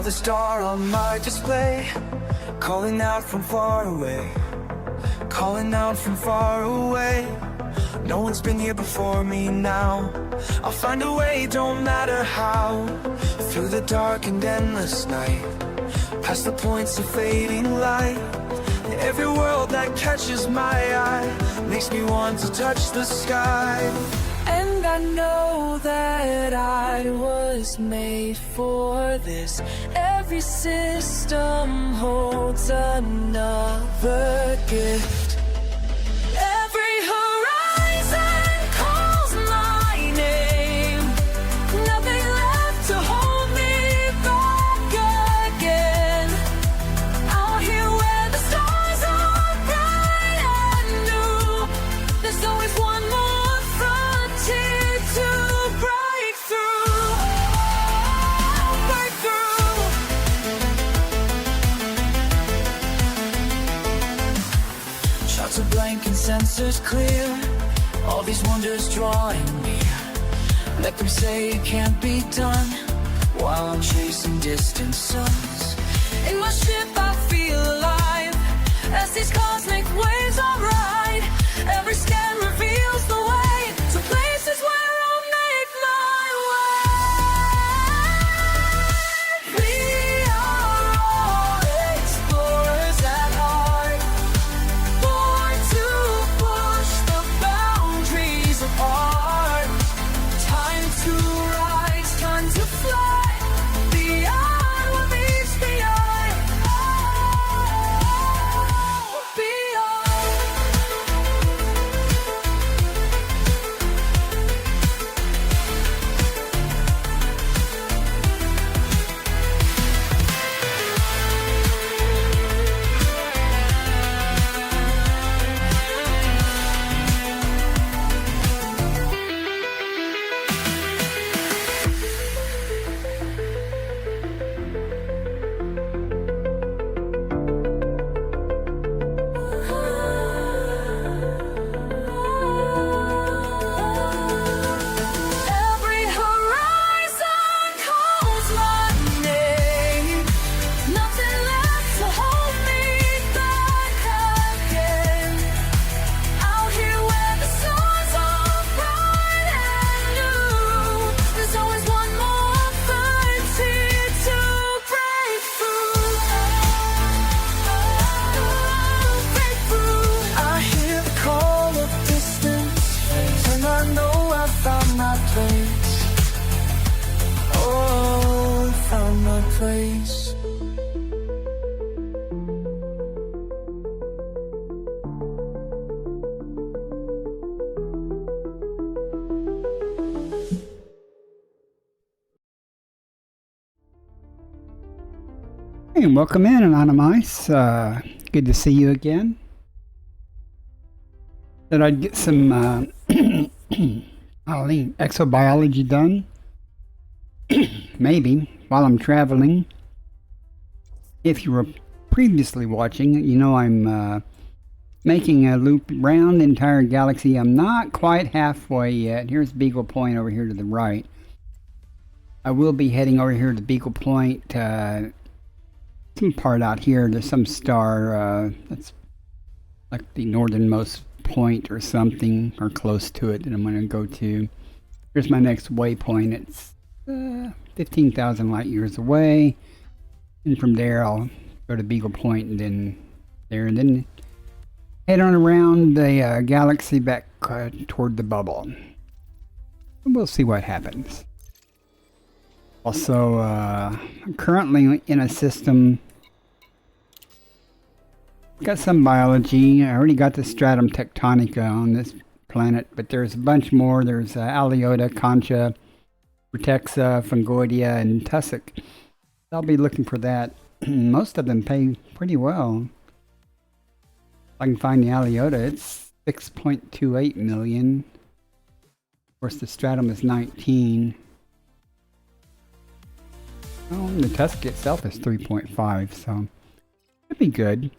Another star on my display, calling out from far away, calling out from far away. No one's been here before me now. I'll find a way, don't matter how. Through the dark and endless night, past the points of fading light. Every world that catches my eye makes me want to touch the sky. And I know that I was made for this. Every system holds another gift. Every horizon calls my name. Nothing left to hold me back again. Out here where the stars are bright and new, there's always one more frontier to break through. Break through. Shots are blank and sensors clear, all these wonders drawing me. Let them say it can't be done, while I'm chasing distant suns. In my ship I feel alive, as these cosmic waves I ride. Every scan reveals the way to places where I'll make my way. We are all explorers at heart, born to push the boundaries apart. Time to rise, time to fly, beyond what meets the eye. Every horizon calls my name. Nothing left to hold me back again. Out here where the stars are bright and new, there's always one more frontier to break through. Break through. I hear the call of distance, and I know I found my place. Oh, found my place. Hey, welcome in, Anonymous. Good to see you again. Thought I'd get some exobiology done. Maybe while I'm traveling. If you were previously watching, you know I'm making a loop around the entire galaxy. I'm not quite halfway yet. Here's Beagle Point over here to the right. I will be heading over here to Beagle Point. Some part out here, there's some star that's like the northernmost point or something, or close to it, that I'm going to go to. Here's my next waypoint. It's 15,000 light years away, and from there I'll go to Beagle Point, and then there, and then head on around the galaxy back toward the bubble. We'll see what happens. Also, I'm currently in a system. Got some biology. I already got the stratum tectonica on this planet, but there's a bunch more. There's Aliota, Concha, Rtexa, Fungoidia, and Tussock. I'll be looking for that. Most of them pay pretty well. If I can find the Aliota, it's 6.28 million. Of course, the stratum is 19. Oh, and the Tussock itself is 3.5, so it'd be good.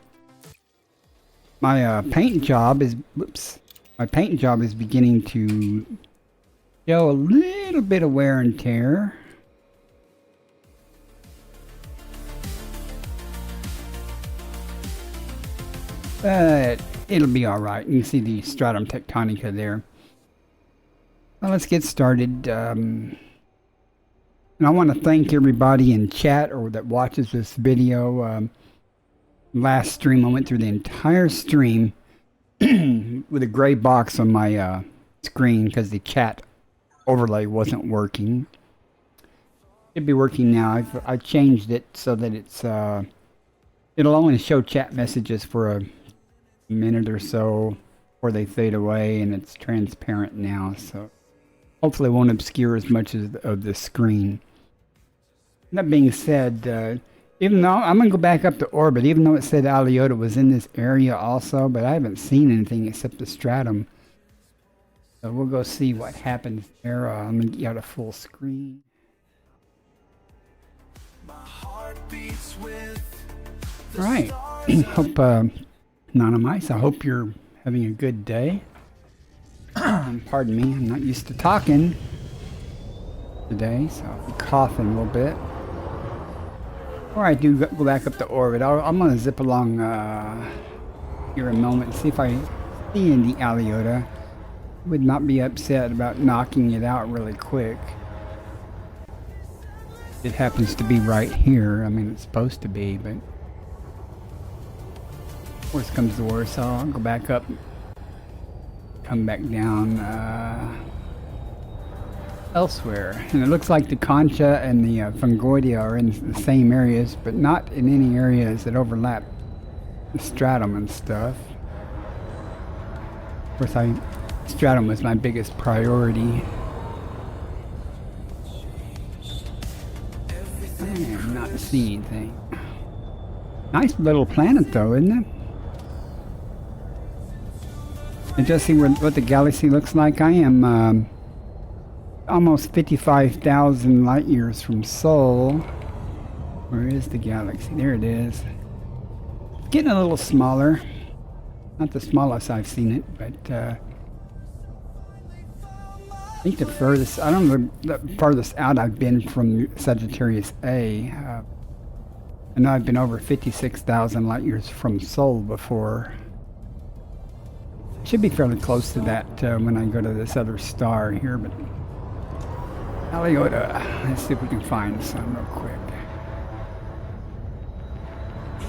My paint job is, my paint job is beginning to show a little bit of wear and tear. but it'll be all right. You can see the stratum tectonica there. Well, let's get started. And I want to thank everybody in chat or that watches this video. Last stream, I went through the entire stream with a gray box on my screen because the chat overlay wasn't working. Should be working now. I've changed it so that it's it'll only show chat messages for a minute or so before they fade away, and it's transparent now, so hopefully it won't obscure as much of the screen. That being said, even though I'm going to go back up to orbit, even though it said Aliota was in this area also, but I haven't seen anything except the stratum. So we'll go see what happens there. I'm going to get out a full screen. Alright, hope, Anonymous, I hope you're having a good day. Pardon me, I'm not used to talking today, so I'll be coughing a little bit. Before I do go back up to orbit, I'm going to zip along here a moment and see if I see any Aliota. Would not be upset about knocking it out really quick. It happens to be right here. I mean, it's supposed to be, but worst comes to worst, so I'll go back up, come back down elsewhere. And it looks like the concha and the fungoidea are in the same areas, but not in any areas that overlap the stratum and stuff. Of course, stratum was my biggest priority. I am not seeing anything. Nice little planet though, isn't it? And just see what the galaxy looks like. I am almost 55,000 light years from Sol. Where is the galaxy? There it is. It's getting a little smaller. Not the smallest I've seen it, but I think the furthest, I don't know the farthest out I've been from Sagittarius A. I know I've been over 56,000 light years from Sol before. Should be fairly close to that when I go to this other star here, but Aliota, let's see if we can find some real quick.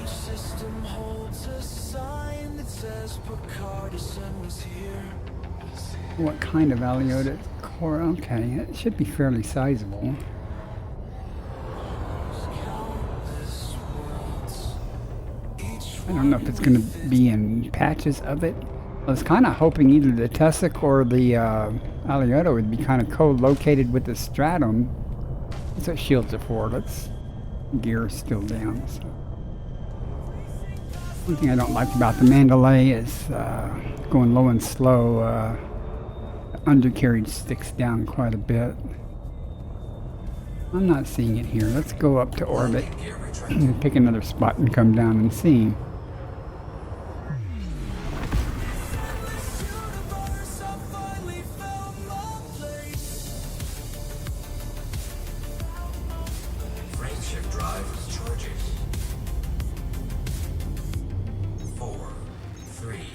Each system holds a sign that says Picardison was here. What kind of Aliota? Core? Okay, it should be fairly sizable. I don't know if it's going to be in patches of it. I was kind of hoping either the tussock or the Aliota would be kind of co-located with the stratum. That's what shields are for. Let's gear is still down. So. One thing I don't like about the Mandalay is going low and slow. Undercarriage sticks down quite a bit. I'm not seeing it here. Let's go up to orbit and pick another spot and come down and see.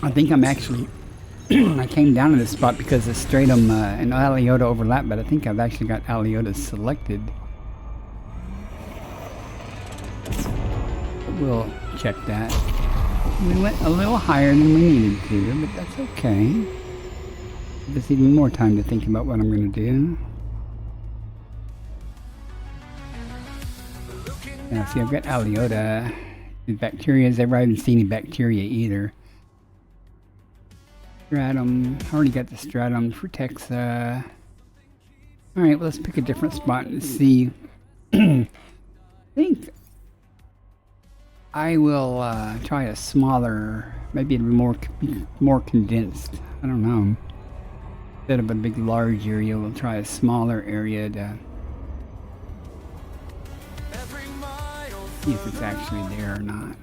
I think I'm actually, I came down to this spot because the stratum and Aliota overlap, but I think I've actually got Aliota selected. We'll check that. We went a little higher than we needed to, but that's okay. There's even more time to think about what I'm going to do. Now see, I've got Aliota. The bacteria, I haven't seen any bacteria either. Stratum, already got the stratum for Texa. Alright, well, let's pick a different spot and see. I think I will try a smaller, maybe more condensed. I don't know. Instead of a big large area, we'll try a smaller area to see if it's actually there or not.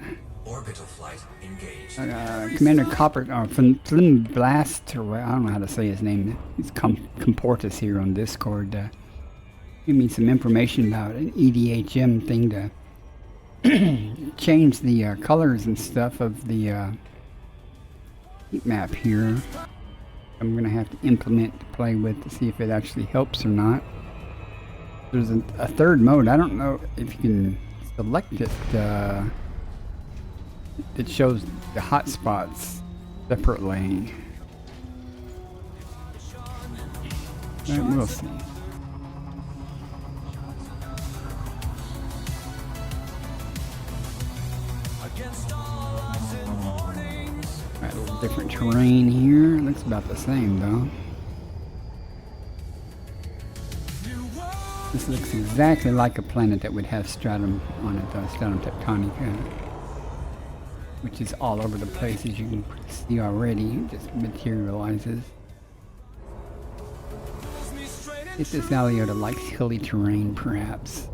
Orbital flight engaged. Commander Copper, Flynn Blast, or I don't know how to say his name. He's Comportus here on Discord. Give me some information about an EDHM thing to change the colors and stuff of the heat map here. I'm gonna have to implement to play with to see if it actually helps or not. There's a third mode. I don't know if you can select it. It shows the hot spots separately. We'll see. Alright, a little different terrain here. Looks about the same though. This looks exactly like a planet that would have stratum on it though, stratum tectonica. Which is all over the place, as you can see already. It just materializes. If this Aliota likes hilly terrain, perhaps.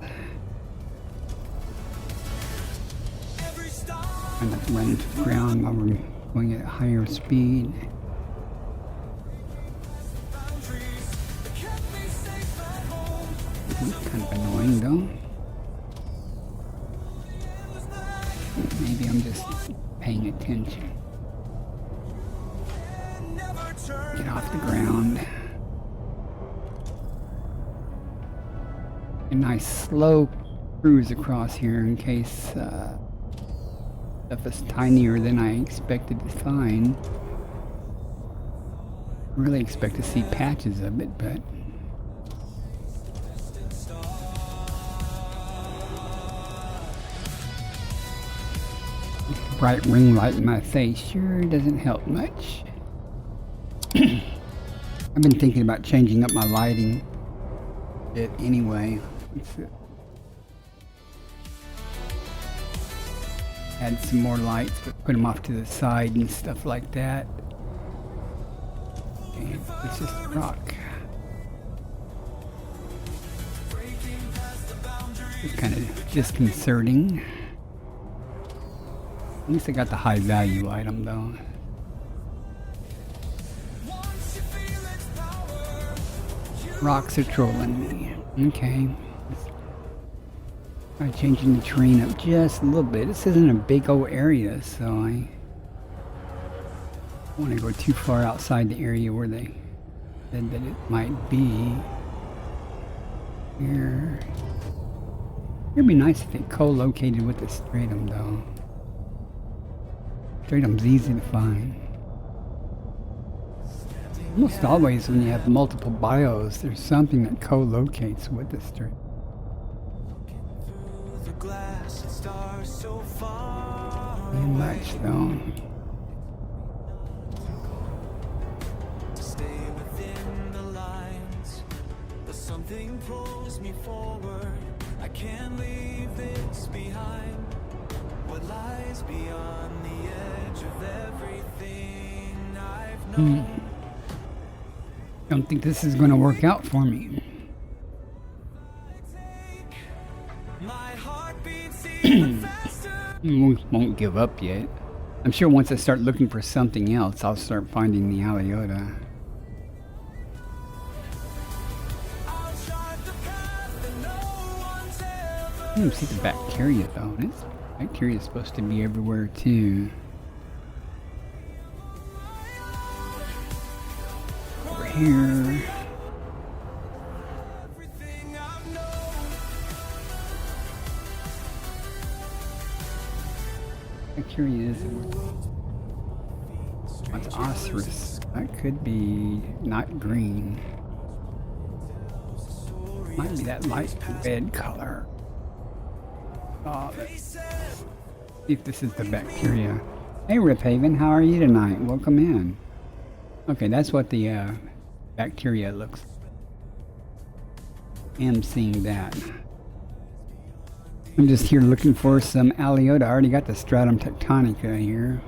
Kind of run into the ground while we're going at higher speed. Kind of annoying though. Maybe I'm just paying attention. Get off the ground. A nice slow cruise across here in case stuff is tinier than I expected to find. Really expect to see patches of it, but bright ring light in my face sure doesn't help much. I've been thinking about changing up my lighting a bit anyway. Add some more lights, but put them off to the side and stuff like that. Okay, it's just a rock. It's kind of disconcerting. At least I got the high value item though. Rocks are trolling me. Okay. Try changing the terrain up just a little bit. This isn't a big old area, so I don't want to go too far outside the area where they said that it might be. Here. It'd be nice if it co-located with the stratum though. Stratum's easy to find. Almost always when you have multiple bios, there's something that co-locates with the stratum. Not much though. Stay within the lines, but something pulls me forward. I can't leave this behind. What lies beyond the edge of everything I've known. Don't think this is going to work out for me. My heart beats even faster. Won't give up yet. I'm sure once I start looking for something else, I'll start finding the Aliota. I don't see the bacteria though. This bacteria is supposed to be everywhere too. Over here. Bacteria is what's Osirus. That could be not green. Might be that light red color. Oh, see if this is the bacteria. Hey Riphaven, how are you tonight? Welcome in. Okay, that's what the bacteria looks like. I'm seeing that. I'm just here looking for some Aliota. I already got the stratum tectonica here.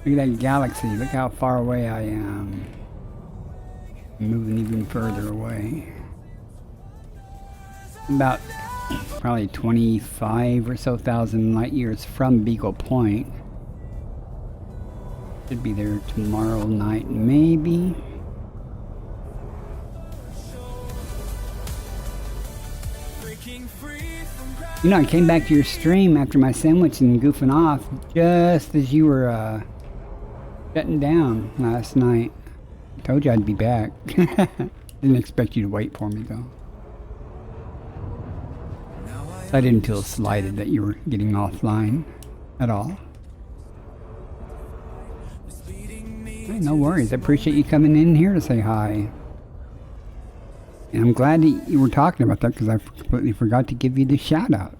Look at that galaxy. Look how far away I am. I'm moving even further away. About probably 25 or so thousand light years from Beagle Point. Should be there tomorrow night, maybe. You know, I came back to your stream after my sandwich and goofing off just as you were shutting down last night. I told you I'd be back. Didn't expect you to wait for me though. So I didn't feel slighted that you were getting offline at all. Hey, no worries. I appreciate you coming in here to say hi. And I'm glad that you were talking about that because I completely forgot to give you the shout out.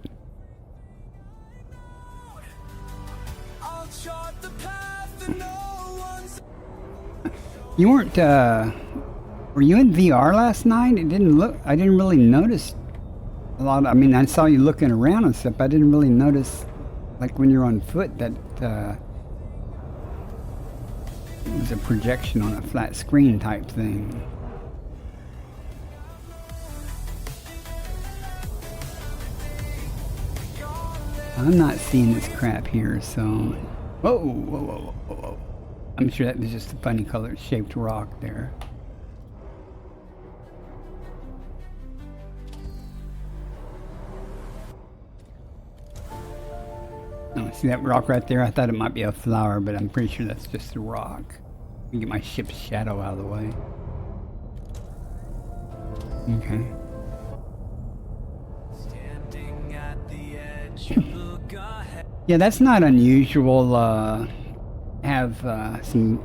You weren't, were you in VR last night? It didn't look, I didn't really notice a lot. I mean, I saw you looking around and stuff. I didn't really notice, like when you're on foot, that it was a projection on a flat screen type thing. I'm not seeing this crap here, so... Whoa, whoa, whoa, whoa, whoa, whoa. I'm sure that was just a funny color shaped rock there. Oh, see that rock right there? I thought it might be a flower, but I'm pretty sure that's just a rock. Let me get my ship's shadow out of the way. Okay. Standing at the edge, look ahead. Yeah, that's not unusual. Have some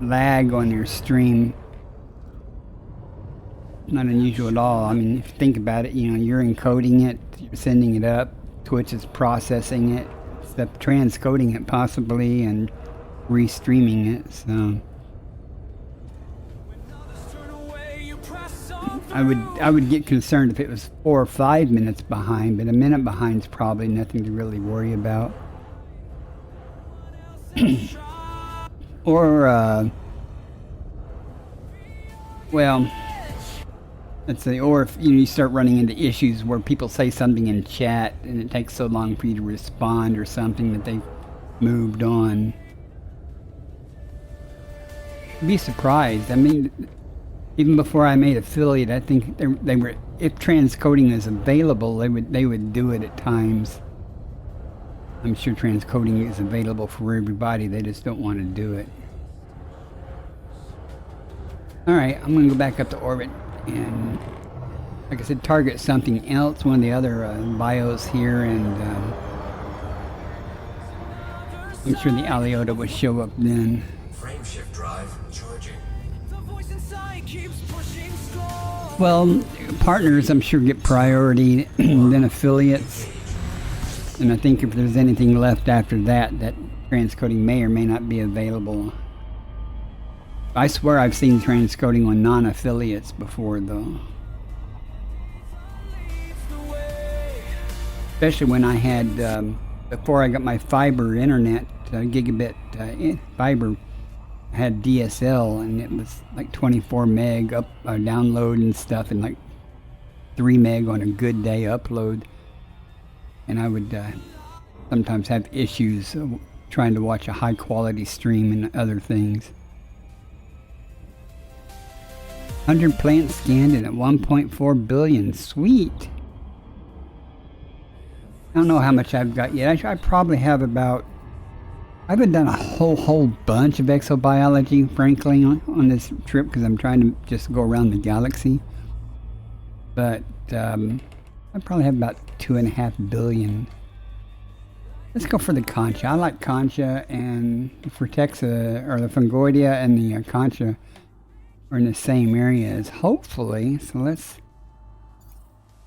lag on your stream. Not unusual at all. I mean, if you think about it, you know, you're encoding it, you're sending it up, Twitch is processing it, step transcoding it possibly, and restreaming it. So I would get concerned if it was 4 or 5 minutes behind, but a minute behind is probably nothing to really worry about. Or well, let's say, or if you start running into issues where people say something in chat and it takes so long for you to respond or something that they've moved on. Be surprised. I mean, even before I made affiliate, I think they were, if transcoding is available, they would do it at times. I'm sure transcoding is available for everybody. They just don't want to do it. All right, I'm gonna go back up to orbit and, like I said, target something else. One of the other bios here, and I'm sure the Aliota will show up then. Frameshift drive charging. Well, partners I'm sure get priority, then affiliates. And I think if there's anything left after that, that transcoding may or may not be available. I swear I've seen transcoding on non-affiliates before, though. Especially when I had, before I got my fiber internet, gigabit fiber, I had DSL, and it was like 24 meg up download and stuff, and like 3 meg on a good day upload. And I would sometimes have issues trying to watch a high quality stream and other things. 100 plants scanned and at 1.4 billion. Sweet. I don't know how much I've got yet. I probably have about... I haven't done a whole bunch of exobiology, frankly, on this trip, because I'm trying to just go around the galaxy. But I probably have about 2.5 billion. Let's go for the concha. I like concha, and the Vertexa, or the Fungoidia and the concha are in the same areas, hopefully. So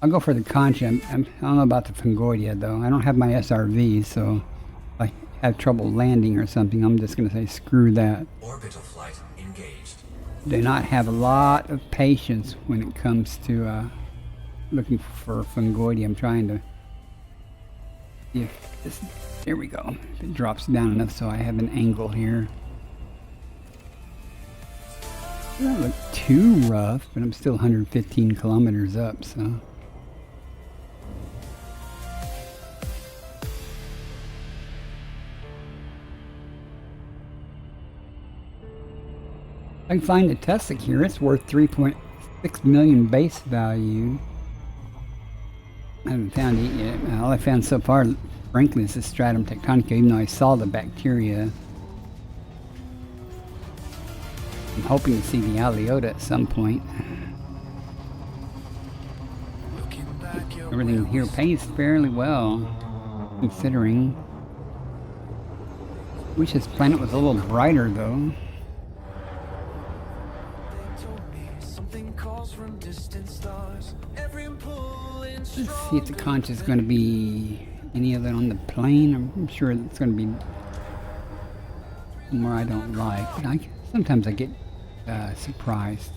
I'll go for the concha. I don't know about the Fungoidia though. I don't have my SRV, so if I have trouble landing or something, I'm just going to say screw that. Orbital flight engaged. Do not have a lot of patience when it comes to looking for Fungoidia. I'm trying to see if this, there we go. If it drops down enough so I have an angle here. It doesn't look too rough, but I'm still 115 kilometers up, so. I can find a tussock here. It's worth 3.6 million base value. I haven't found it yet. All I found so far, frankly, is the stratum tectonica, even though I saw the bacteria. I'm hoping to see the Aliota at some point. Everything here pays fairly well, considering. Wish this planet was a little brighter, though. Let's see if the conch is going to be any of it on the plane. I'm sure it's going to be somewhere I don't like, but sometimes I get surprised.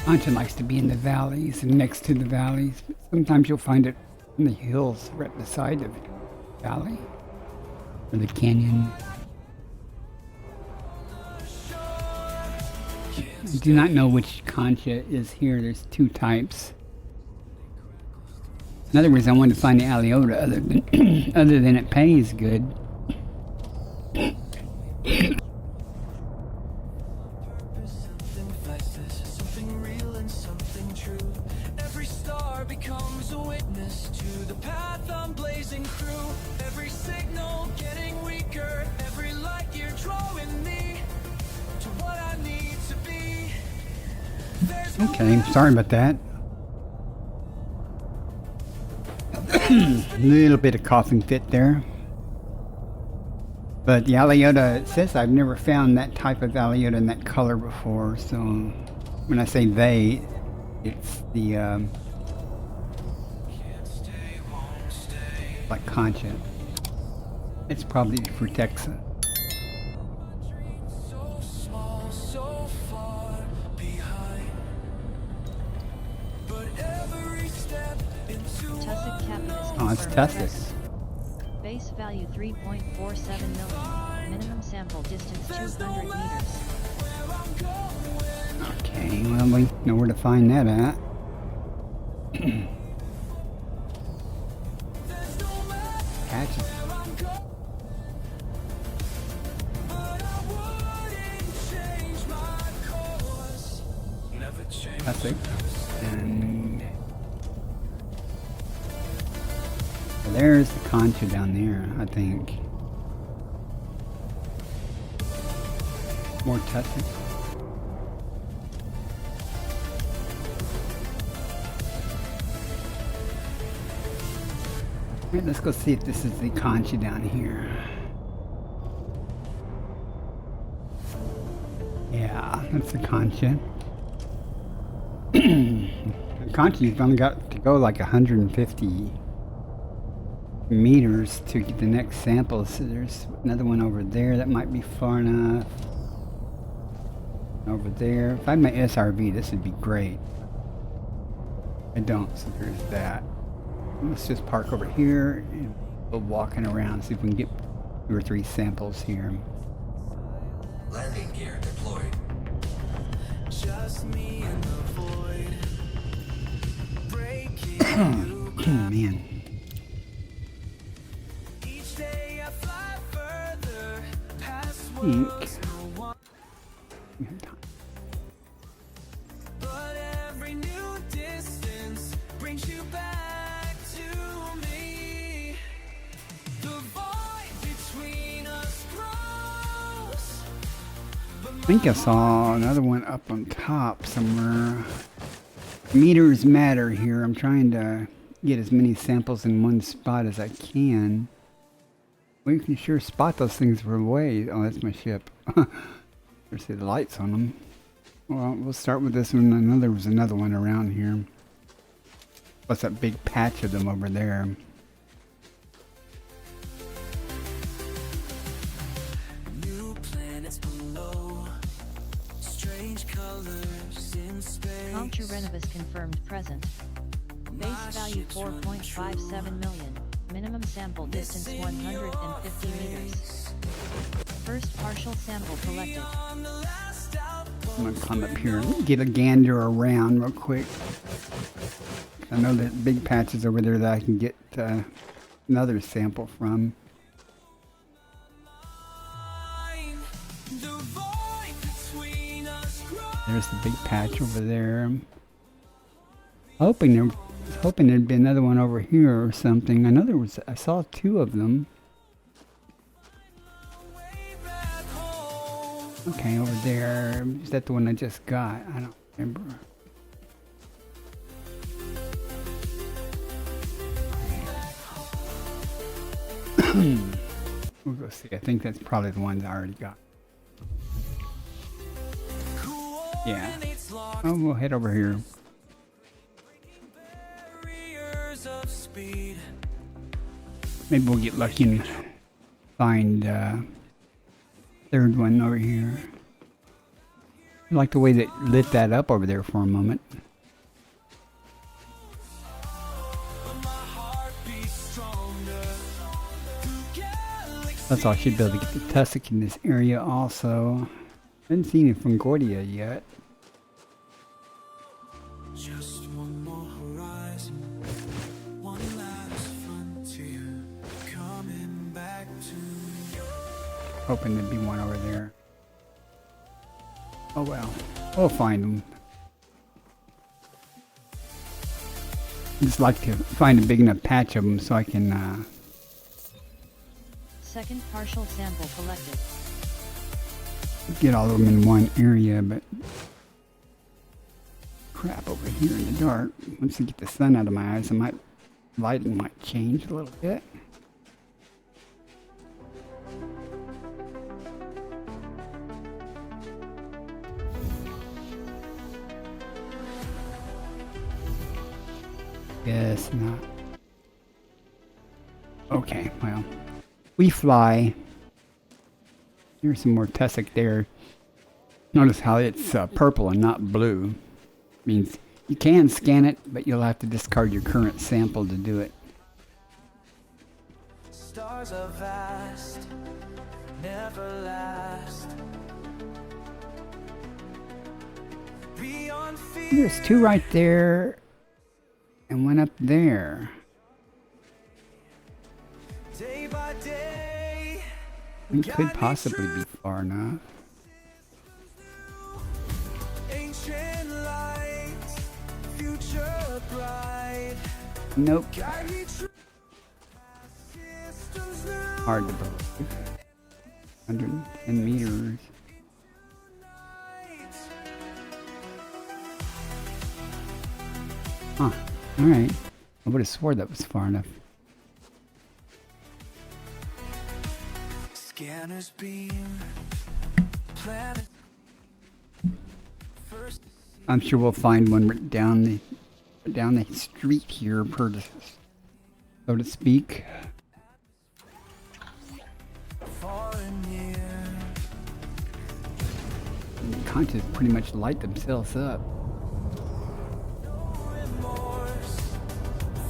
Conch likes to be in the valleys and next to the valleys, but sometimes you'll find it in the hills right beside the valley or the canyon. I do not know which concha is here. There's two types. In other words, I wanted to find the Aliota other than it pays good. Every star becomes a witness to the path I'm blazing through. Every signal getting weaker, every light year drawing me to what I need to be. Okay, sorry about that. A little bit of coughing fit there. But the Aliota, it says I've never found that type of Aliota in that color before, so when I say they, it's the like concha. It's probably Frutexa. Oh, it's Tussock. Base value 3.47 million. Minimum sample distance 200 meters. Okay, well, we know where to find that at. Patches. Tussock. And there's the concha down there, I think. More Tussock. Alright, let's go see if this is the concha down here. Yeah, that's the concha. The concha, you've only got to go like 150 meters to get the next sample. So there's another one over there that might be far enough. Over there. If I had my SRV, this would be great. I don't, so there's that. Let's just park over here and go walking around, see if we can get 2 or 3 samples here. Landing gear deployed. Just me in the void. Breaking Oh man. each day I fly further past Pink. worlds no one. But every new distance brings you back to me. The void between us grows. I think I saw another one up on top somewhere. Meters matter here. I'm trying to get as many samples in one spot as I can. Well, you can sure spot those things from away. Oh, that's my ship. There's the lights on them. Well, we'll start with this one. I know there was another one around here. Plus that big patch of them over there. New planets below. Strange colors in space. Concha Renovus confirmed present. Base value 4.57 million. Minimum sample distance 150 meters. First partial sample collected. I'm gonna climb up here and get a gander around real quick. I know that big patch is over there that I can get another sample from. There's the big patch over there. Hoping there'd be another one over here or something. I know I saw 2 of them. Okay, over there. Is that the one I just got? I don't remember. We'll go see. I think that's probably the ones I already got. Yeah. Oh, we'll head over here. Maybe we'll get lucky and find third one over here. I like the way that lit that up over there for a moment. That's all. I should be able to get the tussock in this area also. Haven't seen any Fungoidia yet. Just one more horizon, one last frontier, coming back to you. Hoping there'd be one over there. Oh well, we'll find them. I just like to find a big enough patch of them so I can Second partial sample collected. get all of them in one area, but crap over here in the dark. Once I get the sun out of my eyes, lighting might change a little bit. Yes, not. Okay, well, we fly. Here's some more tussock there. Notice how it's purple and not blue. Means you can scan it, but you'll have to discard your current sample to do it. Stars are vast, never last. Beyond fear. There's two right there, and one up there. Day by day, We could possibly be far enough. ancient light, future bright. Nope. Guide me true. Systems new. Hard to believe. 110 meters. Huh. Alright. I would have swore that was far enough. Scanners beam, planet. First, I'm sure we'll find one down the street here, so to speak. far and near. The conches pretty much light themselves up. Remorse,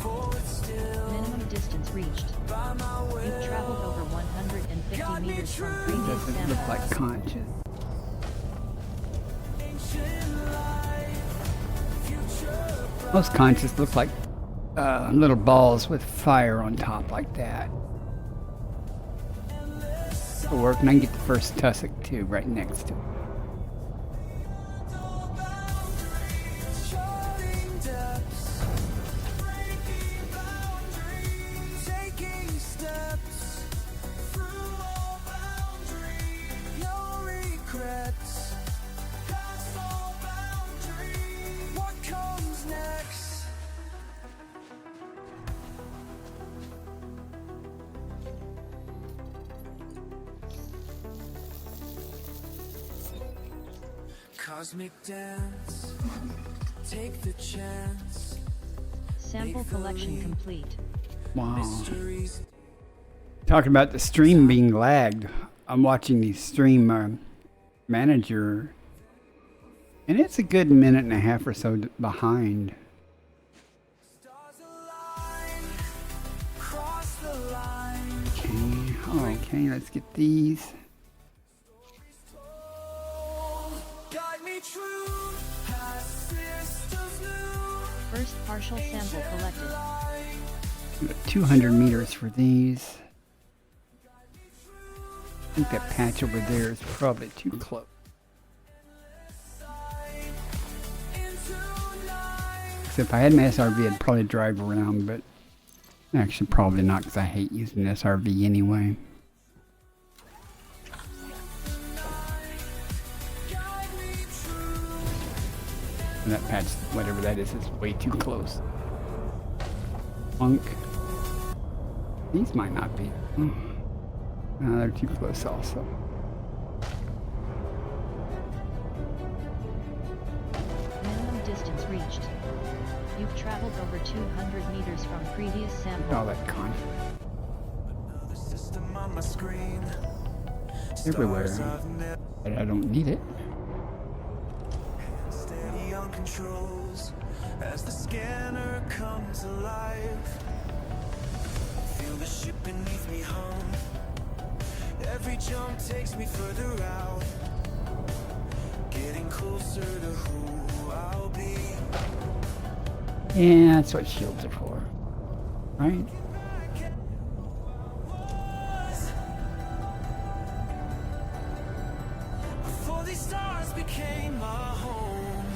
forward still. Minimum distance reached. By my will. You've traveled over 150 meters from previous Doesn't look samples. like conches. Ancient light, future bright. Most conches look like little balls with fire on top like that. It'll work, and I can get the first tussock too, right next to it. Charting depths, breaking boundaries, taking steps through all boundaries. No regrets, past all boundaries. What comes next? Cosmic dance, take the chance. Sample collection complete. Wow. Mysteries. Talking about the stream being lagged, I'm watching the stream manager, and it's a good minute and a half or so behind. Stars align, cross the line. Okay, let's get these. Guide me true, past systems new. First partial sample collected. We got 200 meters for these. I think that patch over there is probably too close. So if I had my SRV, I'd probably drive around, but actually probably not, because I hate using SRV anyway. And that patch, whatever that is way too close. Monk. These might not be. Oh. No, they're too close also. Minimum distance reached. You've traveled over 200 meters from previous sample. All that con. Another system on my screen. Everywhere. But I don't need it. Steady on controls as the scanner comes alive. Feel the ship beneath me hum. Every jump takes me further out. Getting closer to who I'll be. Yeah, that's what shields are for. Right? Before these stars became my home.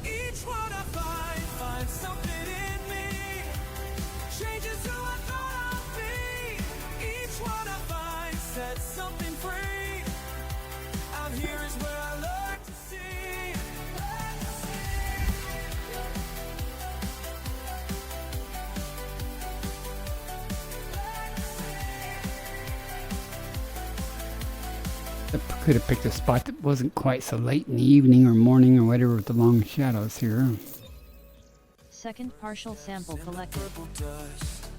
Each one I find finds something in me. Changes who I thought I'd be. Each one I find sets something free. Out here is where I learn to see. I could have picked a spot that wasn't quite so late in the evening or morning or whatever with the long shadows here. Second partial sample collected. Purple dust.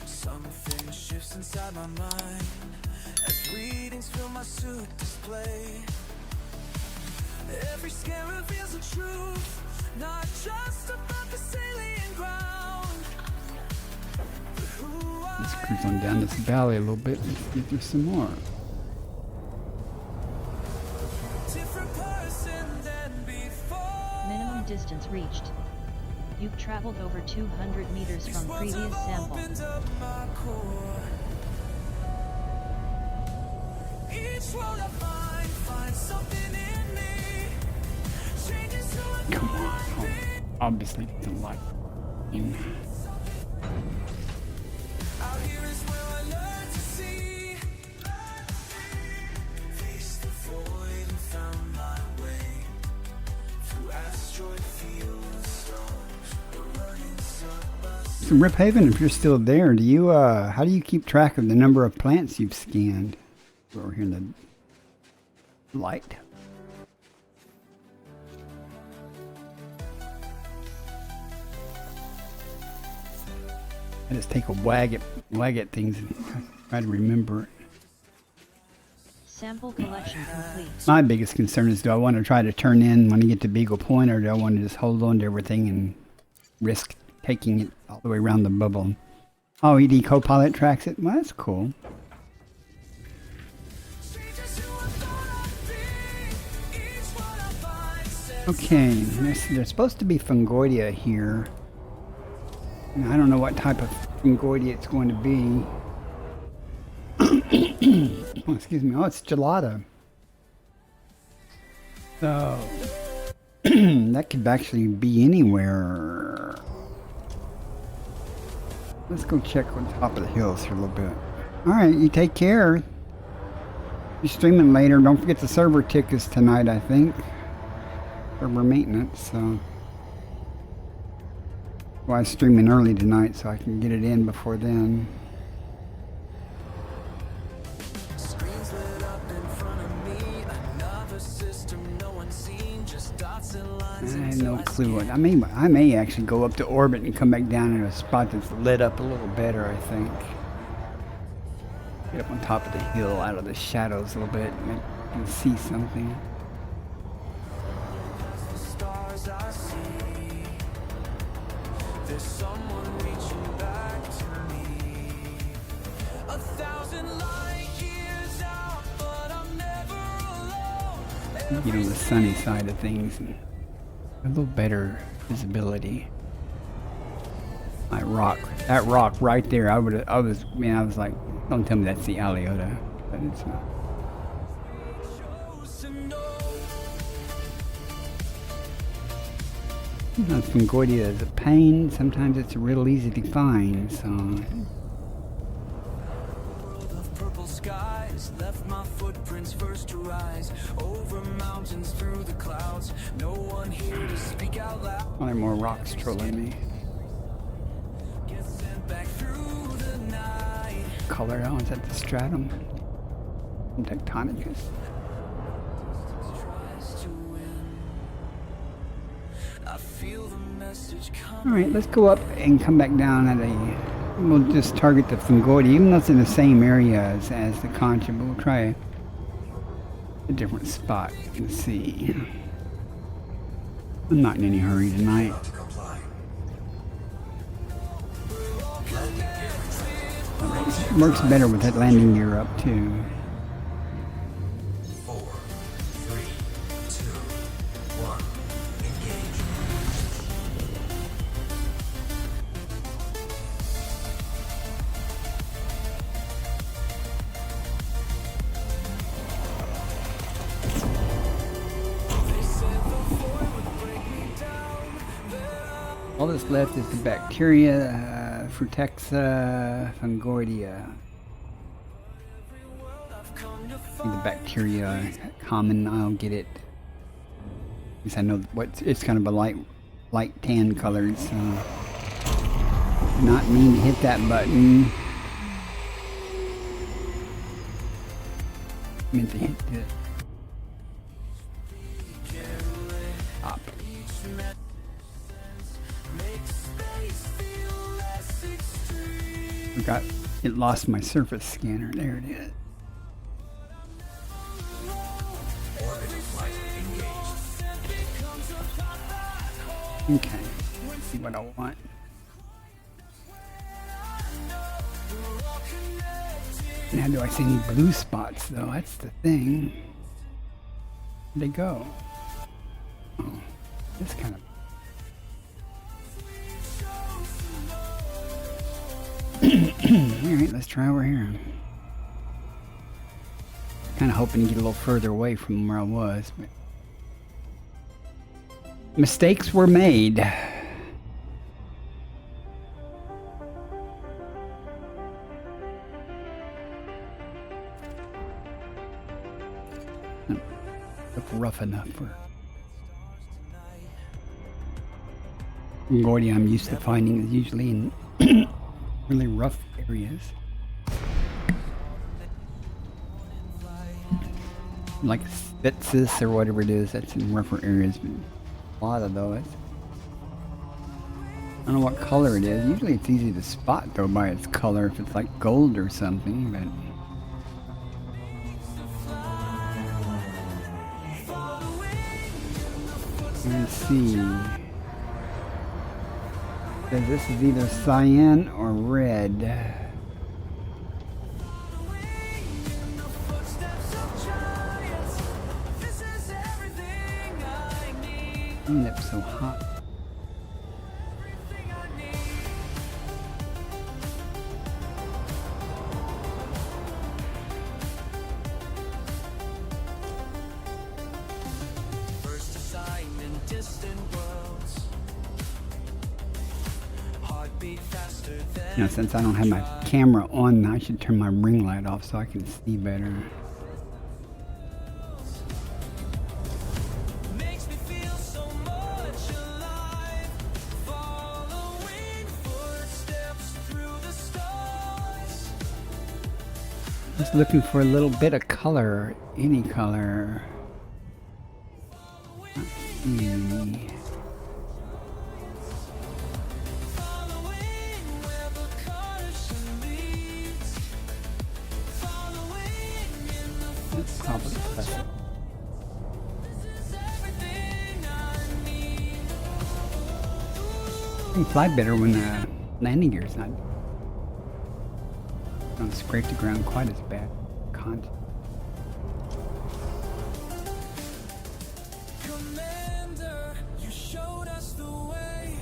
Something shifts inside my mind as readings fill my suit display. Every scan reveals the truth, not just about the alien ground, but who Let's I cruise on down this valley a little bit and see if there's some more. different person than before. Minimum distance reached. You've traveled over 200 meters These from words previous have sample. opened up my core. Each world I find finds something in me. Changes who I Come thought on. I'd be. Oh, obviously, it's a lot. Out here is where I learn to see. Faced the void and found my way. Through asteroid fields, stars, the running suburbs. So Rip Haven, if you're still there, do you how do you keep track of the number of plants you've scanned? Over here in the light. I just take a wag at things and try to remember it. Sample collection complete. My biggest concern is, do I want to try to turn in when I get to Beagle Point, or do I want to just hold on to everything and risk taking it all the way around the bubble? Oh, ED Copilot tracks it? Well, that's cool. Okay, there's supposed to be Fungoidia here. And I don't know what type of Fungoidia it's going to be. Oh, excuse me. Oh, it's Gelada. So, that could actually be anywhere. Let's go check on top of the hills here a little bit. Alright, you take care. You're streaming later. Don't forget the server tickets tonight, I think. Server maintenance, so. Well, I'm streaming early tonight, so I can get it in before then. Screens lit up in front of me. Another system no one's seen. Just dots and lines. I have no clue what. I may actually go up to orbit and come back down in a spot that's lit up a little better, I think. Get up on top of the hill out of the shadows a little bit and see something. The stars I see. There's someone reaching back to me. 1,000 light years out, but I'm never alone. Get on the sunny side of things and a little better visibility. That rock right there, I was like, don't tell me that's the Aliota, but it's not. Sometimes Fungoidia is a pain, sometimes it's real easy to find, so. World of purple skies, left my footprints first to rise, over mountains, through the clouds, no one here to speak out loud. Oh, there are more rocks trolling me. Get sent back through the night. Color, oh, is that the stratum? And tectonicus. Tries to win. I feel the message coming. Alright, let's go up and come back down at a... We'll just target the fungoidia, even though it's in the same area as the concha, but we'll try a different spot and see. I'm not in any hurry tonight. Not to comply. It works better with that landing gear up too. 4, 3, 2, 1. Engage. All that's left is the bacteria, Frutexa fungoidia. The bacteria common, I'll get it. Because I know what it's kind of a light tan colored, so not mean to hit that button. Meant to hit it. Up. Forgot it lost my surface scanner. There it is. Orbital flight engaged. Okay. Let's see what I want. Now, do I see any blue spots though? That's the thing. Where'd they go? Oh, this kind of. Alright, let's try over here. Kind of hoping to get a little further away from where I was, but mistakes were made. Look rough enough for Gordy. I'm used to finding is usually in really rough areas. Like Spitzis or whatever it is, that's in rougher areas. But a lot of those. I don't know what color it is. Usually it's easy to spot though by its color if it's like gold or something, but let's see. So this is either cyan or red. It's so hot. First assignment, distant worlds. Heartbeat faster than. You know, since I don't have my camera on, I should turn my ring light off so I can see better. Makes me feel so much alive. Following footsteps through the stars. Just looking for a little bit of color, any color. Not seeing any. Following where the caution leads. Following in the That's probably better. This is everything I need. You can fly better when the landing gear's not. Don't scrape the ground quite as bad. Commander, you showed us the way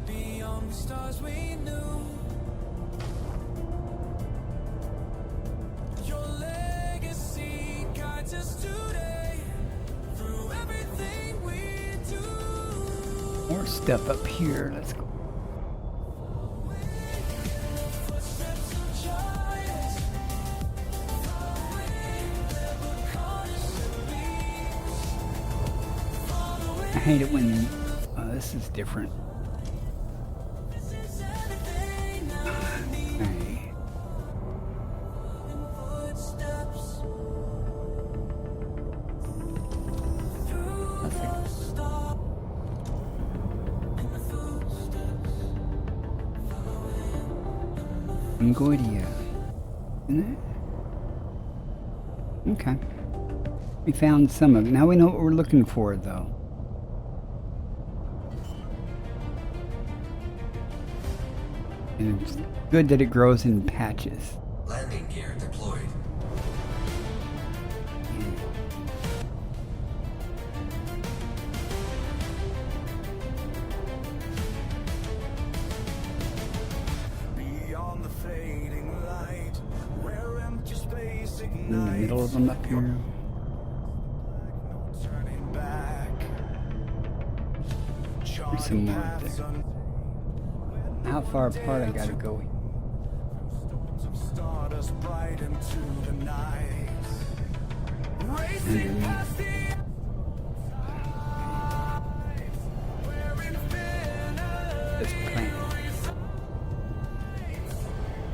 beyond the stars we knew. Your legacy guides us today through everything we do. More stuff up here. Let's go. Footsteps of giants, hate it when this is different. Okay. Angoidia, isn't it? Okay. We found some of it. Now we know what we're looking for, though. And it's good that it grows in patches. Landing gear deployed. Beyond the fading light, where empty space In the ignites. middle of them up here. No turning back. There's some more Paths there. How far apart I gotta go? storms of stardust bright into the night. Racing Underneath. past the where infinity This plant.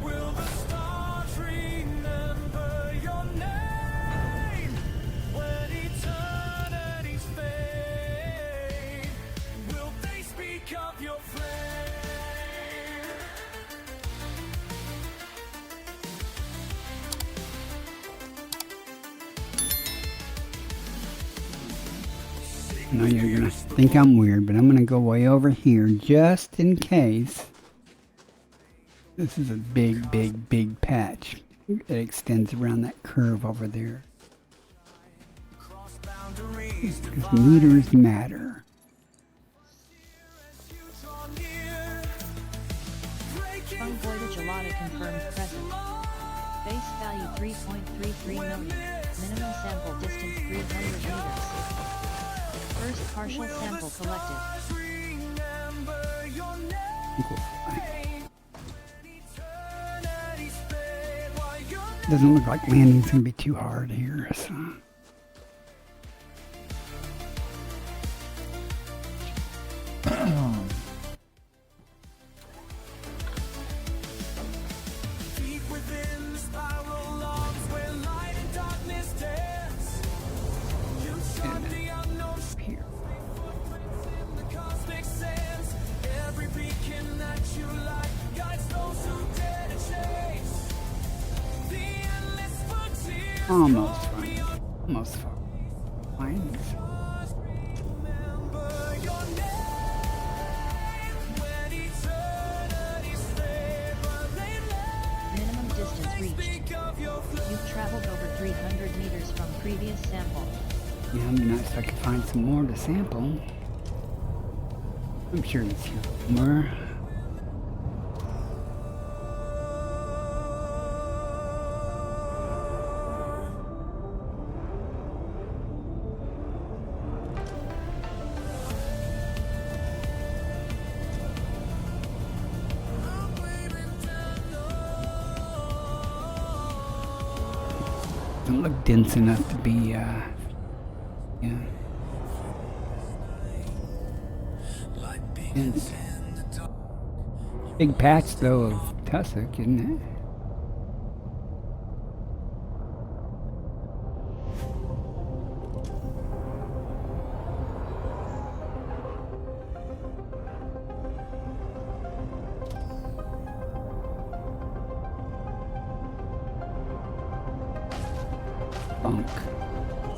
will the stars remember your name when eternity's fade? Will they speak of your flame? I know you're gonna think I'm weird, but I'm gonna go way over here just in case. This is a big, big, big patch. It extends around that curve over there. Cross boundaries Because meters matter. you draw near. Breaking Fungoida gelata confirmed present. Base value 3.33 million. Minimum sample distance 300 meters. First partial sample collected. remember your name. I think we'll fly. Eternity's fade while you're Doesn't look like landing's gonna be too hard here, so. deep within the spiral arms where light and darkness dance. You chart the unknown Here. in the cosmic sands. Every beacon that you light guides those who dare to chase. The endless frontier. Almost fine. Almost fine. Fine. Remember your name when eternity's fade while they Minimum distance reached. speak of your flame. You've traveled over 300 meters from previous sample. Yeah, it'd be nice if I could find some more to sample. I'm sure it's here somewhere. Doesn't look dense enough to be, yeah. Dense. Big patch, though, of tussock, isn't it? Bunk.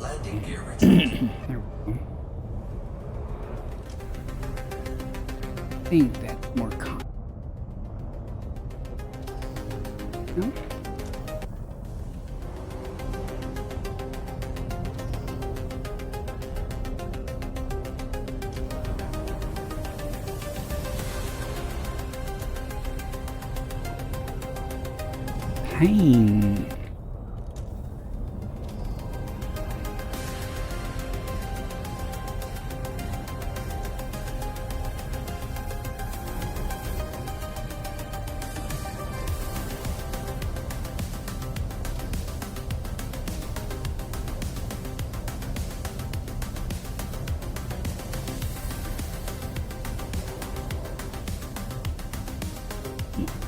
Landing gear returned. There we go. I think that's more common. No? Pain.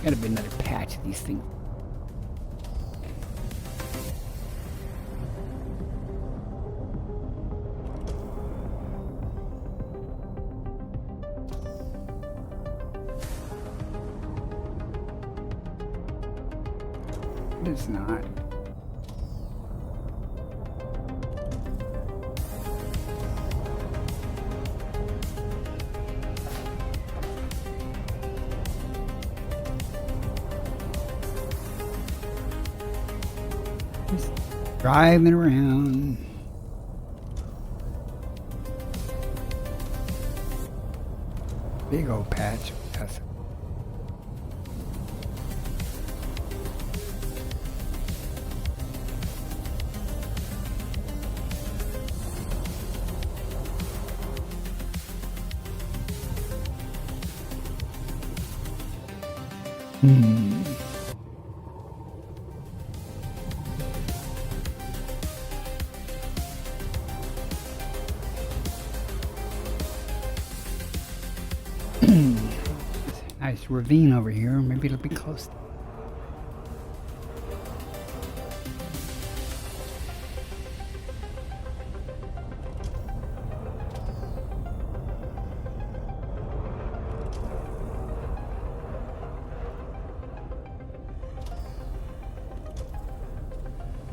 Gotta be another patch of these things. It's not. Just driving around. Big old patch. That's nice ravine over here. Maybe it'll be close.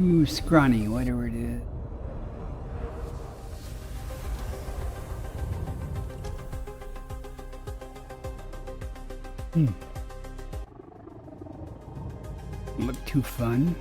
Ooh, scrawny, whatever it is. Look too fun.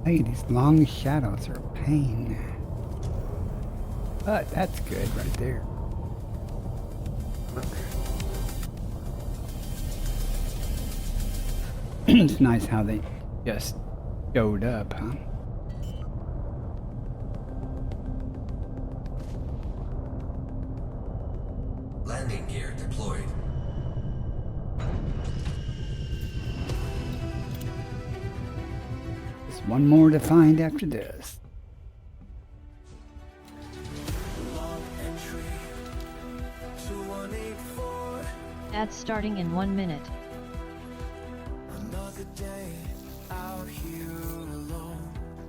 Hey, these long shadows are a pain. But that's good right there. It's nice how they just showed up, huh? Landing gear deployed. There's one more to find after this. Ads starting in 1 minute.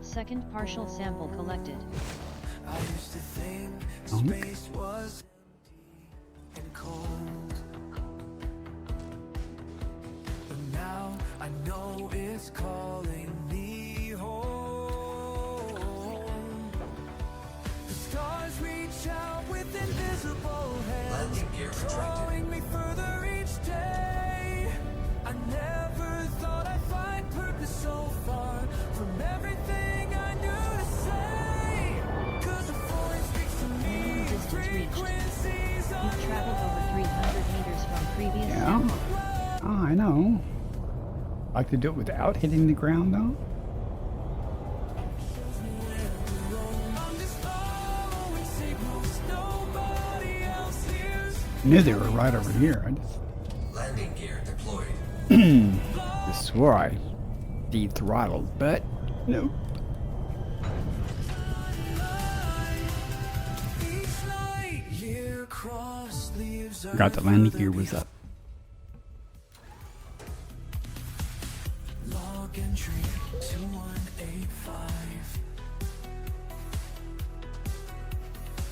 Second partial sample collected. Now I know it's calling me home. The stars reach out with invisible hands, Landing gear retracted. drawing me further each day. I never thought I'd find purpose so far from everything I knew to say. 'Cause the voice speaks to me Minimum in distance reached. frequencies You've traveled over 300 meters from previous Yeah. sample. Oh, I know. Like to do it without hitting the ground, though? I knew they were right over here. I Landing gear deployed. just swore I de-throttled, but nope. Forgot the landing gear was up. Log entry 2185.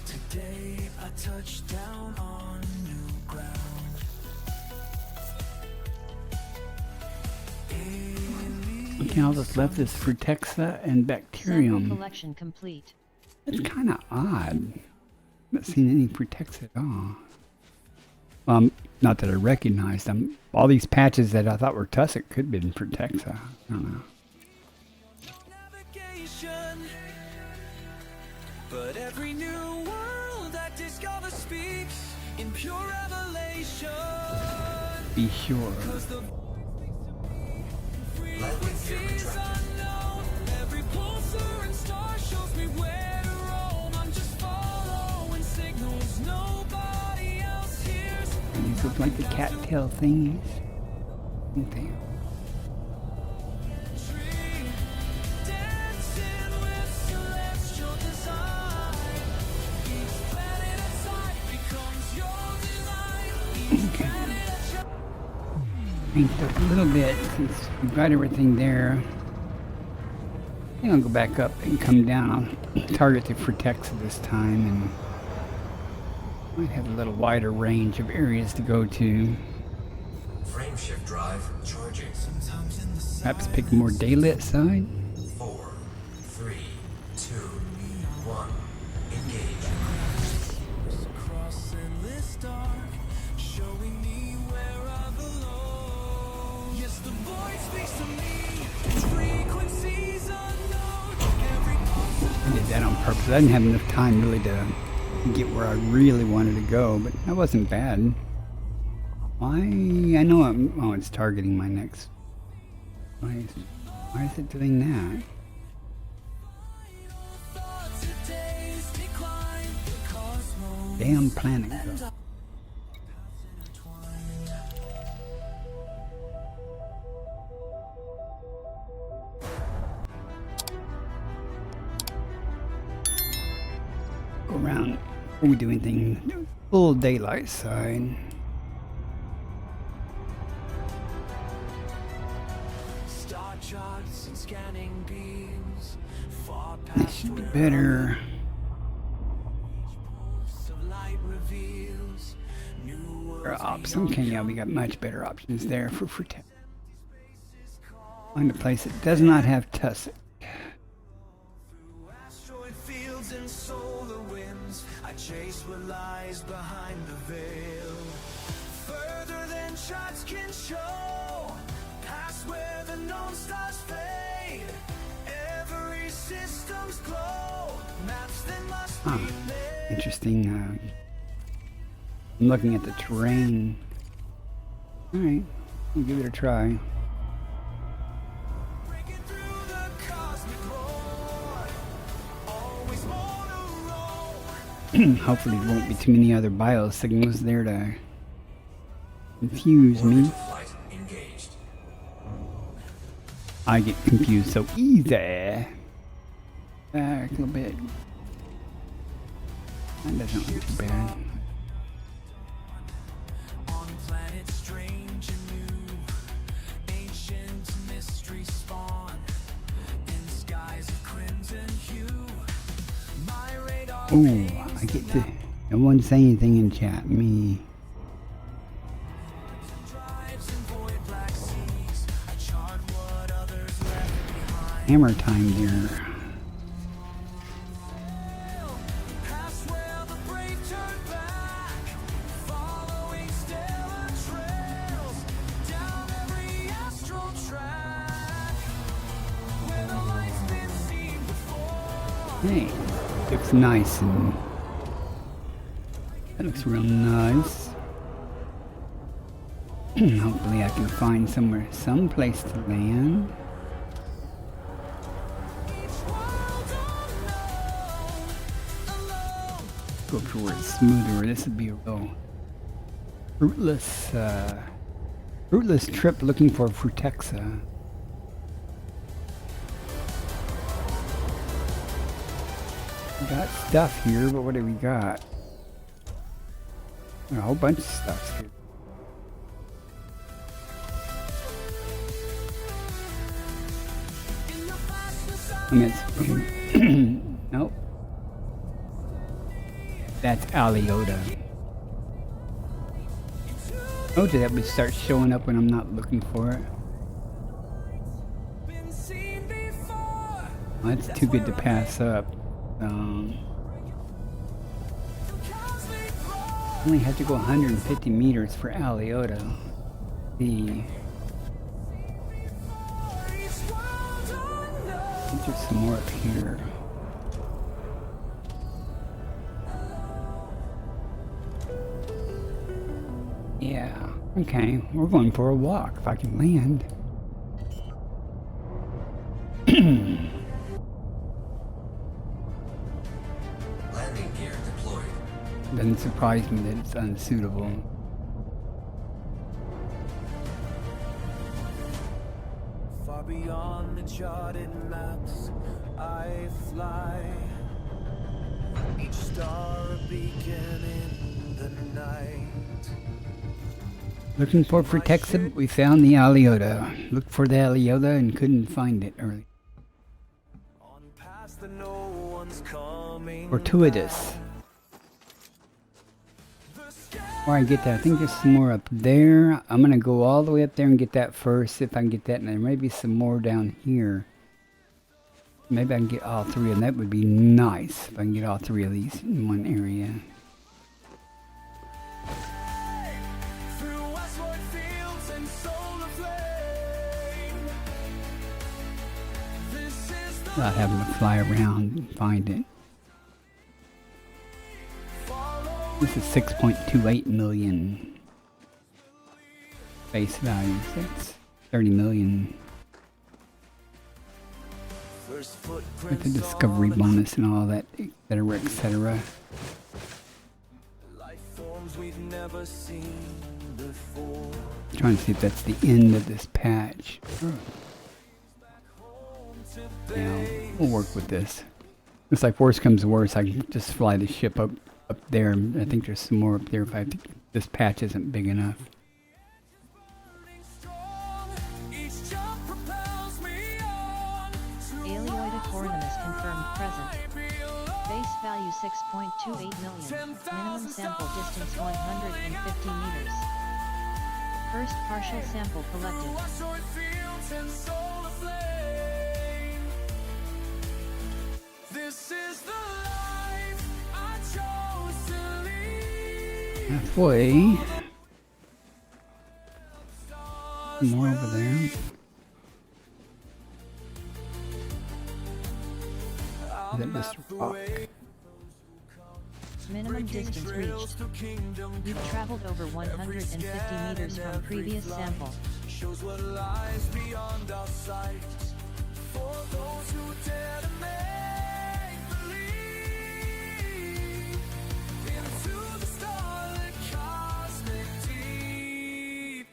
Today I touched down on new ground. Look at all that's left is Frutexa and Sample Bacterium. collection complete. That's kind of odd. Not seen any Frutexa at all. Not that I recognized them. All these patches that I thought were Tussock could have been Frutexa. I don't know. Navigation, but every new world I discover speaks in pure revelation. Be sure. 'Cause the voice speaks Landing gear retracted. Every pulsar and star shows me where to roam. I'm just following signals nobody else hears. These look like the cattail thingies. Ain't they? Dancing with celestial design. Each planet inside becomes your delight. Each planet Ranked up a little bit since we've got everything there. I think I'll go back up and come down. I'll target the Frutexa this time and might have a little wider range of areas to go to. Frameshift drive charging. Perhaps pick a more daylit side. 4, 3, 2, 1. Engage. across endless dark, showing me where I belong. Yes, the voice speaks to me. Frequencies unknown. Every I did that on purpose. I didn't have enough time really to get where I really wanted to go, but that wasn't bad. Why? I know oh, it's targeting my next. Why is it doing that? today's decline, the cosmos Damn planet. Though. Go around. Before we do anything, full daylight side. star charts and scanning beams, far This past should be where better. pulse of light reveals new worlds. Better options. Okay, yeah, we got much better options there for Frutexa. Find a place that does not have tussock. Asteroid fields and solar winds, I chase what lies behind the veil. Further than charts can show, past where the known stars fade. Every system's glow, maps that must be made. Interesting. I'm looking at the terrain. Alright, we'll give it a try. Breaking through the cosmic roar, always more to roll. Hopefully there won't be too many other biosignals there to confuse me. Orbital flight engaged. I get confused so easy. Back a little bit. That doesn't look too bad. On planets strange and new, ancient mystery spawn in skies of crimson hue. My radar Ooh, I get to. No one say anything in chat. Me. drives in void black seas. I chart what others left behind. Hammer time there. Past where the brave turn back, following stellar trails down every astral track, where the light's been seen before. Hey, looks nice and that looks real nice. Hopefully I can find some place to land. Go to where it's smoother. This would be a real fruitless trip looking for Frutexa. We got stuff here, but what do we got? A whole bunch of stuff here. I mean, it's nope. That's Aliota. Oh, that would start showing up when I'm not looking for it. Been seen before. Well, that's too good to pass up. Only have to go 150 meters for Aliota. I think there's some more up here. Yeah, okay. We're going for a walk if I can land. Landing gear deployed. Doesn't surprise me that it's unsuitable. Far beyond the charted maps, I fly. Each star a beacon in the night. Looking for Protexia, but we found the Aliota. Looked for the Aliota and couldn't find it early. On paths that no one's coming Fortuitous. back. The sky Where I get that, I think there's some more up there. I'm gonna go all the way up there and get that first, if I can get that, and there may be some more down here. Maybe I can get all three, and that would be nice if I can get all three of these in one area. through westward fields and solar flame. This is the Without having to fly around and find it. This is 6.28 million face value. So that's 30 million first with footprints the discovery on bonus and all that, etc., etc. life forms we've never seen before. Trying to see if that's the end of this patch. Yeah, we'll work with this. Looks like worst comes to worst, I can just fly the ship up there. I think there's some more up there if this patch isn't big enough. Each jump propels me on to Alioida Cornumus confirmed present. Base value 6.28 million. Minimum sample distance 150 meters. First partial sample collected. westward fields and solar flame. This is the life I chose to lead. Halfway. More over there. Is that just a rock? Minimum distance reached. You've traveled over 150 meters from previous sample. Shows what lies beyond our sight. For those who dare to make believe into the starlit cosmic deep.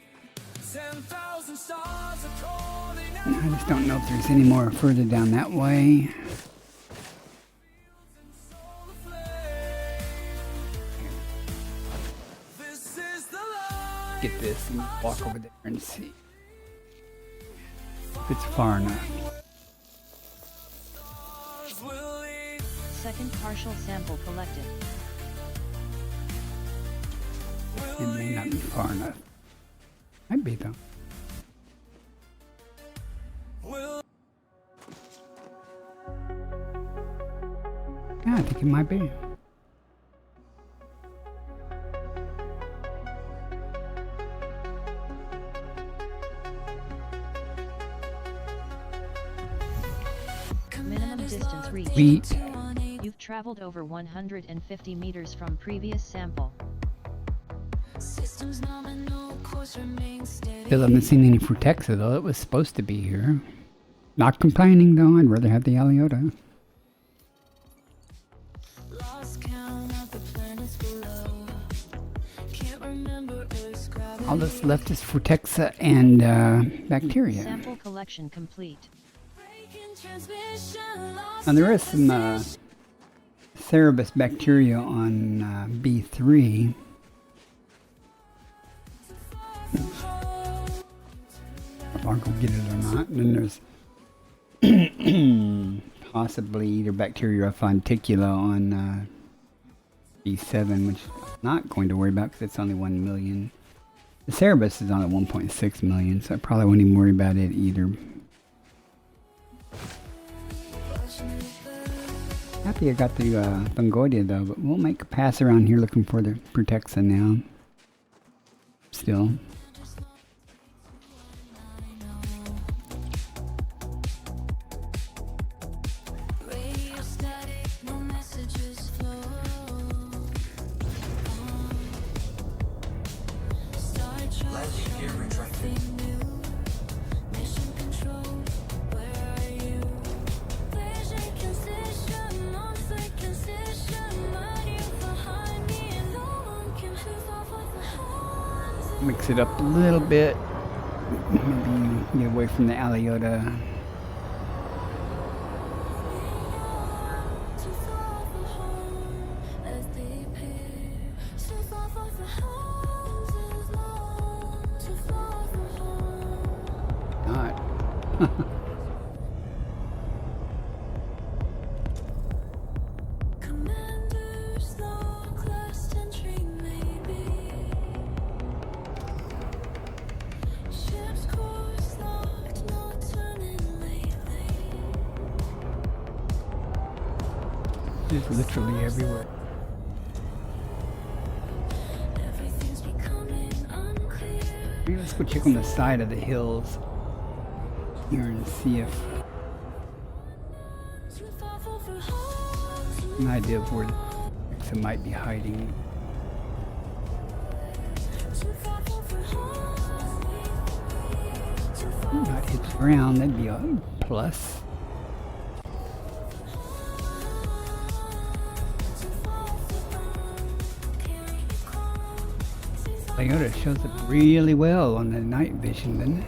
10,000 stars are calling out. I just don't know if there's any more further down that way. This is the life. Get this and walk over there and see if it's far enough. Will lead. Second partial sample collected. It may not be far enough. Might be though. Will Yeah, I think it might be. Minimum distance reached. Sweet. You've traveled over 150 meters from previous sample. Still haven't seen any Protexia though. It was supposed to be here. Not complaining though. I'd rather have the Aliota. All that's left is Protexia and bacteria. Sample collection complete. And there is some Cerebus bacteria on B3. If I'll go get it or not. And then there's possibly either bacteria or fonticula on B7, which I'm not going to worry about because it's only 1 million. The Cerebus is on at 1.6 million, so I probably won't even worry about it either. Happy I got the Fungoidia though, but we'll make a pass around here looking for the Protexia now. Still. Landing gear retracted. mix it up a little bit. Maybe get away from the Aliota. Not. It's literally everywhere. Maybe let's go check on the side of the hills here and see if an idea of where it might be hiding. Not hit the ground, that'd be a plus. Aliota shows up really well on the night vision, doesn't it?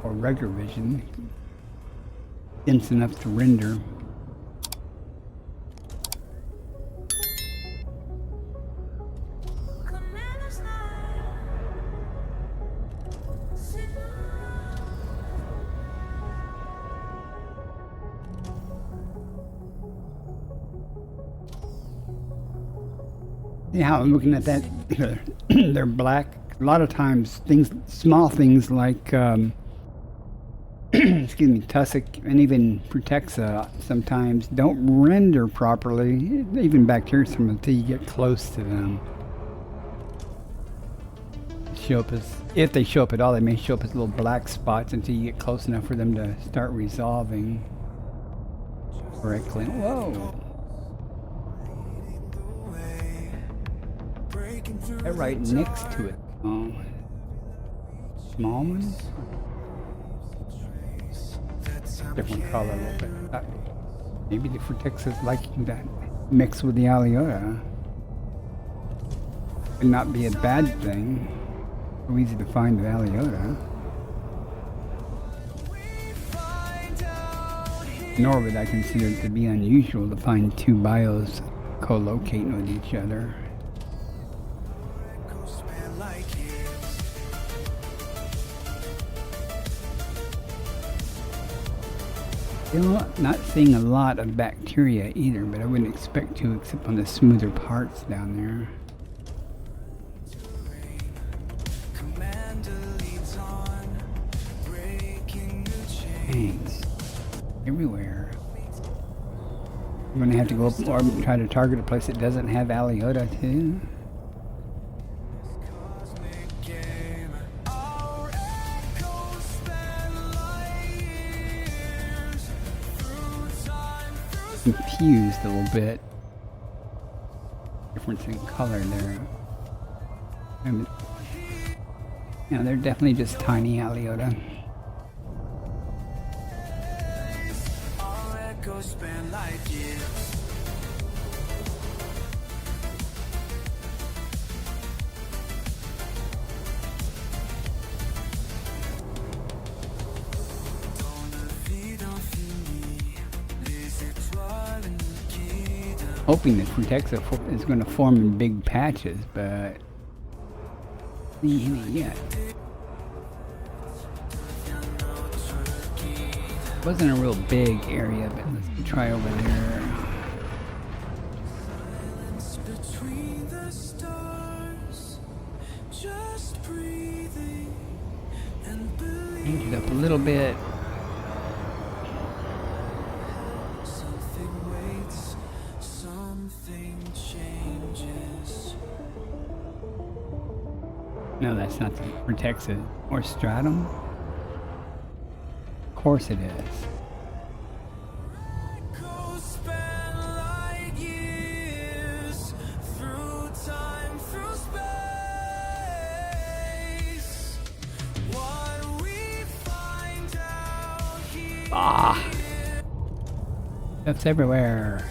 Or regular vision. Dense enough to render. Yeah, I'm looking at that. They're black. A lot of times, small things like, excuse me, tussock and even Protexa sometimes don't render properly. Even bacterium until you get close to them. Show up as, if they show up at all, they may show up as little black spots until you get close enough for them to start resolving correctly. Whoa. They're right next to it. Oh. Small ones? Different color a little bit. Maybe the Protexa's liking that mix with the Aliota. Could not be a bad thing. So easy to find the Aliota. Nor would I consider it to be unusual to find two bios co-locating with each other. Still not seeing a lot of bacteria either, but I wouldn't expect to except on the smoother parts down there. Dang. Everywhere. I'm gonna have to go up or try to target a place that doesn't have Aliota too. Confused a little bit. Difference in color there. Yeah, they're definitely just tiny Aliota. Hoping that Protexa is going to form in big patches, but see any yet. Wasn't a real big area, but let's try over there. Change it up a little bit. No, that's not the Protexa or Stratum. Of course it is. Ah! Stuff's everywhere.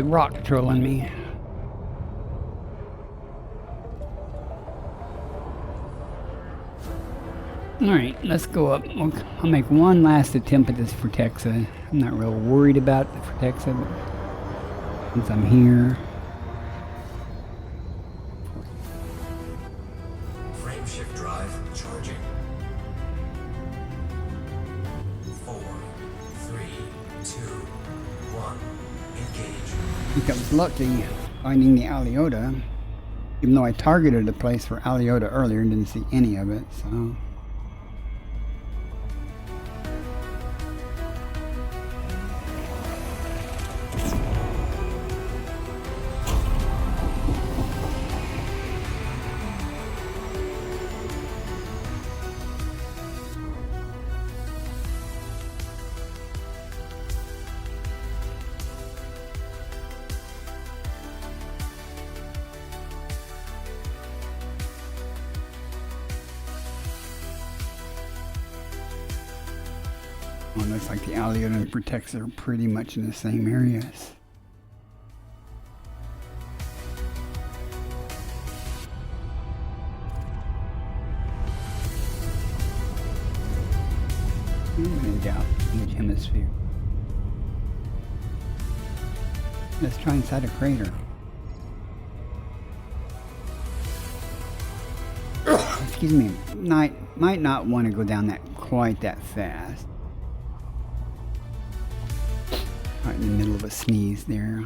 the rock trolling me. Alright, let's go up. I'll make one last attempt at this Fortexa. I'm not real worried about the Fortexa, but since I'm here. Frame shift drive charging. 4, 3, 2, 1. Engage. I think I was lucky finding the Aliota, even though I targeted a place for Aliota earlier and didn't see any of it, so. Well, it looks like the Aliota and Fortexa are pretty much in the same areas. Even in doubt, huge hemisphere. Let's try inside a crater. Excuse me, might not want to go down that quite that fast. Right in the middle of a sneeze there.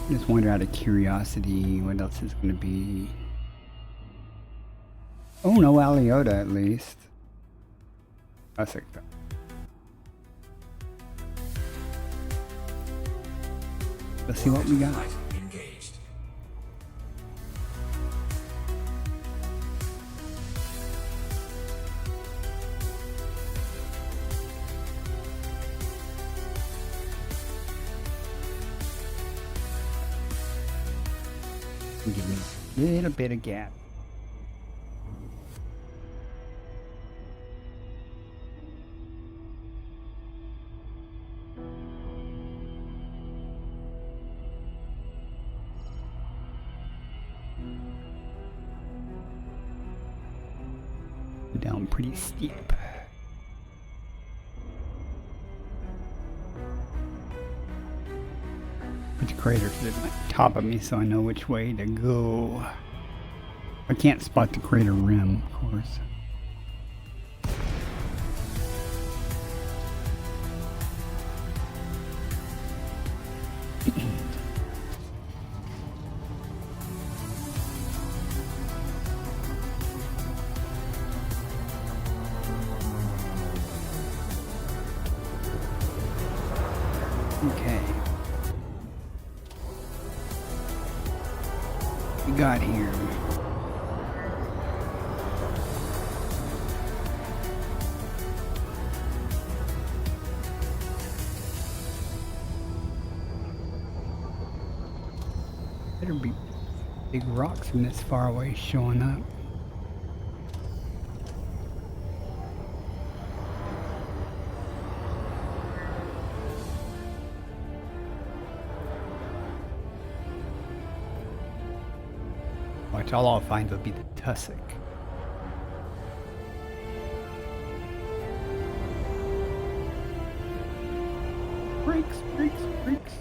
Just wonder out of curiosity what else is going to be. Oh, no Aliota at least. That's like that. Let's see what we got. Engaged. Give me a little bit of gap. Down pretty steep. Which crater's at the top of me so I know which way to go. I can't spot the crater rim, of course. Okay. We got here. Better be big rocks from this far away showing up. Watch, all I'll find will be the tussock. Brakes, brakes, brakes.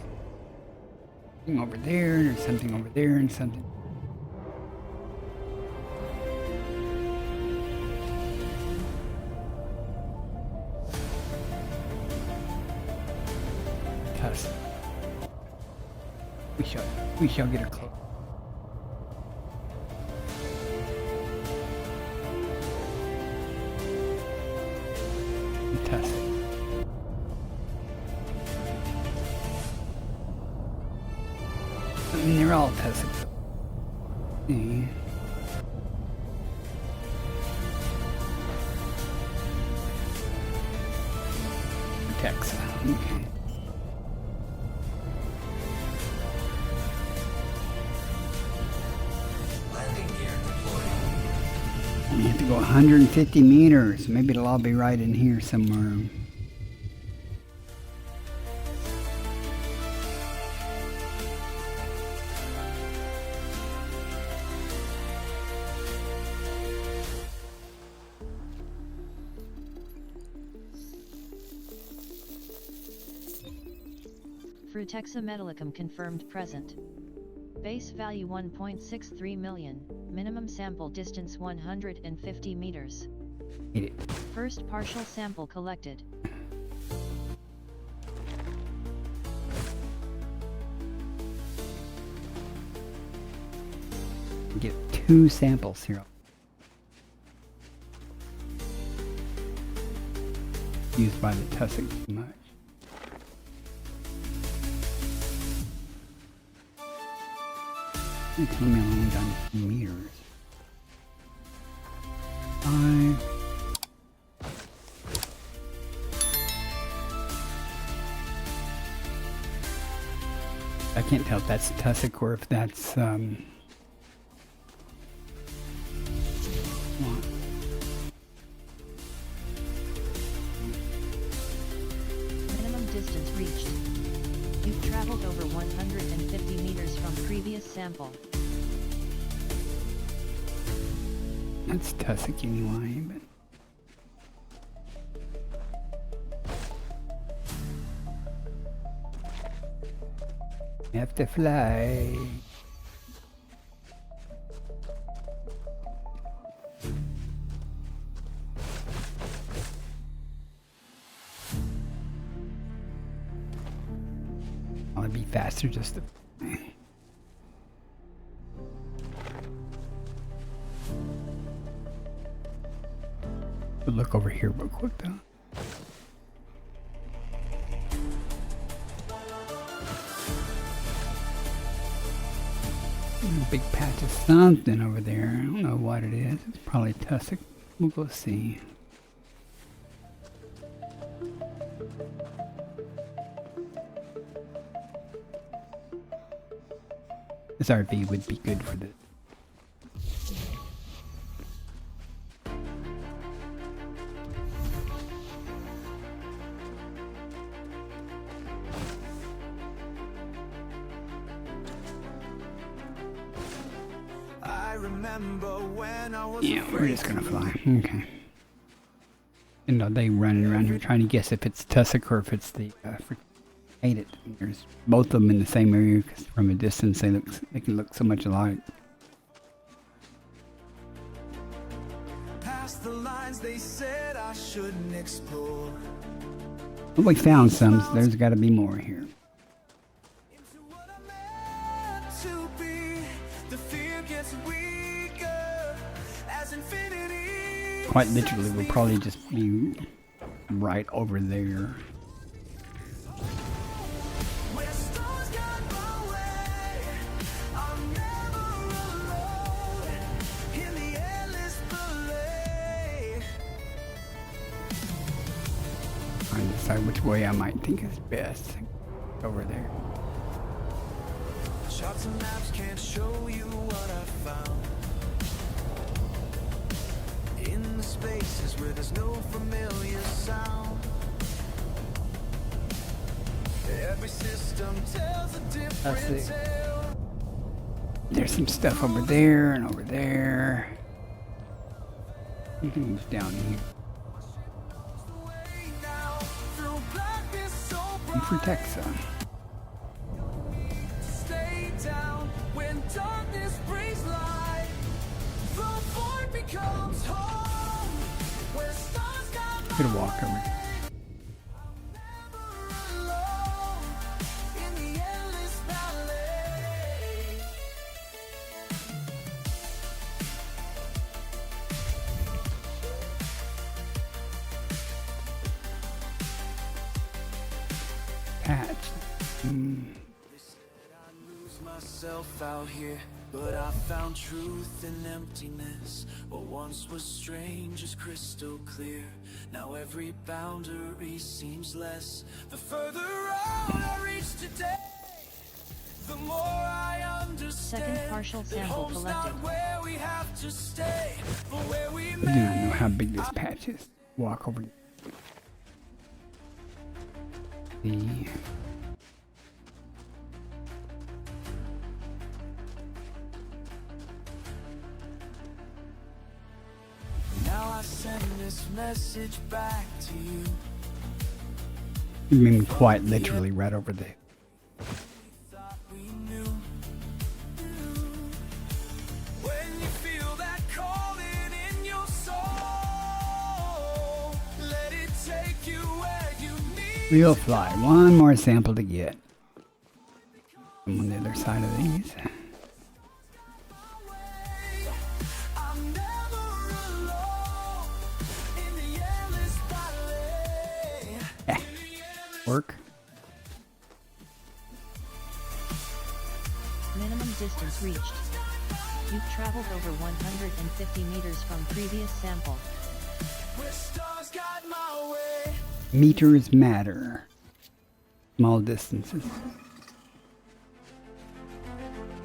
Something over there, and there's something over there, and something. Tussock. We shall get her close. Tussock. I mean, they're all tussocks. Yeah. Protects. Okay. Landing gear deployed. You have to go 150 meters. Maybe it'll all be right in here somewhere. Frutexa metallicum confirmed present. Base value 1.63 million, minimum sample distance 150 meters. Hit it. First partial sample collected. Get 2 samples here. Used by the tussock too much. Tell me how long done 2 meters. 5. I can't tell if that's tussock or if that's Minimum distance reached. You've traveled over 150 meters from previous sample. that's tussock anyway, but have to fly. I'll be faster just to look over here real quick though. A big patch of something over there. I don't know what it is. It's probably tussock. We'll go see. This RV would be good for this. I remember when I was Yeah, we're just gonna fly. Okay. You know, they running around here trying to guess if it's tussock or if it's the hate it. There's both of them in the same area because from a distance they can look so much alike. past the lines they said I shouldn't explore. Well, we found some, so there's got to be more here. Into what I'm meant to be. The fear gets weaker as infinity. Quite literally, we'll probably just be right over there. Where stars guide my way, I'm never alone in the endless ballet. Trying to decide which way I might think is best. Over there. Charts and maps can't show you what I found. In the spaces where there's no familiar sound. Every system tells a different tale. There's some stuff over there and over there. You can move down here. Way now, through blackness so And for Texas. stay down when darkness brings light. The void becomes home. Where stars guide my Could walk over. never alone in the endless ballet. Patch. They said I'd lose myself out here, but I found truth in emptiness. What once was strange is crystal clear. Now every boundary seems less. The further out I reach today, the more I understand. Second partial that sample home's collected. not where we have to stay, but where we I do not know how big this patch is. Walk over the Now I send this message back to you. I mean, quite literally right over there. Thought we knew. When you feel that calling in your soul, let it take you where you need. We'll fly. One more sample to get. I'm on the other side of these. I'm never alone in the endless valley. Work. Minimum distance reached. You've traveled over 150 meters from previous sample. Where stars guide my way. Meters matter. Small distances.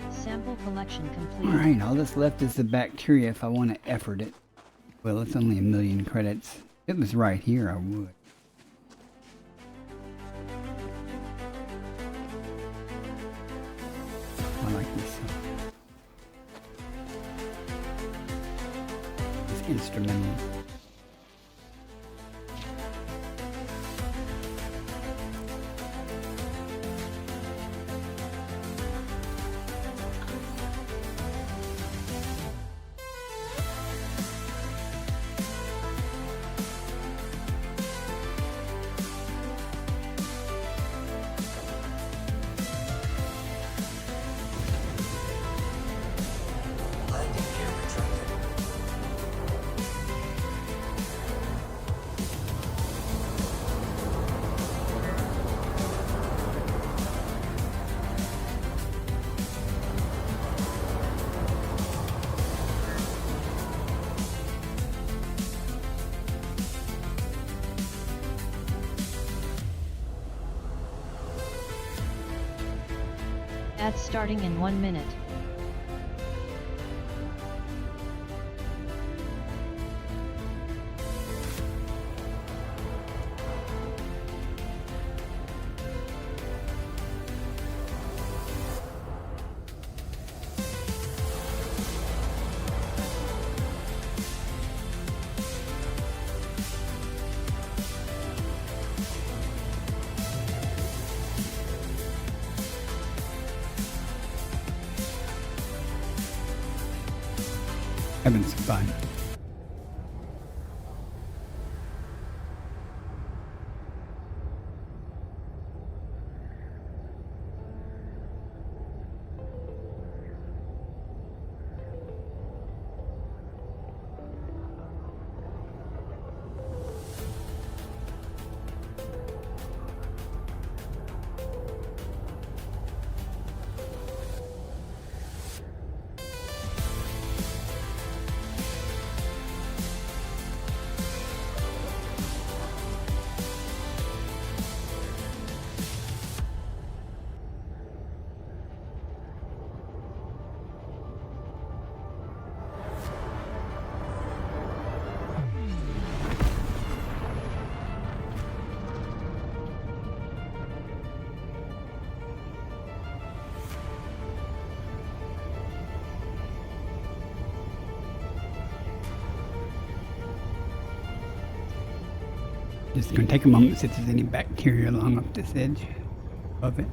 Sample collection complete. Alright, all that's left is the bacteria if I want to effort it. Well, it's only 1,000,000 credits. If it was right here, I would. I like this. This instrumental. Landing gear retracted. Ads starting in 1 minute. Having some fun. Just gonna take a moment to see if there's any bacteria along up this edge of it.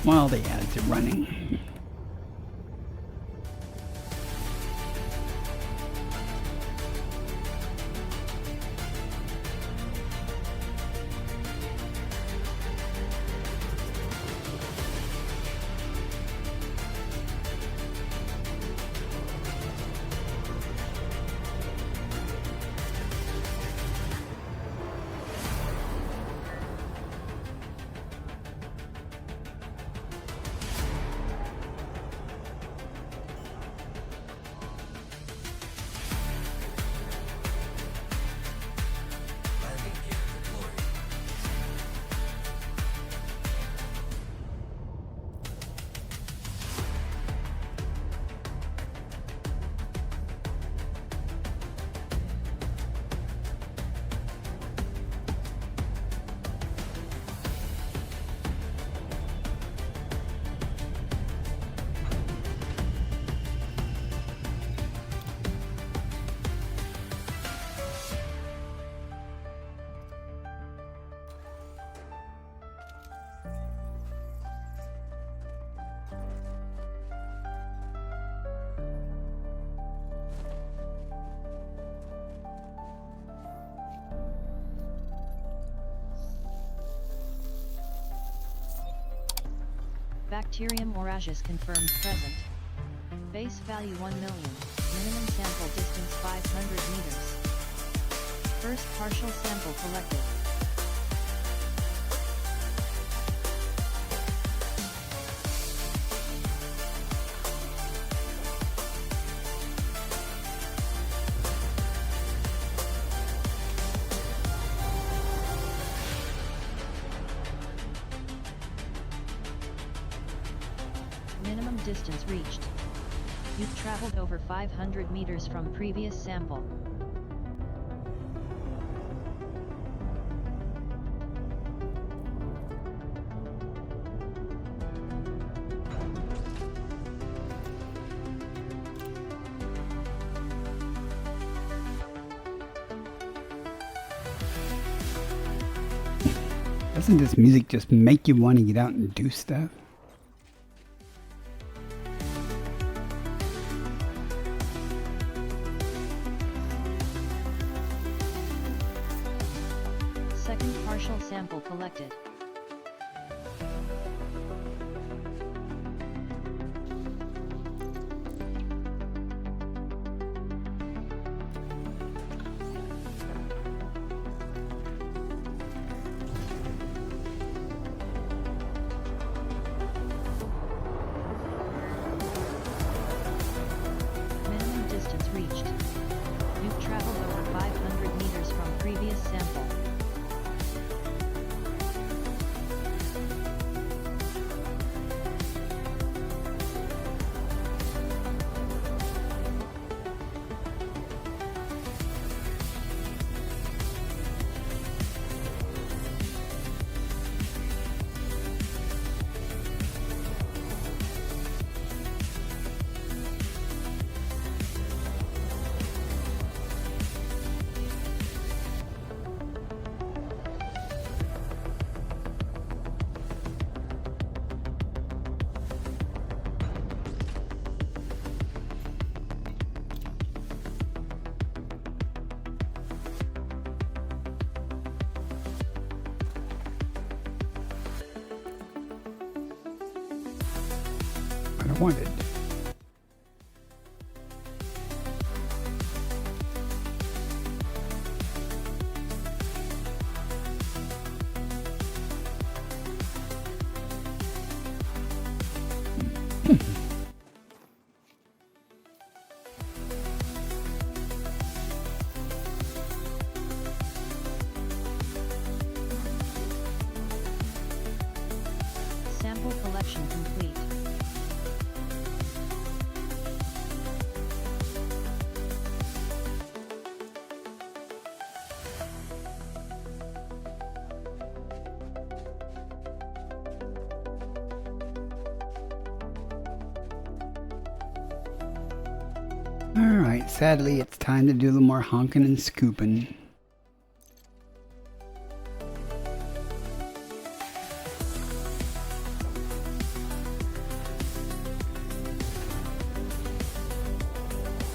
While the ads are running. Bacterium oraceus confirmed present. Base value 1 million, minimum sample distance 500 meters. First partial sample collected. Minimum distance reached. You've traveled over 500 meters from previous sample. Doesn't this music just make you want to get out and do stuff? Second partial sample collected. Minimum distance reached. You've traveled over 500 meters from previous sample. What I wanted. Sample collection complete. Alright, sadly it's time to do a little more honking and scooping.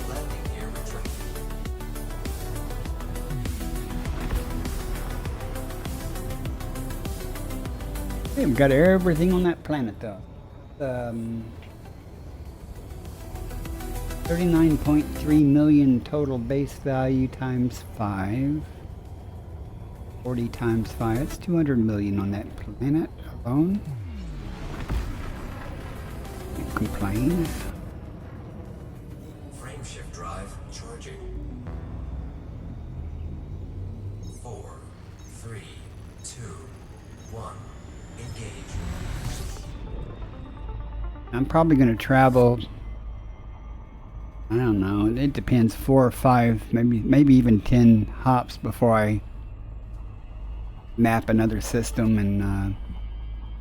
Landing gear retracted. Hey, we've got everything on that planet though. 39.3 million total base value times 5. 40 times 5. That's 200 million on that planet alone. Can't complain. Frame shift drive charging. 4, 3, 2, 1. Engage. I'm probably going to travel, I don't know, it depends, 4 or 5, maybe even 10 hops before I map another system and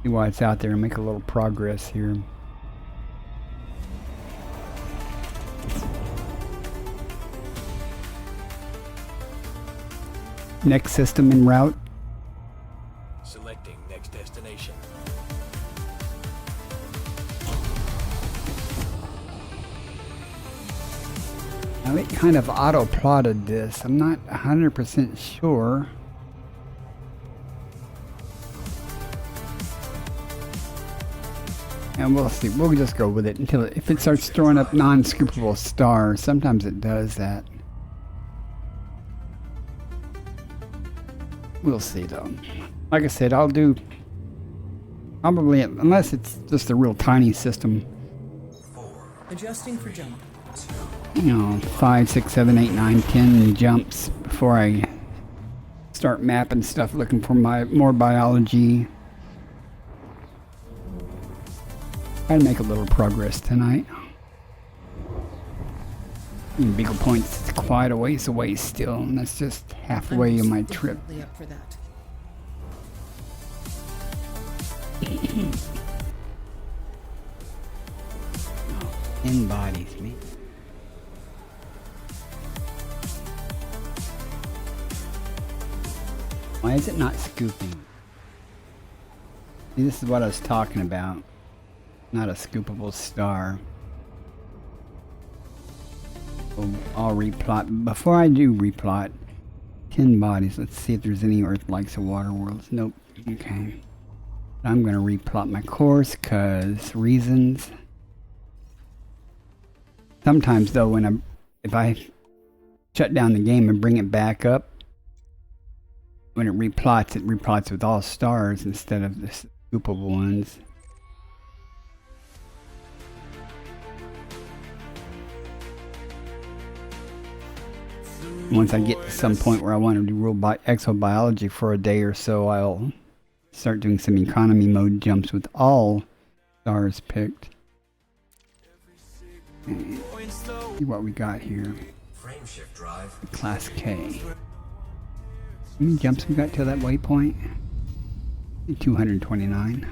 see what's out there and make a little progress here. Next system en route. Selecting next destination. Now it kind of auto-plotted this. I'm not 100% sure. And we'll see. We'll just go with it until if it starts throwing up non-scoopable stars. Sometimes it does that. We'll see though. Like I said, I'll do probably, unless it's just a real tiny system. Adjusting for jump. You know, 5, 6, 7, 8, 9, 10 jumps before I start mapping stuff, looking for more biology. I'd make a little progress tonight. And Beagle Point's quite a ways away still, and that's just halfway of my trip. Definitely up for that. Embodies me. Why is it not scooping? See, this is what I was talking about. Not a scoopable star. So I'll replot. Before I do replot 10 bodies, let's see if there's any Earth-likes or water worlds. Nope. Okay. I'm going to replot my course because reasons. Sometimes though, if I shut down the game and bring it back up, when it replots with all stars instead of the scoopable ones. Once I get to some point where I want to do real exobiology for a day or so, I'll start doing some economy mode jumps with all stars picked. And see what we got here. Frame shift drive. Class K. How many jumps we got till that waypoint? 229.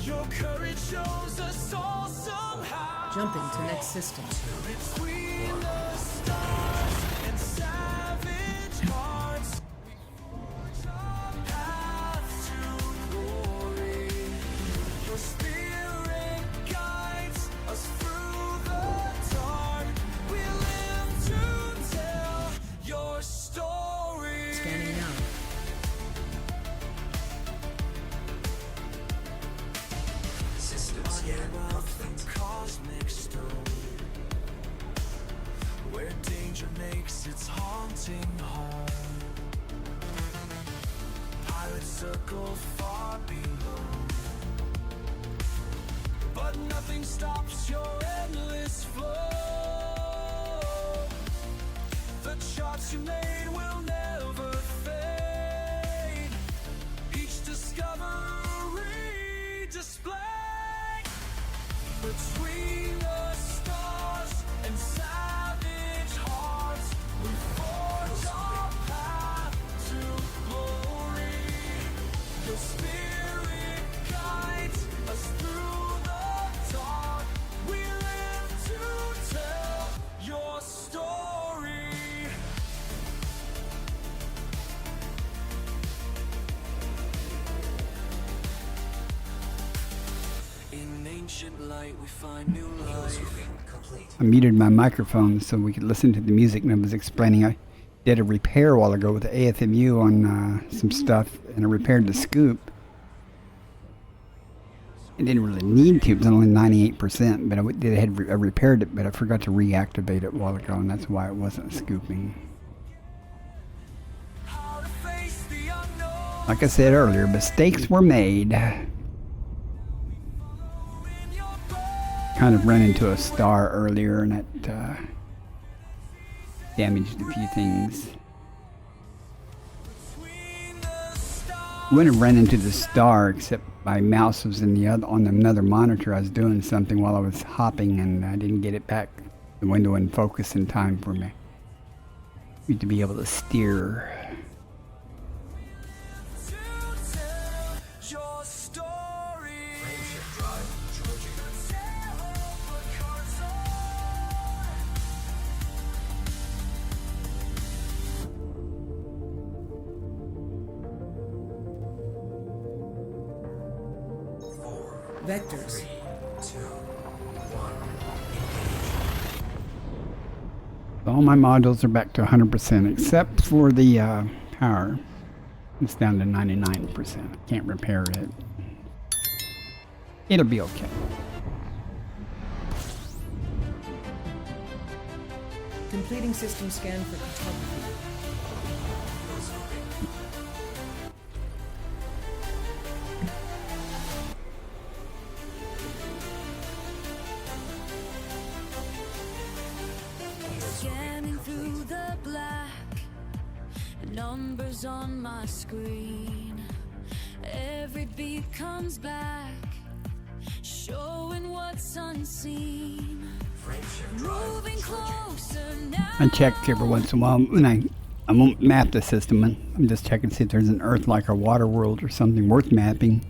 Your courage shows us all somehow. Jumping to next system. Between the stars and savage hearts, we forge our path to glory. Your spirit guides us through the dark. We live to tell your story. Scanning now. System scan complete. Cosmic stone, where danger makes its haunting home. Pilot circle far below, but nothing stops your endless flow. The charts you made will never fade. Each discovery display. Between the stars and savage hearts, we forge our path to glory. Your spirit guides us through the dark. We live to tell your story. In ancient light, we find new life. Complete. I muted my microphone so we could listen to the music, and I was explaining I did a repair a while ago with the AFMU on some stuff, and I repaired the scoop. I didn't really need to, it was only 98%, but I repaired it, but I forgot to reactivate it a while ago, and that's why it wasn't scooping. How to face the unknown. Like I said earlier, mistakes were made. In your Kind of ran into a star earlier, and that damaged a few things. between the stars. Wouldn't have ran into the star, except my mouse was on another monitor. I was doing something while I was hopping, and I didn't get it back the window in focus in time for me to be able to steer. To tell your story. Frame shift drive charging. Tell what goes on. Vectors. 3, 2, 1. Engage. All my modules are back to 100%, except for the power. It's down to 99%. I can't repair it. It'll be okay. Completing system scan for cartography. Scanning through the black, numbers on my screen. Every beat comes back, showing what's unseen. Moving closer now. I check every once in a while, and I won't map the system. And I'm just checking to see if there's an Earth like a water world or something worth mapping.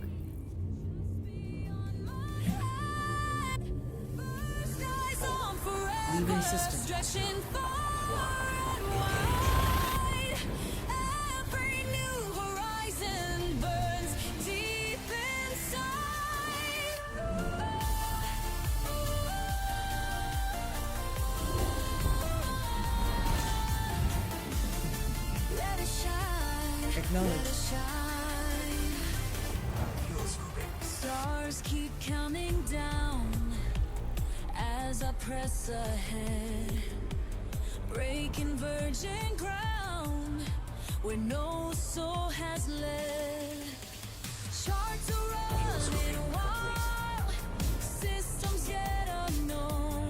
Leaving system. Stretching far and wide. Every new horizon burns deep inside. Let it shine. Acknowledge. Let it shine. Stars keep counting down as I press ahead, breaking virgin ground where no soul has led. Charts are running wild, systems yet unknown.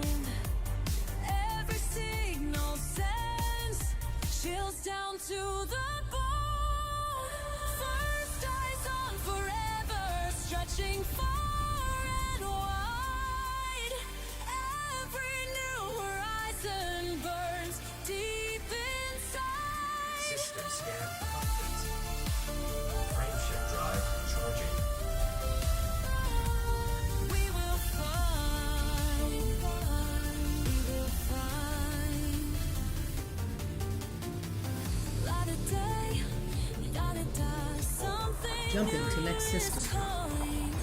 Every signal sends chills down to the bone. First eyes on forever, stretching far and wide. Every new horizon burns deep inside. System scan complete. Frameshift drive charging. We will find, we will find. Light of day, light of die, something Jumping to new next is system. calling.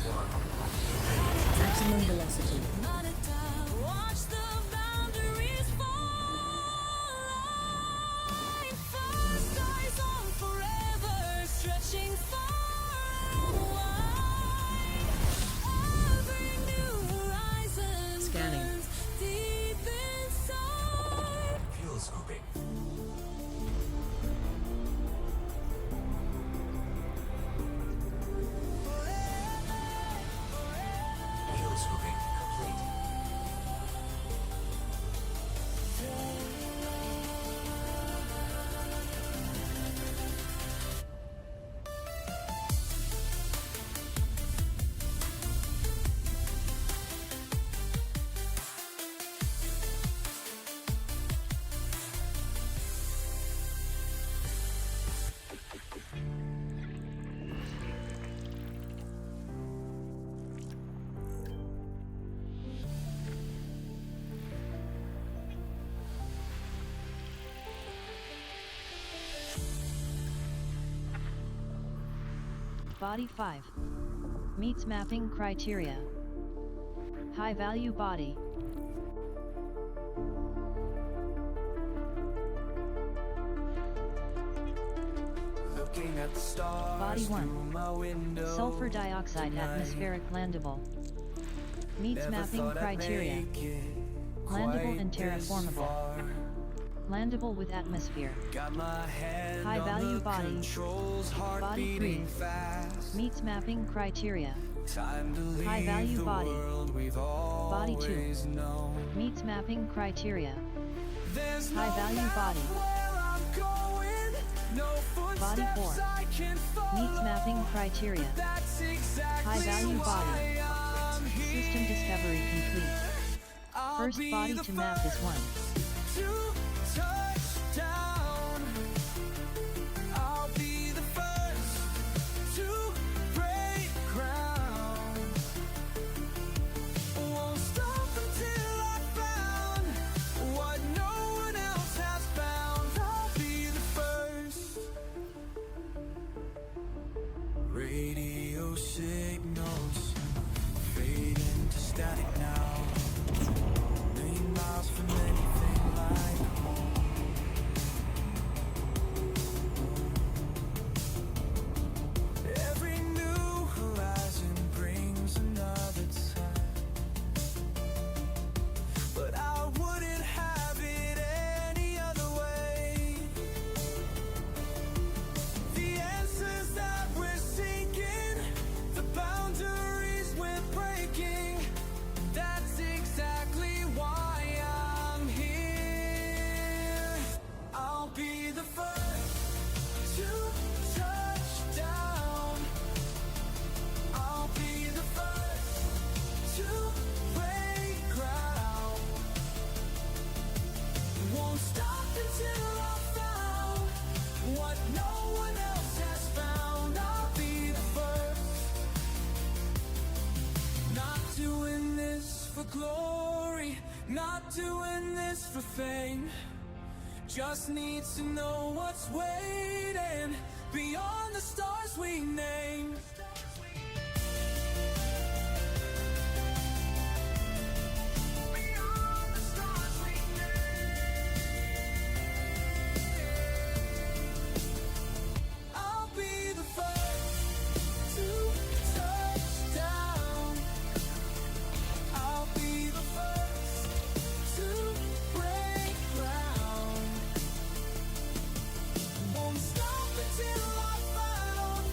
Maximum velocity. Light of die, watch the boundaries fall. First eyes on forever, stretching far and wide. Every new horizon Scanning. burns deep inside. Fuel scooping. Fuel scooping complete. Body 5. Meets mapping criteria. High value body. Looking at the stars Body 1. through my window. Sulfur dioxide atmospheric landable. Meets Never mapping thought I'd criteria. make it Landable and quite this terraformable. far. Landable with atmosphere. Got my hand High on value the body. controls, heart Body beating 3. fast. Meets mapping criteria. Time to leave High value the body. world we've Body 2. always known. Meets mapping criteria. There's High no value map body. where I'm going, no Body 4. footsteps I can follow. Meets mapping criteria. That's exactly High value body. why I'm here. System discovery complete. I'll First be body the to map is 1. first to touch down. I'll be the first to break ground. Won't stop until I found what no one else has found. I'll be the first. Radio signals fade into static now. Million miles from anything like doing this for fame. Just need to know what's waiting beyond the stars we name. Beyond the stars we name. I'll be the first to touch down. I'll be the first to break ground. Won't stop until I found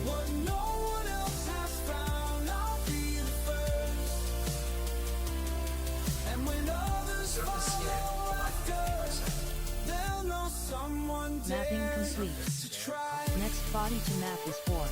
what no one else has found. I'll be the first. And when others follow after, they'll know someone Mapping dared complete. to try. Next body to map is 4.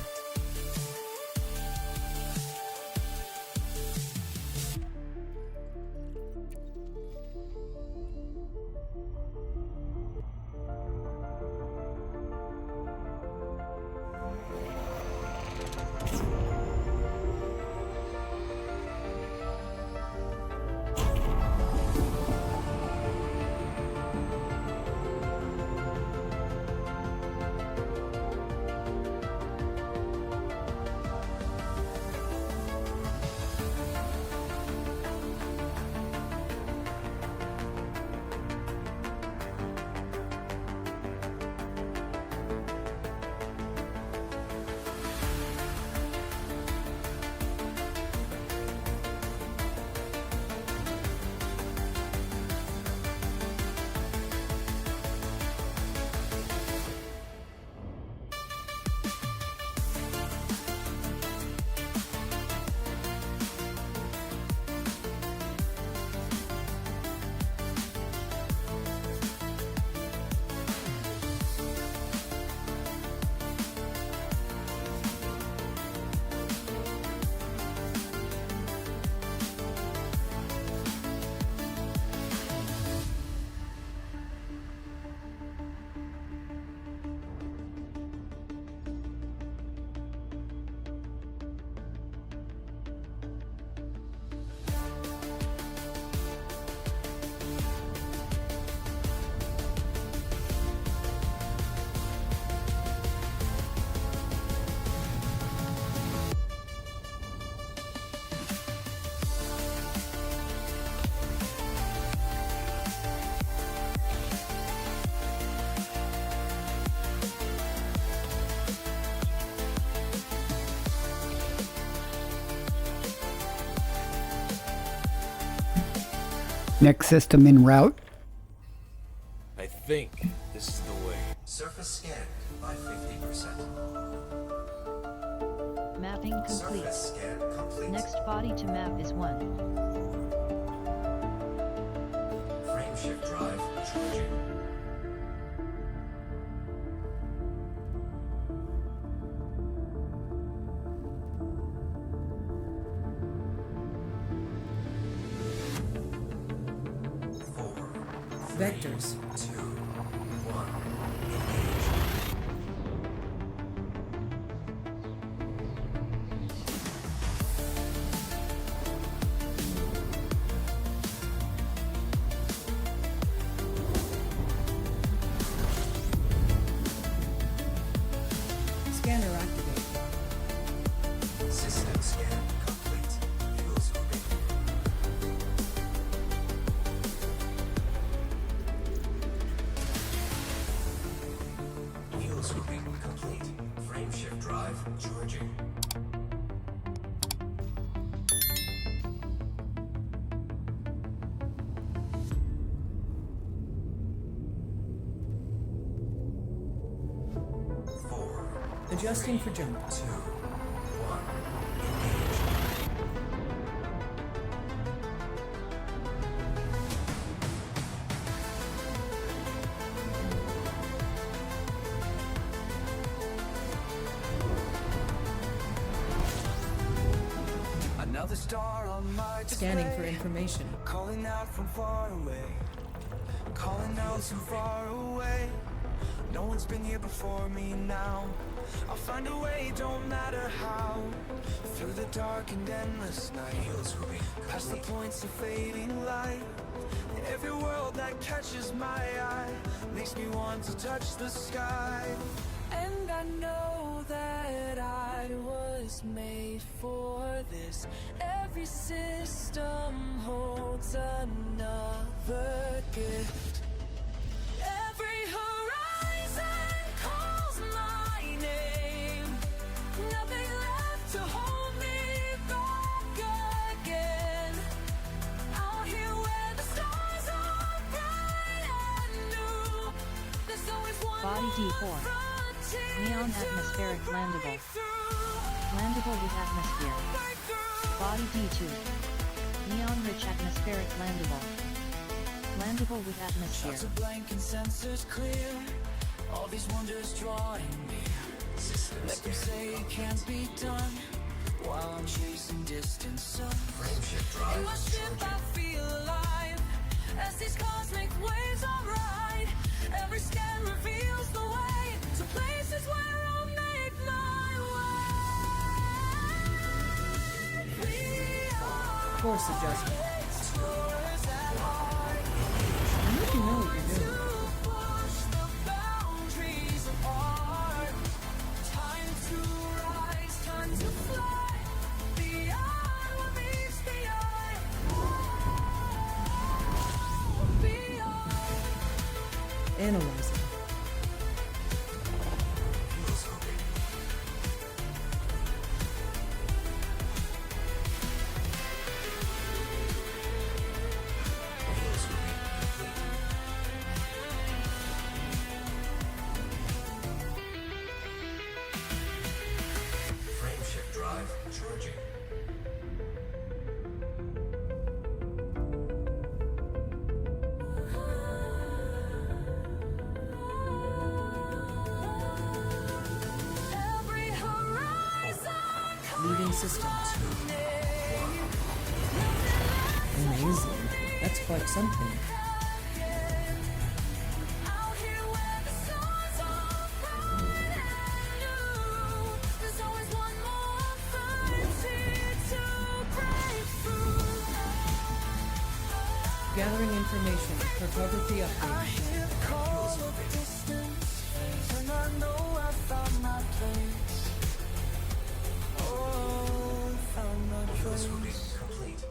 Next system en route. I think this is the way. Surface scanned by 50%. Mapping complete. Surface scan complete. Next body to map is 1. Frameshift drive charging. Vectors. 2, 1, engage. Scanner activated. System scan complete. Fuel scooping. Fuel scooping complete. Frameshift drive charging. Adjusting for jump. 2, 1, engage. Another star on my Scanning for display, information. calling out from far away, calling out from far away. No one's been here before me now. I'll find a way, don't matter how. Through the dark and endless night, Fuel scooping past the complete. points of fading light. Every world that catches my eye makes me want to touch the sky. And I know that I was made for this. Every system holds another gift. Every horizon calls my name. Nothing left to hold me back again. Out here where the stars are bright and new, there's always one Body D4. Neon atmospheric landable. Landable with atmosphere. Body D2. Neon rich atmospheric landable. Landable with atmosphere. Shots are blank and sensors clear. All these wonders drawing me. Let them say it can't be done while I'm chasing distance sun. Frameshift drive. In my ship I feel alive as these cosmic waves I ride. Every scan reveals the way to places where I'll make my way. We are Course adjustment. explorers at heart. I think you know what you're doing. To push the boundaries of art. Time to rise, time to fly beyond what meets the eye. Beyond. Analyzing. Frameshift drive charging. Every horizon Leading systems. Amazing. That's quite something. Out here where the stars are bright and new, there's always one more frontier to break through. Gathering information. Cartography I update. hear the call of distance, and I know I found my place. Oh, found my This will be place. complete.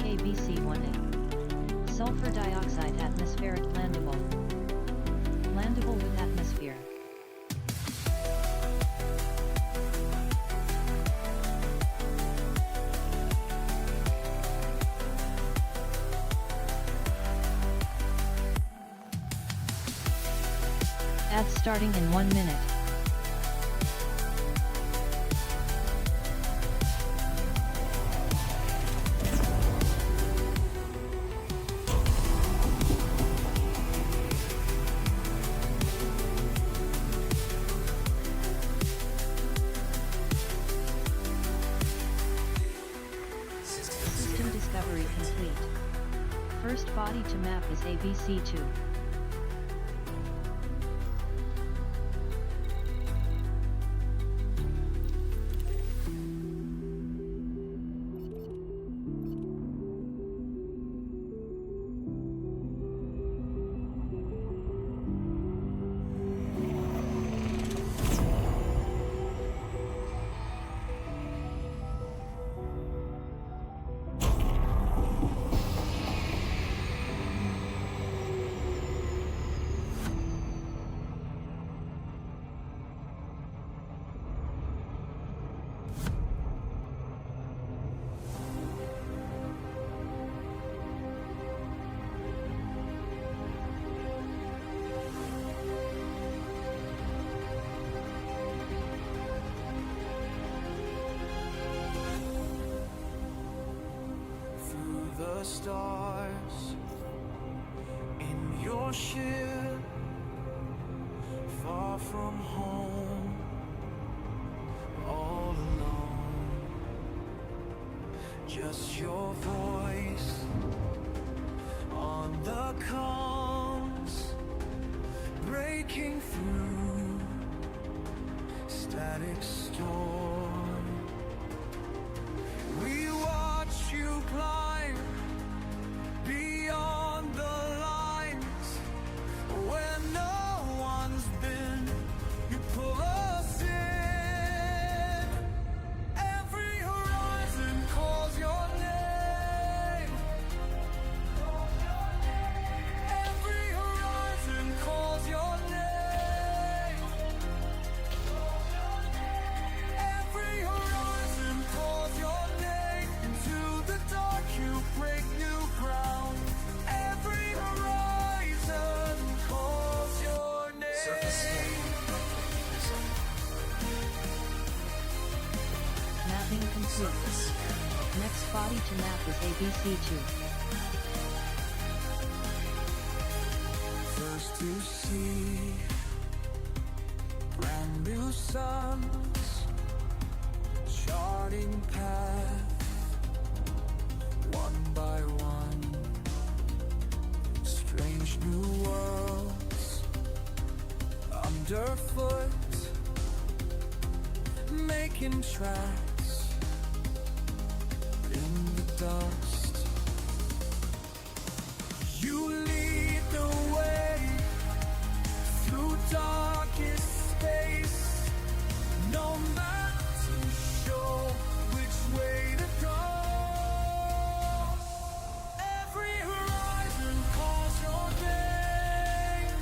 ABC-1A. Sulfur dioxide atmospheric landable. Landable with atmosphere. Ads starting in 1 minute. System discovery complete. First body to map is ABC-2. The stars in your ship, far from home, all alone. Just your voice on the comms, breaking through static storm. We watch you climb beyond the lines where no one's been. You pull us in. Every horizon calls your name. Every horizon calls your name. Every horizon calls your name. Into the dark you break new ground. Every horizon calls your name. Mapping complete. Next body to map is ABC-2. First to see brand new suns, charting path one by one. Strange new worlds underfoot, making tracks in the dust. You lead the way through darkest space. No mountain sure which way to go. Every horizon calls your name.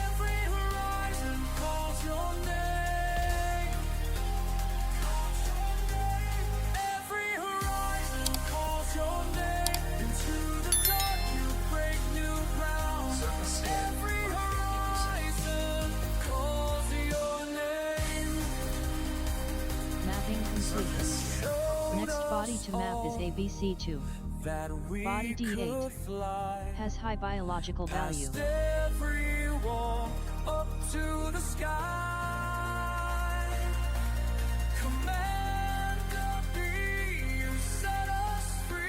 Every horizon calls your name. Every horizon calls your name. Into the dark you break new ground. Every horizon calls your name. Mapping complete. Next body to map is ABC-2. That we Body could D8. fly Has high biological value. past every wall up to the sky. Commander B, you set us free.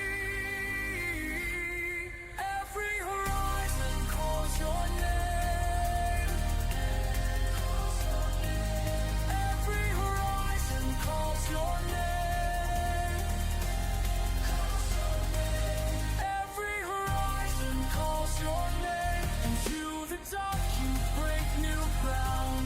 Every horizon calls your name. Every horizon calls your name. Every horizon calls your name. Into the dark you break new ground.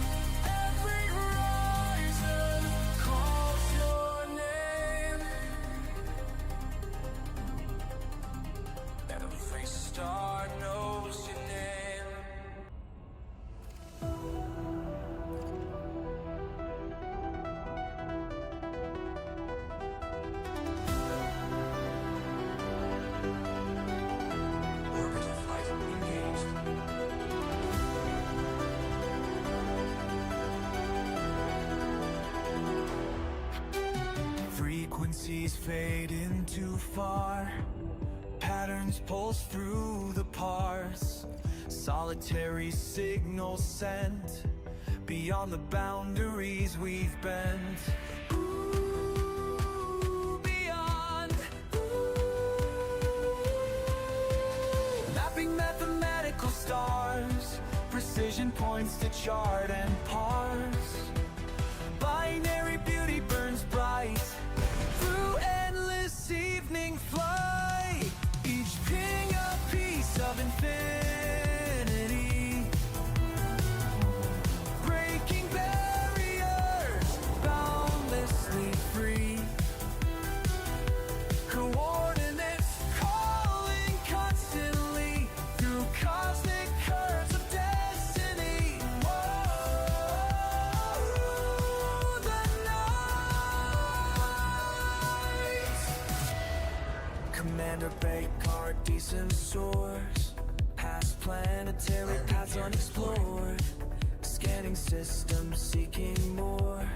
Frequencies fading too far. Patterns pulse through the parse. Solitary signals sent beyond the boundaries we've bent. Ooh, beyond. Ooh. Mapping mathematical stars. Precision points to chart and parse. Binary beauty burns bright through endless evening flight. Each ping a piece of infinity, breaking barriers, boundlessly free. Coordinates calling constantly through cosmic curves of destiny. Whoa, the night. Commander Bakar, decent source. Past planetary paths unexplored. Scanning systems seeking more.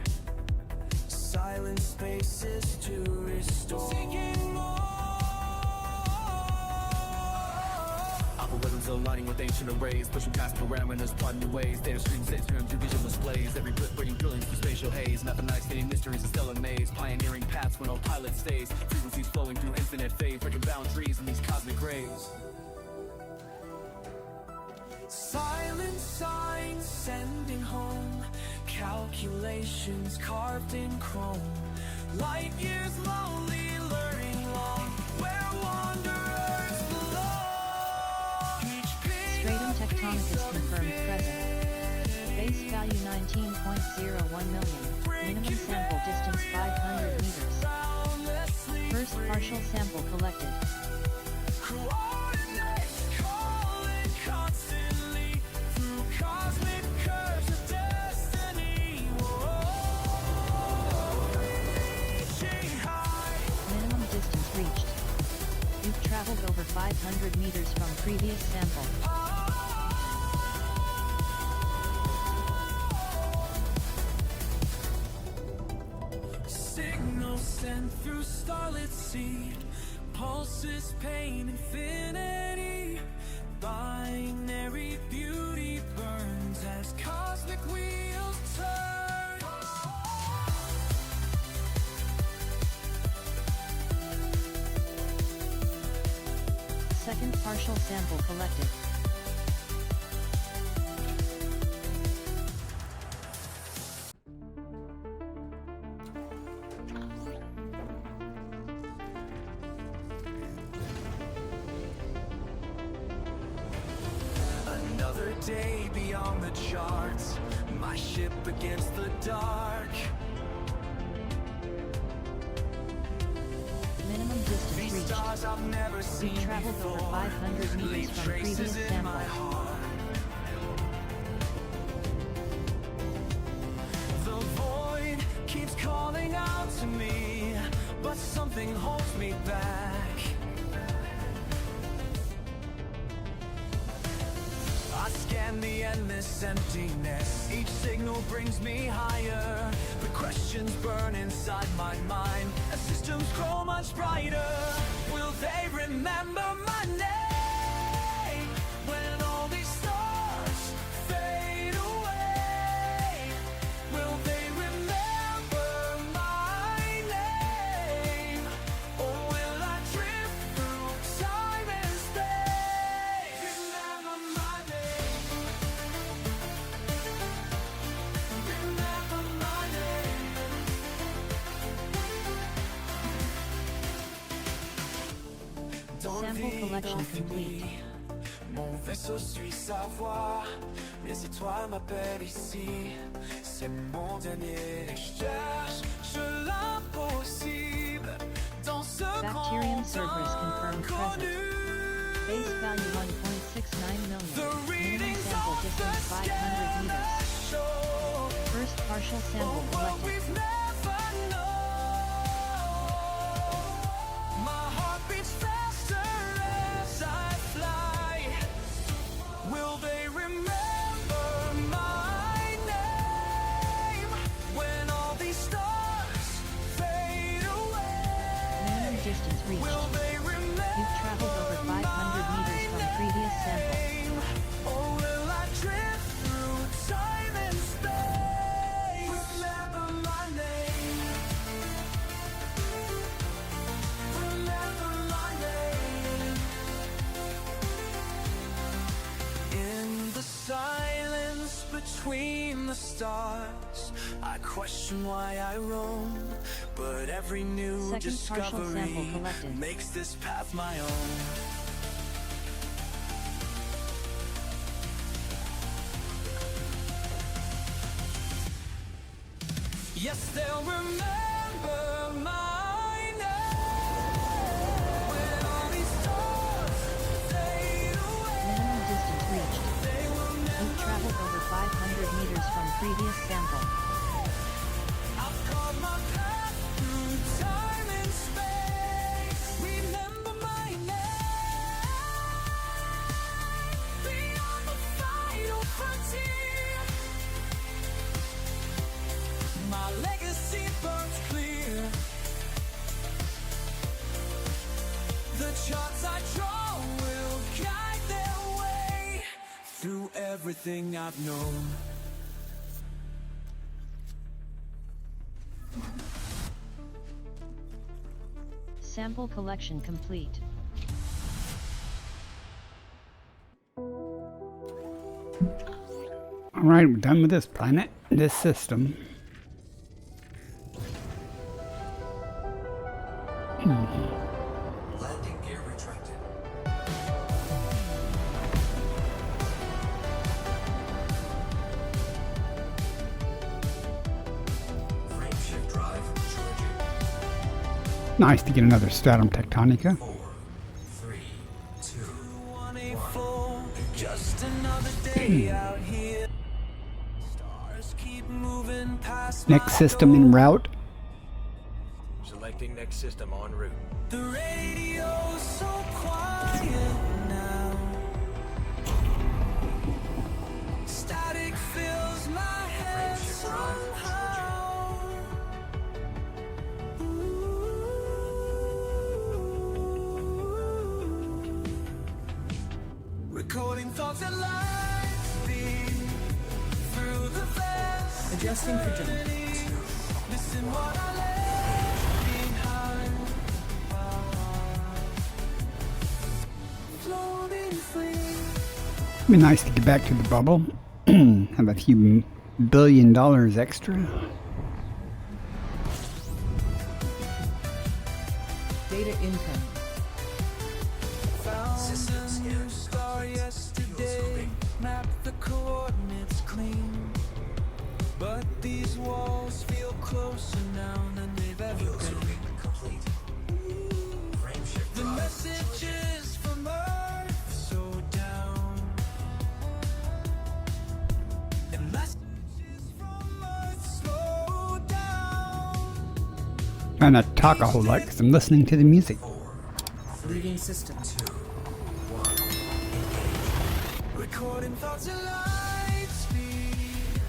Silent spaces to restore. Seeking more. Algorithms aligning with ancient arrays, pushing past parameters, plotting new ways. Data streams, data streams through visual displays. Every blip bringing brilliance through spatial haze. Mathematics getting mysteries and stellar maze. Pioneering paths where no pilot stays. Frequencies flowing through infinite phase, breaking boundaries in these cosmic rays. Silent signs sending home. Calculations carved in chrome. Light years lonely learning long. Where wanderers belong. Each ping Stratum a tectonicus piece of confirmed present. Base value 19.01 million. Minimum sample distance 500 meters. boundlessly First partial sample collected. Coordinates calling constantly through cosmic curves of destiny. Whoa, reaching high. Minimum distance reached. You've traveled over 500 meters from previous sample. Signals sent through starlit sea. Pulses pain infinity. Binary beauty burns as cosmic wheels turn. Second partial sample collected. Another day beyond the charts. My ship against the dark. Minimum distance These reached. stars I've never seen traveled before. over 500 meters Leave from traces previous in sample. my heart. The void keeps calling out to me, but something holds me back. I scan the endless emptiness. Each signal brings me higher. The questions burn inside my mind as systems grow much brighter. Will they remember my name when all these stars fade away? Will they remember my name, or will I drift through time and space? Remember my name. Remember my name. Dans le Sample vide collection infini, complete. mon vaisseau suit sa voie. Les étoiles m'appellent ici. C'est mon dernier. Et je cherche l'impossible dans ce Bacterium grand Cerberus confirmed inconnu. Base value 1.69 million. The Minimum readings sample of the distance 500 scanner meters. show First partial a sample world collected. we've never known. My heart beats faster as I fly. Will they remember my name when all these stars fade away? I question why I roam, but every new Second partial sample discovery collected. makes this path my own. Yes, they'll remember my name when all these stars fade away. Minimum distance reached. They will never Loop traveled over 500 meters from previous sample. I've carved my path through time and space. Remember my name beyond the final frontier. My legacy burns clear. The charts I draw will guide their way through everything I've known. Sample collection complete. Alright, we're done with this planet, this system. Landing gear retracted. Frame shift drive charging. Nice to get another Stratum Tectonica. 4, 3, 2. 184, just another day out here. Stars keep moving past Next my system en door. route. Selecting next system en route. The radio's so quiet now. Static fills my head Frame shift drive somehow. Recording thoughts at light speed through the vast Adjusting for jump. eternity. Listen what I left behind. Floating free. It'd be nice to get back to the bubble. Have a few $1 billion extra. Data incoming. Found System a scan new star yesterday. Mapped the coordinates clean. But these walls feel closer now than they've ever Fuel been. scooping complete. Frame shift The drive messages from Earth so down. The messages from Earth slow down. Trying not to talk a whole lot because I'm listening to the music. Leaving system. 2, 1. Engage. Recording thoughts at light speed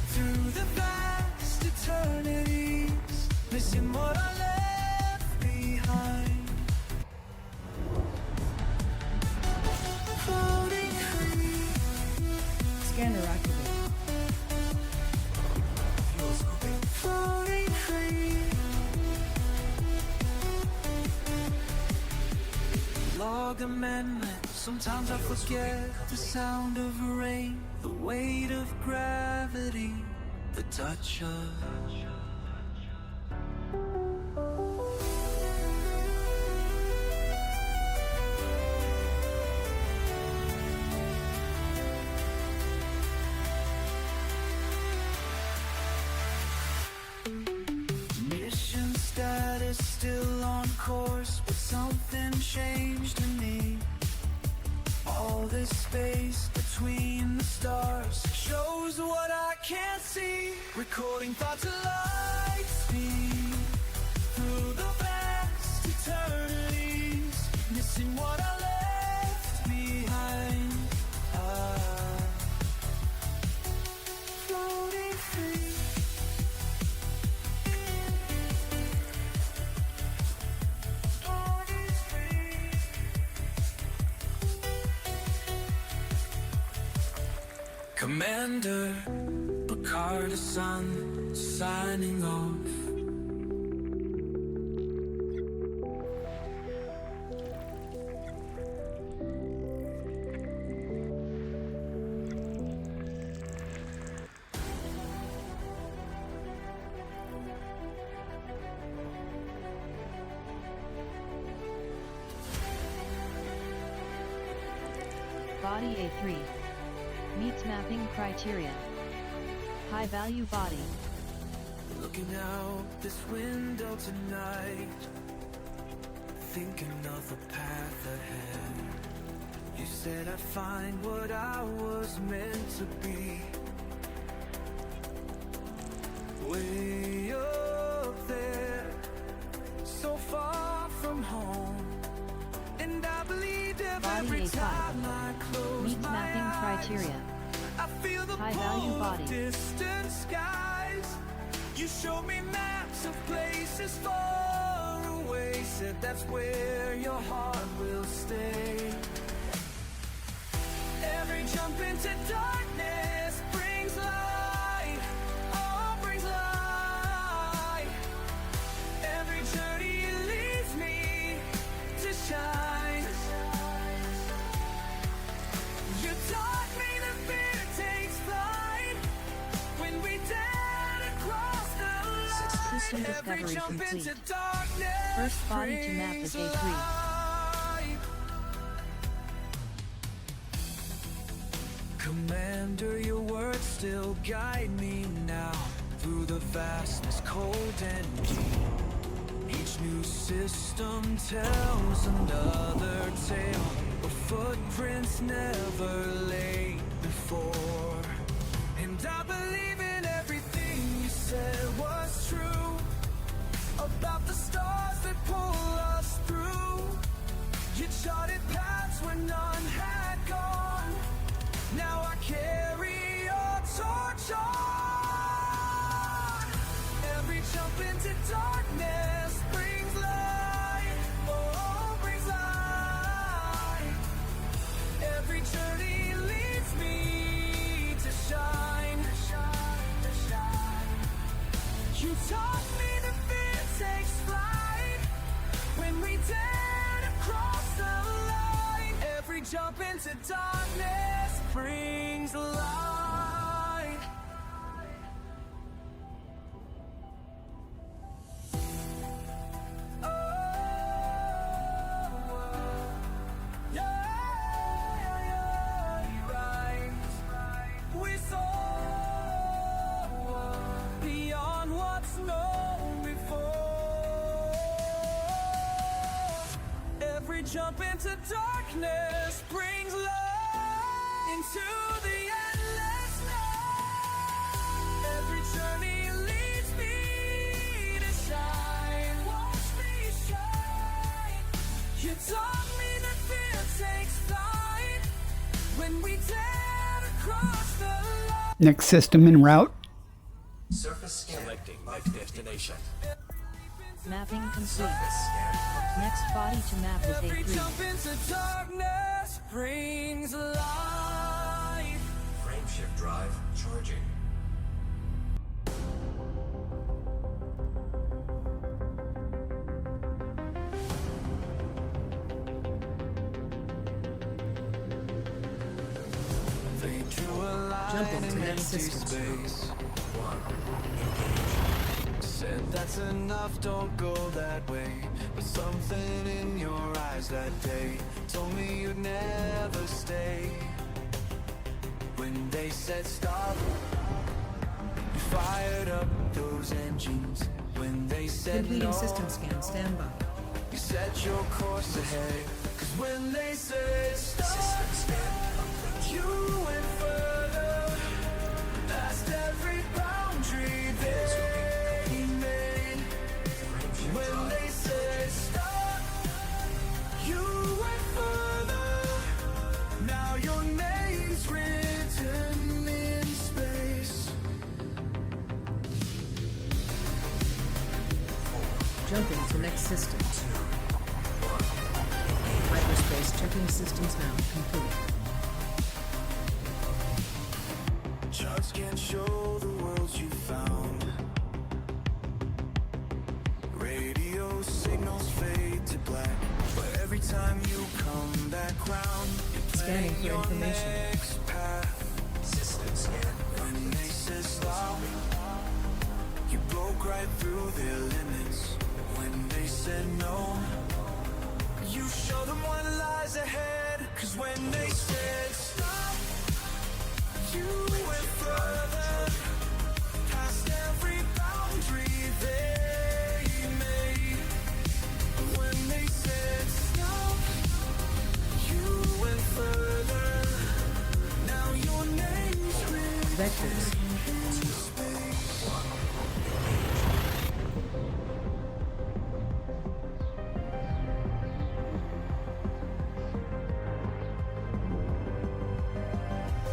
through the vast eternities. Missing what I left behind. Floating free, Scanner activated. Fuel scooping. floating free. Log amendment. Sometimes I forget the sound of rain, the weight of gravity, the touch of. Mission status still on course, but something changed in me. All this space between the stars shows what I can't see. Recording thoughts at light speed through the vast eternities. Missing what I left behind. Floating free. Floating free. Commander Picard, son, signing off. Body A3. Meets mapping criteria. High value body. Looking out this window tonight, thinking of the path ahead. You said I'd find what I was meant to be. Way up there, so far from home. And I believed every Body time I A5. close Meets my mapping eyes. criteria. I feel the High pull value of body. distant skies. You showed me maps of places far away. Said that's where your heart will stay. Every jump into darkness brings light. Oh, brings light. Every journey leads me to shine. You taught me that fear takes flight when we dare to cross the line. System Every discovery jump complete. into darkness First body to map is brings A3. light. Commander, your words still guide me now through the vastness, cold and deep. Each new system tells another tale of footprints never laid before. And I believe in everything you said was true about the stars that pull us through. You charted paths where none had gone. Now I carry your torch on. Every jump into darkness brings light. Oh, brings light. Every journey leads me to shine. To shine. You taught me that fear takes flight when we dare to cross the line. Every jump into darkness brings light. Oh, yeah, you're right. We soar beyond what's known before. Every jump into darkness brings light into the endless night. Every journey leads me to shine. Watch me shine. You taught me that fear takes flight when we dare to cross the line. Next system en route. Surface scan. Selecting next destination. Mapping complete. Next body to map is Every A3. jump into darkness brings light. Frameshift drive charging. They drew a line Jumping to in next empty system. space. Said that's enough, don't go that way. But something in your eyes that day told me you'd never stay. When they said stop, you fired up those engines. When they said Completing no, system scan. Stand by. you set your course ahead. Cause when they said stop, System scan complete. you went further, past every boundary they made. Frameshift When drive. they said stop, you went further. Now your name's written in space. Jumping to next system. Hyperspace checking systems now complete. Charts can't show the worlds you found. Radio signals fade to black. But every time you come back round, you're Scanning planning for your information. next path. System scan When complete. they said stop, you broke right through their limits. When they said no, you showed them what lies ahead. 'Cause when they said stop, you went further, past every boundary they made. When they said stop, you went further. Now your name's written Vectors. into space.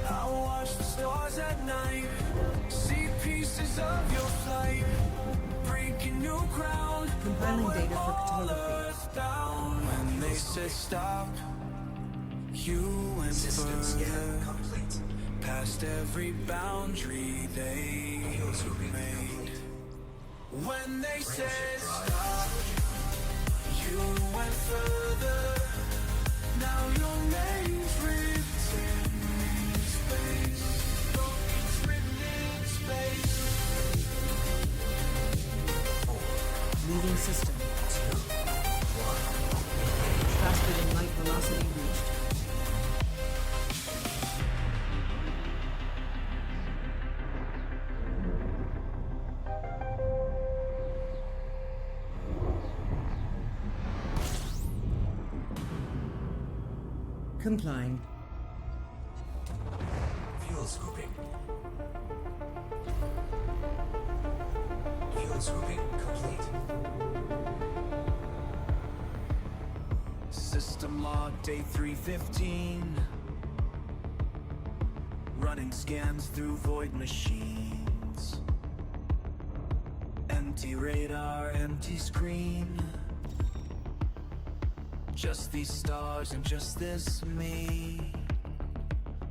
I watch the stars at night, see pieces of your flight, breaking new ground. Compiling but we're data for all cartography. earthbound. When they said stop, you went System scan further, complete. past every boundary they made. When they said stop, you went further. Now your name's written in space. It's written in space. Leaving system. Faster than light velocity reached. Complying. Fuel scooping. Fuel scooping complete. System log day 315. Running scans through void machines. Empty radar, empty screen. Just these stars and just this me.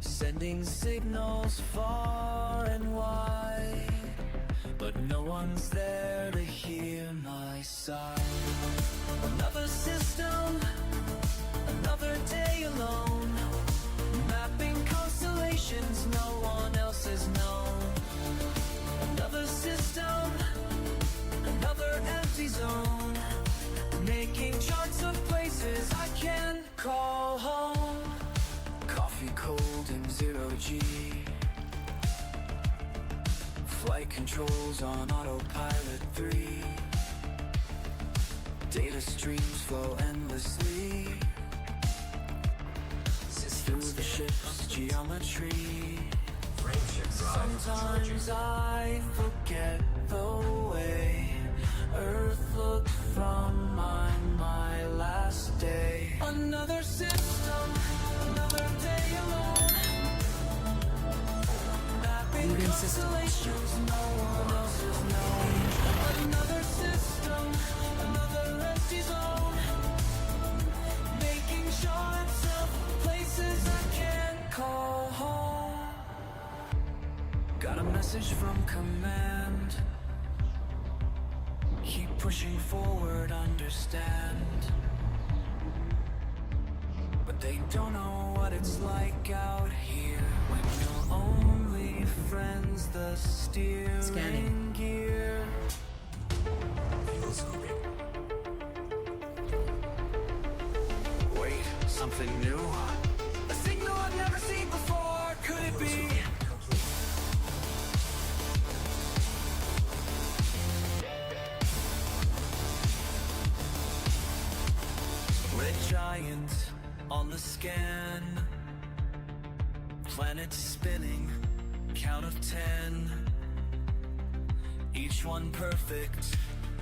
Sending signals far and wide, but no one's there to hear my sigh. Another system, another day alone, mapping constellations no one else has known. Another system, another empty zone, making charts of places I can call home. Coffee cold in 0G, flight controls on autopilot 3. Data streams flow endlessly System through the scan ship's complete. geometry. Frameshift drive Sometimes charging. I forget the way Earth looked from my last day. Another system, another day alone, mapping Leaving system. constellations no one else has known. Another system, another empty zone, making charts of places I can't call home. Got a message from command. Keep pushing forward, understand. But they don't know what it's like out here when your only friend's the steering Scanning. gear. Fuel scooping. Wait, something new? A signal I've never seen before, could it be? Complete. Red giant on the scan, planets spinning, count of 10. Each one perfect,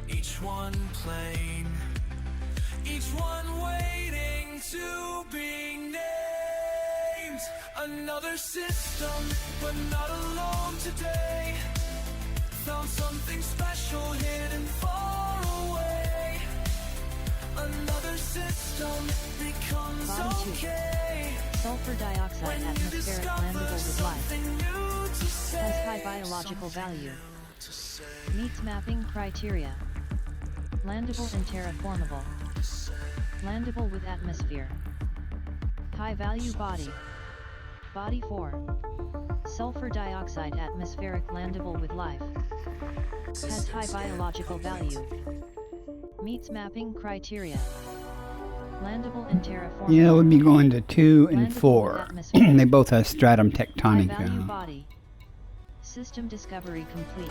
each one plain, each one waiting to be named. Another system, but not alone today. Found something special hidden far away. Another system becomes Body 2. okay Sulfur dioxide when you atmospheric discover flammable with life. something new to say. Has high biological value. Meets mapping criteria. Landable and terraformable. Landable with atmosphere. High value body. Body 4. Sulfur dioxide atmospheric landable with life. Has high biological value. Meets mapping criteria. Landable and terraforming. Yeah, we'll be going to 2 and Landable 4. atmosphere. They both have stratum tectonic. High value body. System discovery complete.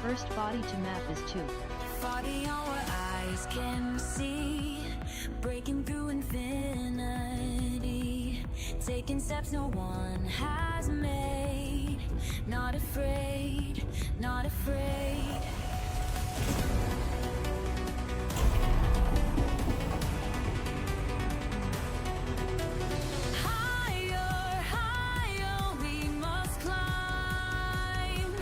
First body to map is 2. Body on what eyes can see, breaking through infinity, taking steps no one has made. Not afraid, not afraid. Higher, higher we must climb,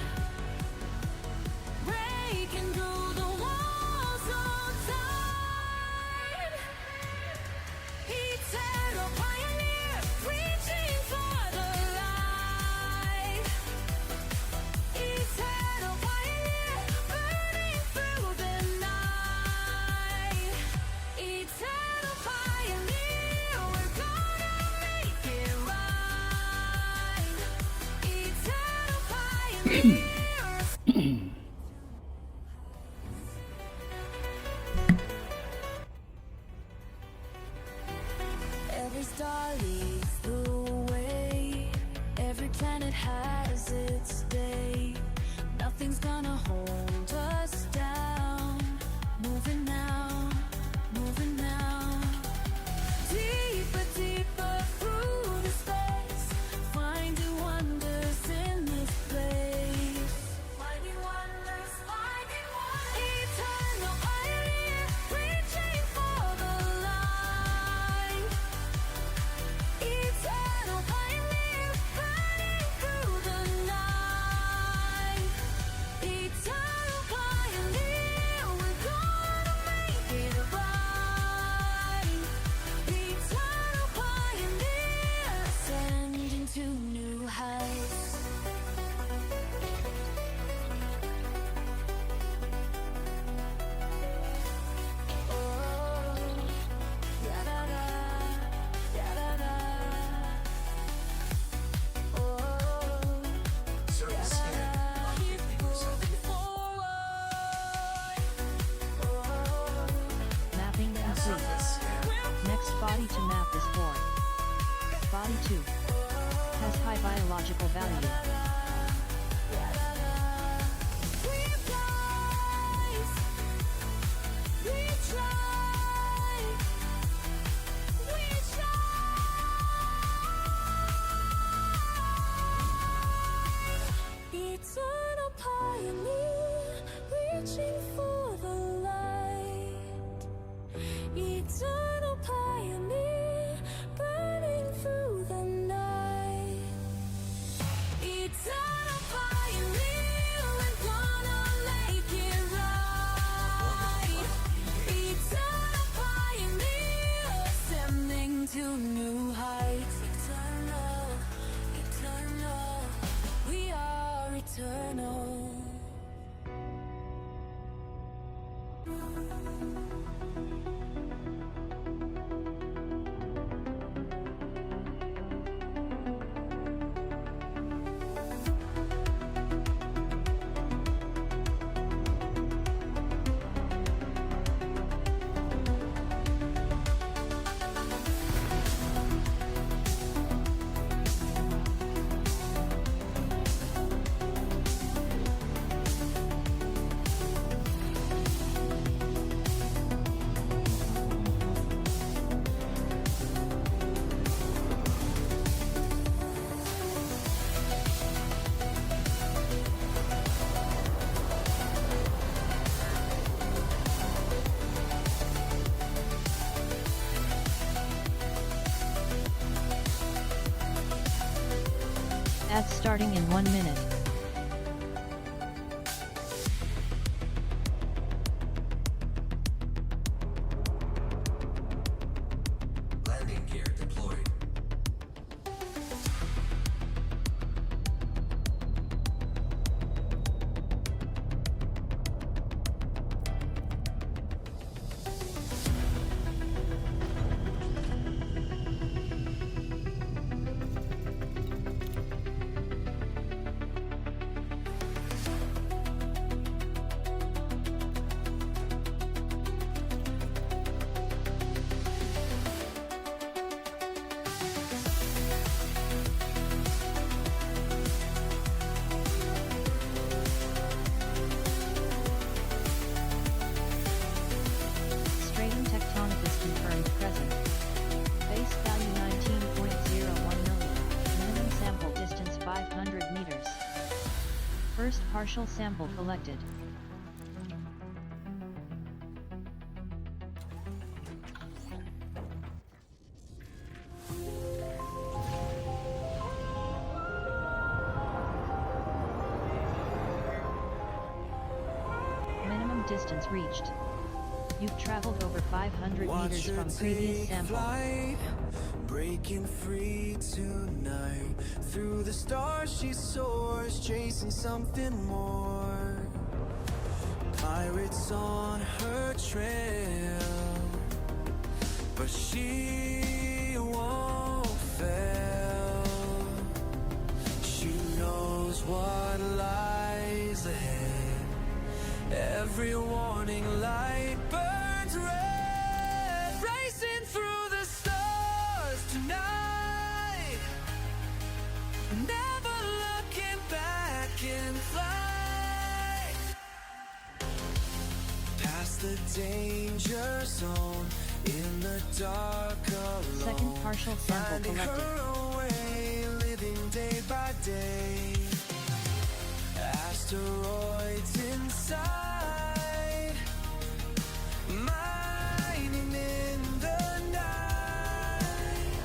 breaking through the walls of time. Eternal pioneer, reaching for the light. Eternal pioneer, burning through the night. Eternal pioneer, we're gonna make it right. Eternal pioneer. Every star leads the way. Every planet has its day. Nothing's gonna hold us down. Moving now, moving now. Deeper, deeper through the space. Finding wonders in this place. Finding wonders, finding wonders. Eternal pioneer, reaching for the light. Eternal pioneer, burning through the night. Eternal pioneer, we're gonna make it right. Eternal pioneer, ascending to new heights. Oh, ya-da-da, ya-da-da. Oh, Surface scan. keep moving forward. Oh, Mapping complete. Surface scan. Next body to map is 4. Body 2. Has high biological value. we rise, we try, we shine. Eternal pioneer, reaching for the light. Eternal pioneer, burning through the night. Eternal pioneer, we're gonna make it right. Eternal pioneer, ascending to new heights. Eternal, eternal, we are eternal. Ads starting in 1 minute. Landing gear deployed. partial sample collected. Minimum distance reached. You've traveled over 500 meters from previous sample. Flight, breaking free tonight. Through the stars she soars, chasing something more. Pirates on her trail, but she won't fail. She knows what lies ahead. Every warning light burns red, racing through the stars tonight, never looking back in flight. Past the danger zone, in the dark alone. Second partial sample Finding collected. her way, living day by day. Asteroids inside, mining in the night.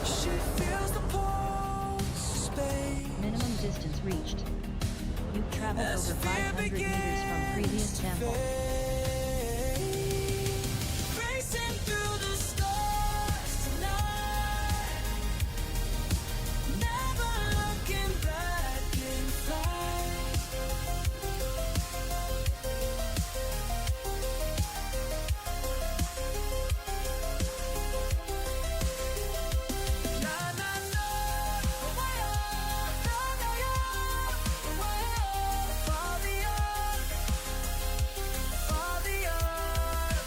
She feels the pulse of space. Minimum distance reached. You've traveled over 500 meters from previous sample. Racing through the stars tonight, never looking back in flight. Na na na, way up, na na ya, way up, far beyond, far beyond.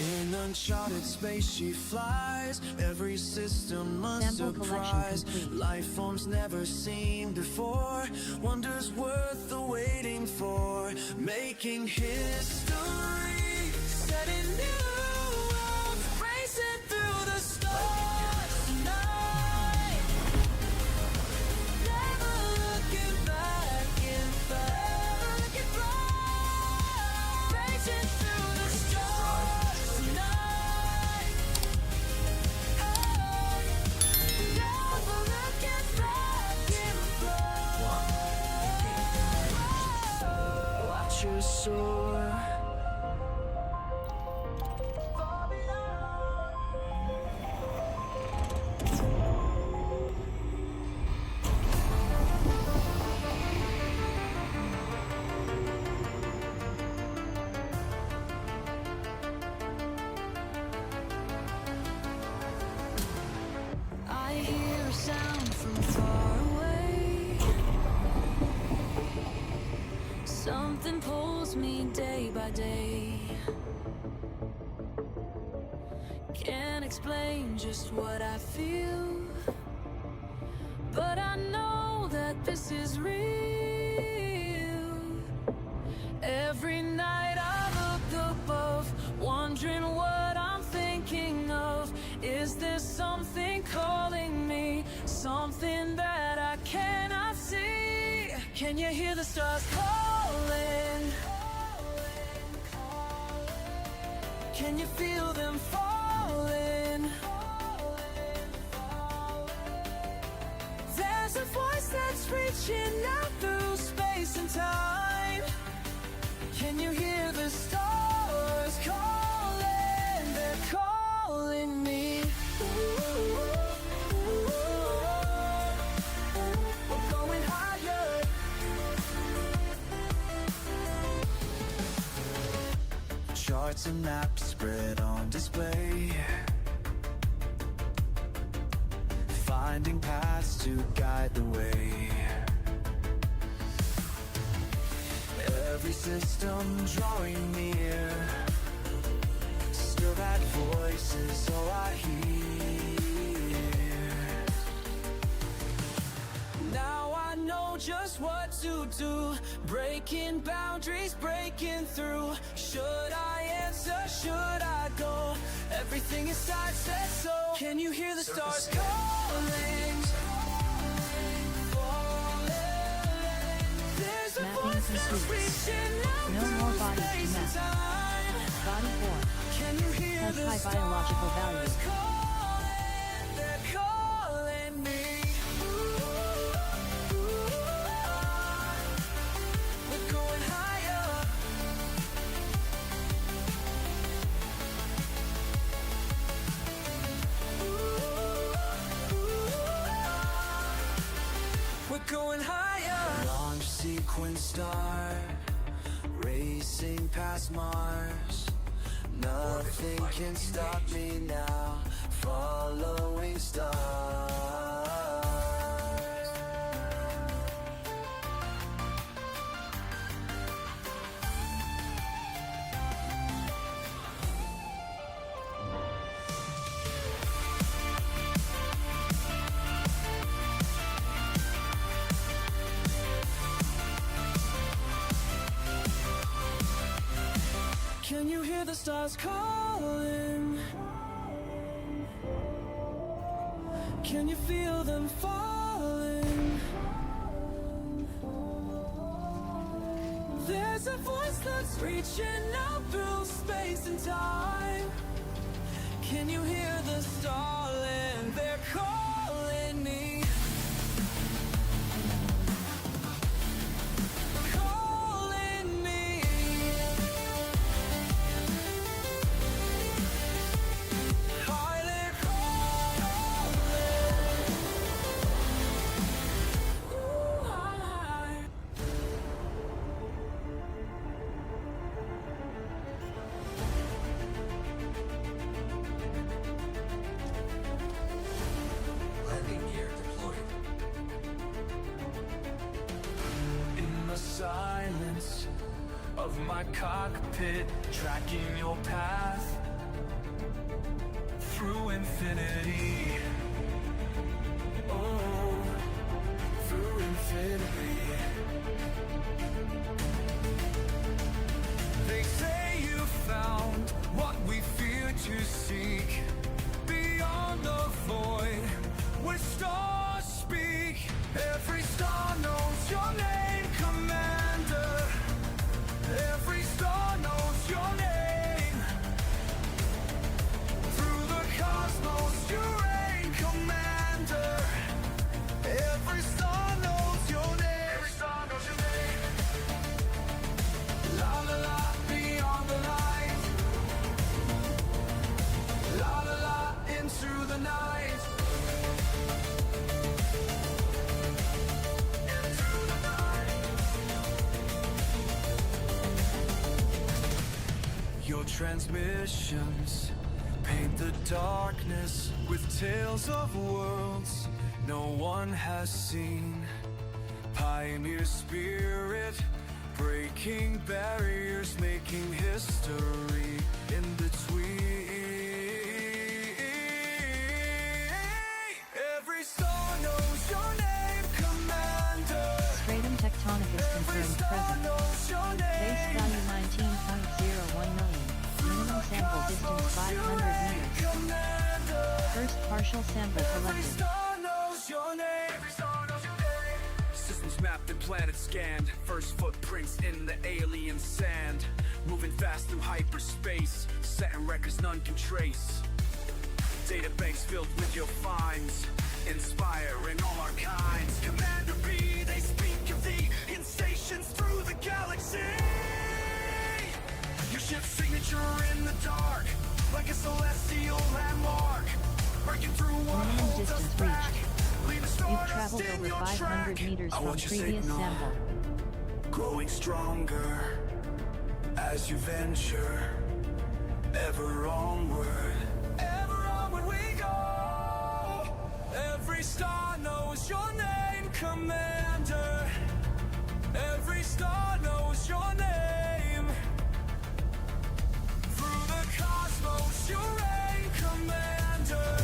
In uncharted space she flies, every system must Sample collection surprise. complete. Life forms never seen before, wonders worth the waiting for. Making history, setting new worlds, racing through the stars tonight. Never looking back in fact, racing through the stars tonight. Never looking back in fact. Watch her soar. I hear a sound from far away. Something pulls me day by day. Can't explain just what I feel, but I know that this is real. Every night I look above, wondering what I'm thinking of. Is there something calling me? Something that I cannot see? Can you hear the stars calling? Can you feel them falling? There's a voice that's reaching out through space and time. Can you hear the stars calling? They're calling me. We're going higher. Charts and maps spread on display, finding paths to guide the way. Every system drawing near, still that voice is all I hear. Now I know just what to do, breaking boundaries, breaking through. Should I answer, should I go? Everything inside says so. Can you hear the stars calling? Falling, complete. No more bodies to map. Body 4 has high biological value. Going higher. Launch sequence start, racing past Mars. Nothing can stop me now. Following stars. Can you hear the stars calling? Can you feel them falling? There's a voice that's reaching out through space and time. Can you hear the stalling? They're calling me. Silence of my cockpit, tracking your path through infinity. Oh, through infinity. They say you found what we fear to seek beyond the void where stars speak. Every star knows your name, Commander. Every star knows your name. Through the cosmos you reign, Commander. Every star knows your name. Every star knows your name. La la la, beyond the light. La la la, into the night. Your transmissions paint the darkness with tales of worlds no one has seen. Pioneer spirit, breaking barriers, making history in between. Every star knows your name, Commander. Stratum tectonicus confirmed present. Base value 19.01 million. Minimum sample distance 500 meters. First partial sample collected. Systems mapped and planets scanned. First footprints in the alien sand. Moving fast through hyperspace. Setting records none can trace. Databanks filled with your finds. Inspiring all our kinds. Commander B, they speak of the instations through the galaxy. Your ship's signature in the dark, like a celestial landmark. Breaking through what Minimum holds us distance back. reached. Leave a You've stardust traveled in over your 500 track. meters I from want you to previous signal. sample. Growing stronger as you venture ever onward. Ever onward we go. Every star knows your name, Commander. Every star knows your name. Through the cosmos you reign, Commander.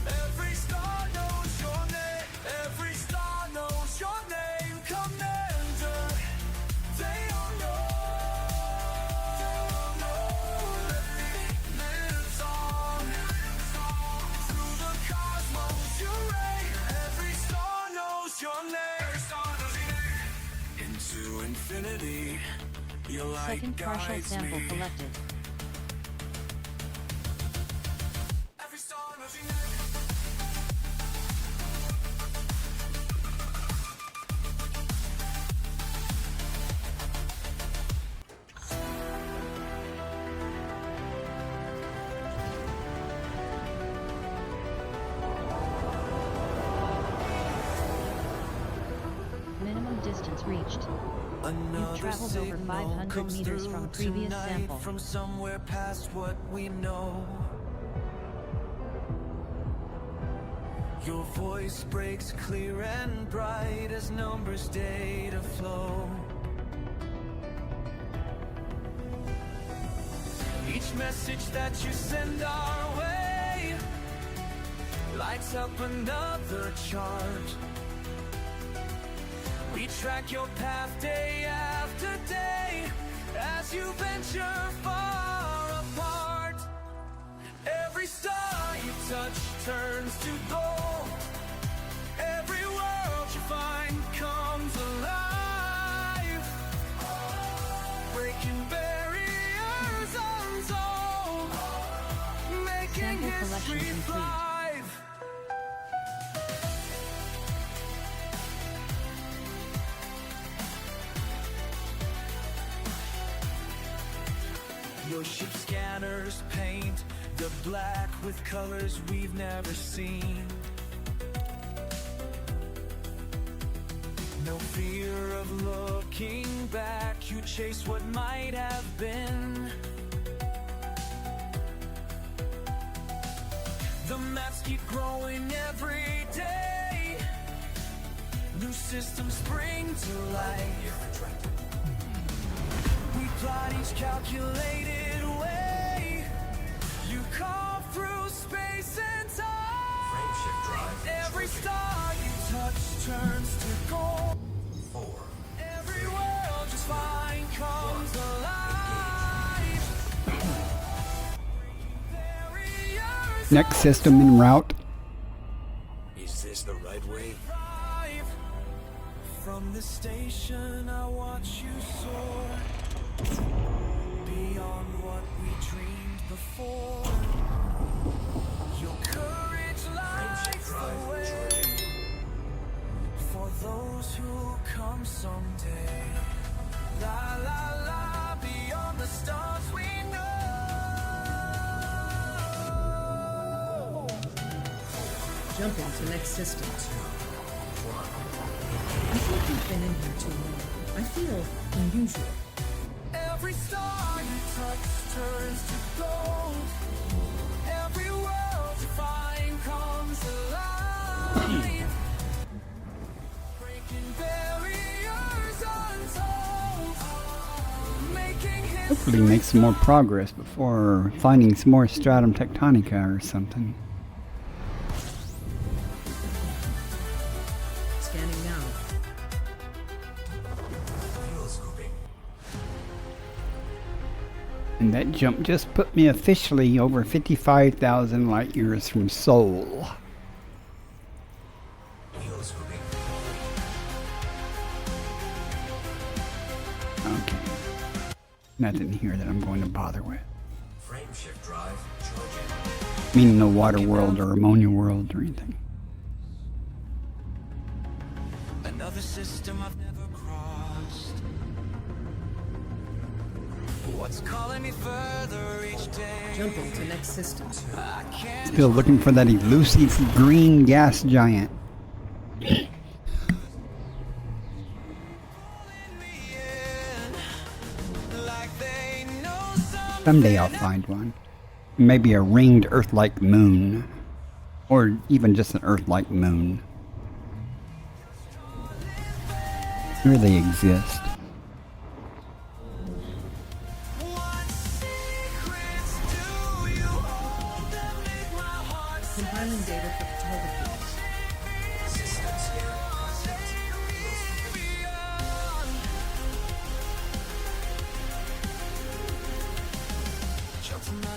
Every star knows your name. Every star knows your name, Commander. They all know. Lives on. Through the cosmos you reign. Every star knows your name. Every star knows your name. Into to infinity. Your light Second partial guides sample me. collected. Every star knows your name. Minimum distance reached. You've traveled over 500 meters from previous sample. From somewhere past what we know. Your voice breaks clear and bright as numbers data flow. Each message that you send our way lights up another chart. We track your path day after day as you venture far apart. Every star you touch turns to gold. Every world you find comes alive. Breaking barriers untold, making Sample collection history complete. thrive. Your ship scanners paint the black with colors we've never seen. No fear of looking back, you chase what might have been. The maps keep growing every day. New systems spring to life. We plot each calculated way. You call through space and time. Frameshift drive. Every star you touch turns to gold. 4. Every world you find comes alive. Barriers Next system en route. Is this the right way? thrive. From the station I watch you soar beyond what we dreamed before. Your courage lights the way for those who come someday. La la la, beyond the stars we know. Jumping to next system. I think you've been in here too long. I feel unusual. Every star you touch turns to gold. Every world you find comes alive. Breaking barriers untold. Making Hopefully history make some more progress before finding some more stratum tectonica or something. Scanning now. Fuel scooping. And that jump just put me officially over 55,000 light years from Sol. Fuel scooping. Okay. Nothing here that I'm going to bother with. Frameshift drive charging. Meaning no water world or ammonia world or anything. another system I've never crossed. What's calling me further each day? Jumping to next system. I can't Still looking for that elusive green gas giant. Someday I'll find one. Maybe a ringed Earth-like moon. Or even just an Earth-like moon. Here they exist. Compiling data for photography. Systems here.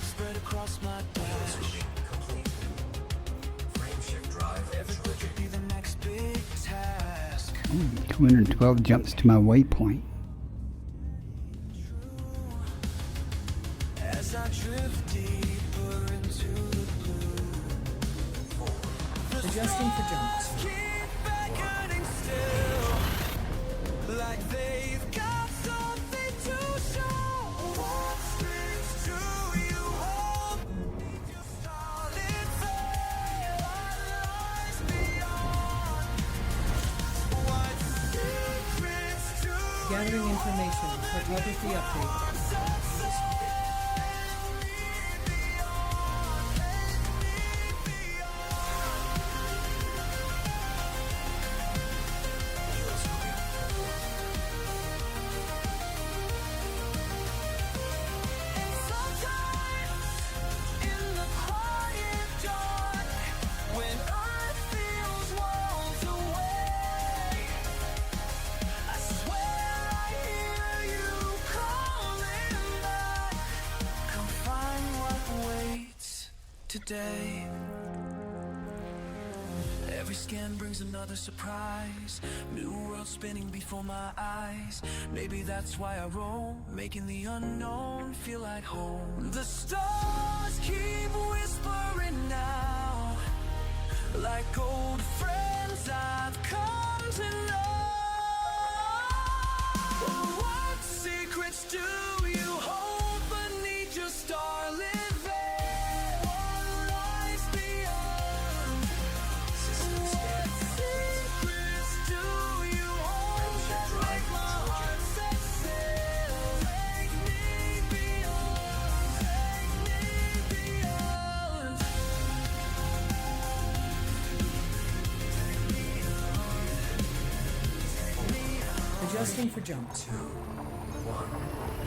spread across my dash. Complete. Frameshift drive charging. Be the next big task. 212 jumps to my waypoint. As I drift deeper into the blue, Adjusting for jumps. keep beckoning still, like they've got something to show. What strings do you hold? Just solid faith, what lies beyond? What secrets do Gathering information. Photography update. Today, every scan brings another surprise. New world spinning before my eyes. Maybe that's why I roam, making the unknown feel like home. The stars keep whispering now, like old friends I've come to know. What secrets do you hold beneath your starlit? Adjusting for jumps. 2, 1,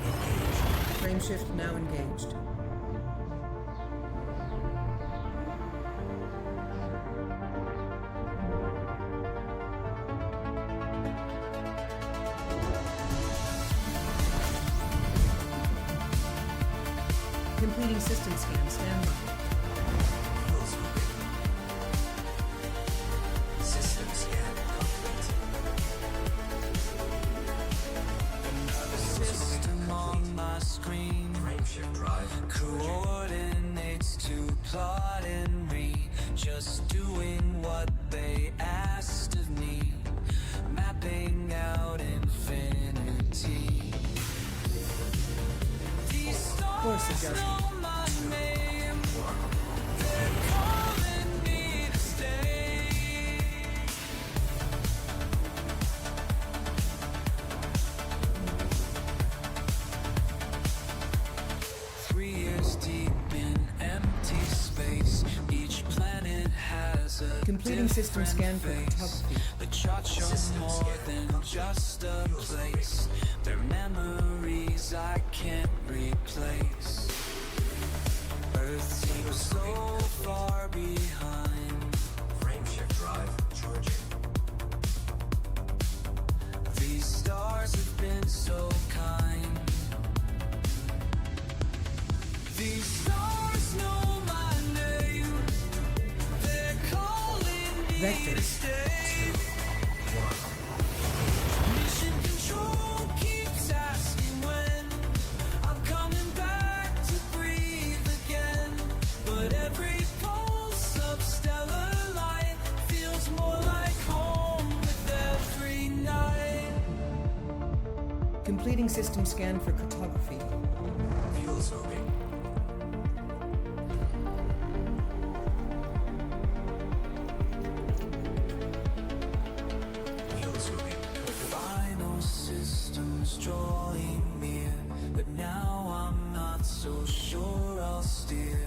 engage. Frame shift now engaged. Completing system scan. Stand by. Wheels moving. System scan complete. System on my screen, Frameshift drive charging. coordinates to plot and read, just doing what they asked of me, mapping out infinity. These Course stars adjustment. know my name, they're calling me to stay. Deep in empty space, each planet has a Completing system scan for different face. photography. The charts show System more scan than complete. just a place. They're memories I can't replace. Earth seems so far behind. Frameshift drive charging. These stars have been so kind. These stars know my name. They're calling me Vector. to stay. Mission control keeps asking when I'm coming back to breathe again. But every pulse of stellar light feels more like home with every night. Completing system scan for cartography. Wheels moving. Wheels moving. Final systems drawing near, but now I'm not so sure I'll steer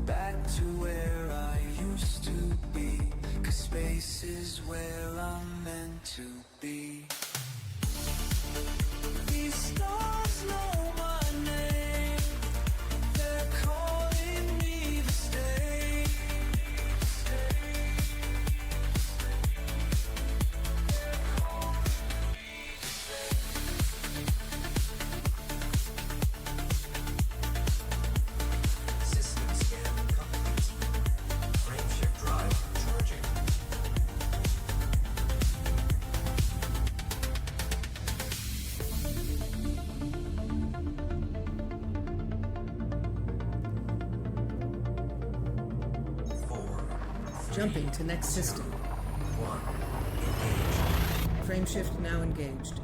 back to where I used to be, 'cause space is where I'm meant to be. These stars know my name, they're calling me to stay. System scan complete. Frameshift drive charging. Jumping to next system. 1. Engage. Frame shift now engaged.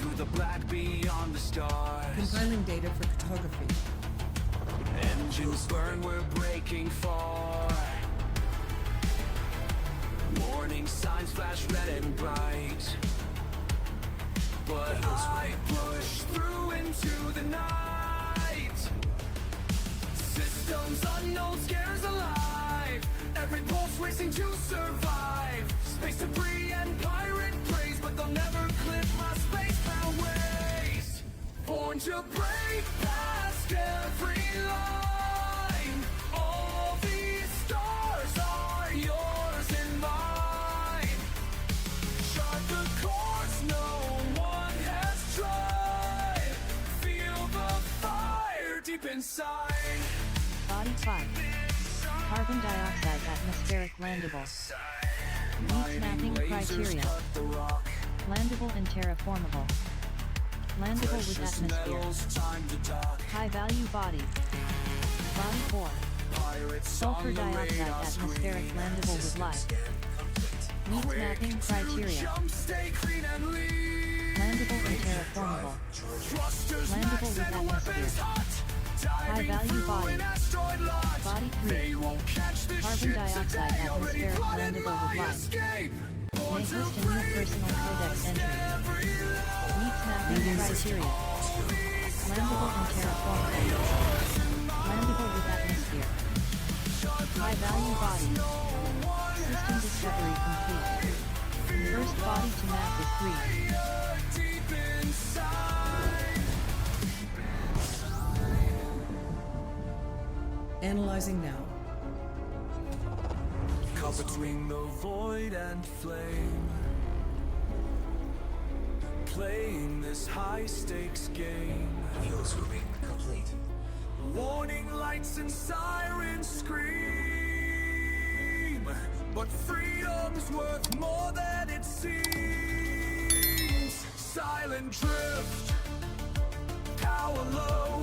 Through the black beyond the stars. Compiling data for cartography. Engines burn, we're breaking far. Warning signs flash red and bright. But I push through into the night. Systems unknown, scares alive. Every pulse racing to survive. Space debris and pirate praise, but they'll never clip my spacebound ways. Born to break past every line. All these stars are yours and mine. Chart the course no one has tried. Feel the fire deep inside. Body 5. Carbon dioxide atmospheric landable. Meets mapping criteria. Landable and terraformable. Landable with atmosphere. High value body. Body 4. Sulfur dioxide atmospheric landable with life. Meets mapping criteria. Landable and terraformable. Landable with atmosphere. High value body. Body 3. Carbon dioxide atmospheric landable with life. May host a new personal codex entry. Meets mapping criteria. Landable and terraformable. Landable with atmosphere. High value body. System discovery complete. First body to map is 3. Analyzing now. Caught between the void and flame, playing this high-stakes game. Fuel scooping complete. Warning lights and sirens scream, but freedom's worth more than it seems. Silent drift, power low.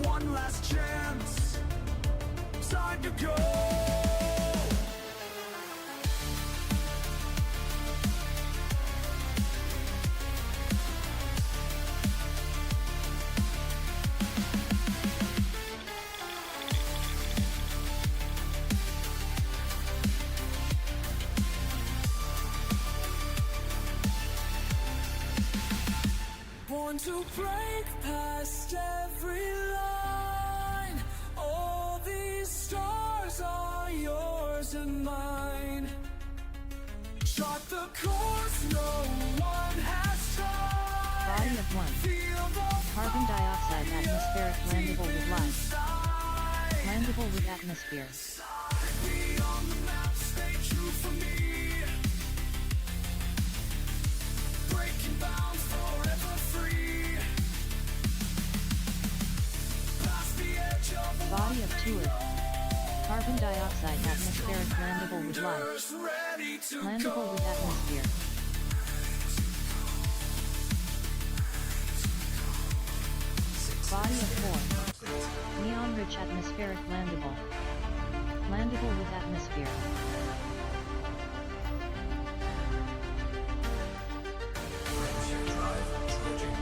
One last chance, time to go. Born to break past every line. All these stars are yours and mine. Chart the course no one has tried. Body of 1. Carbon dioxide atmospheric landable with life. Landable with atmosphere. Beyond the map, stay true for me. Breaking bounds, forever free. Past the edge of Body of 2. Carbon dioxide atmospheric landable with life. ready to Landable with atmosphere. Body of 4. Neon-rich atmospheric landable. Landable with atmosphere. Frameshift drive charging.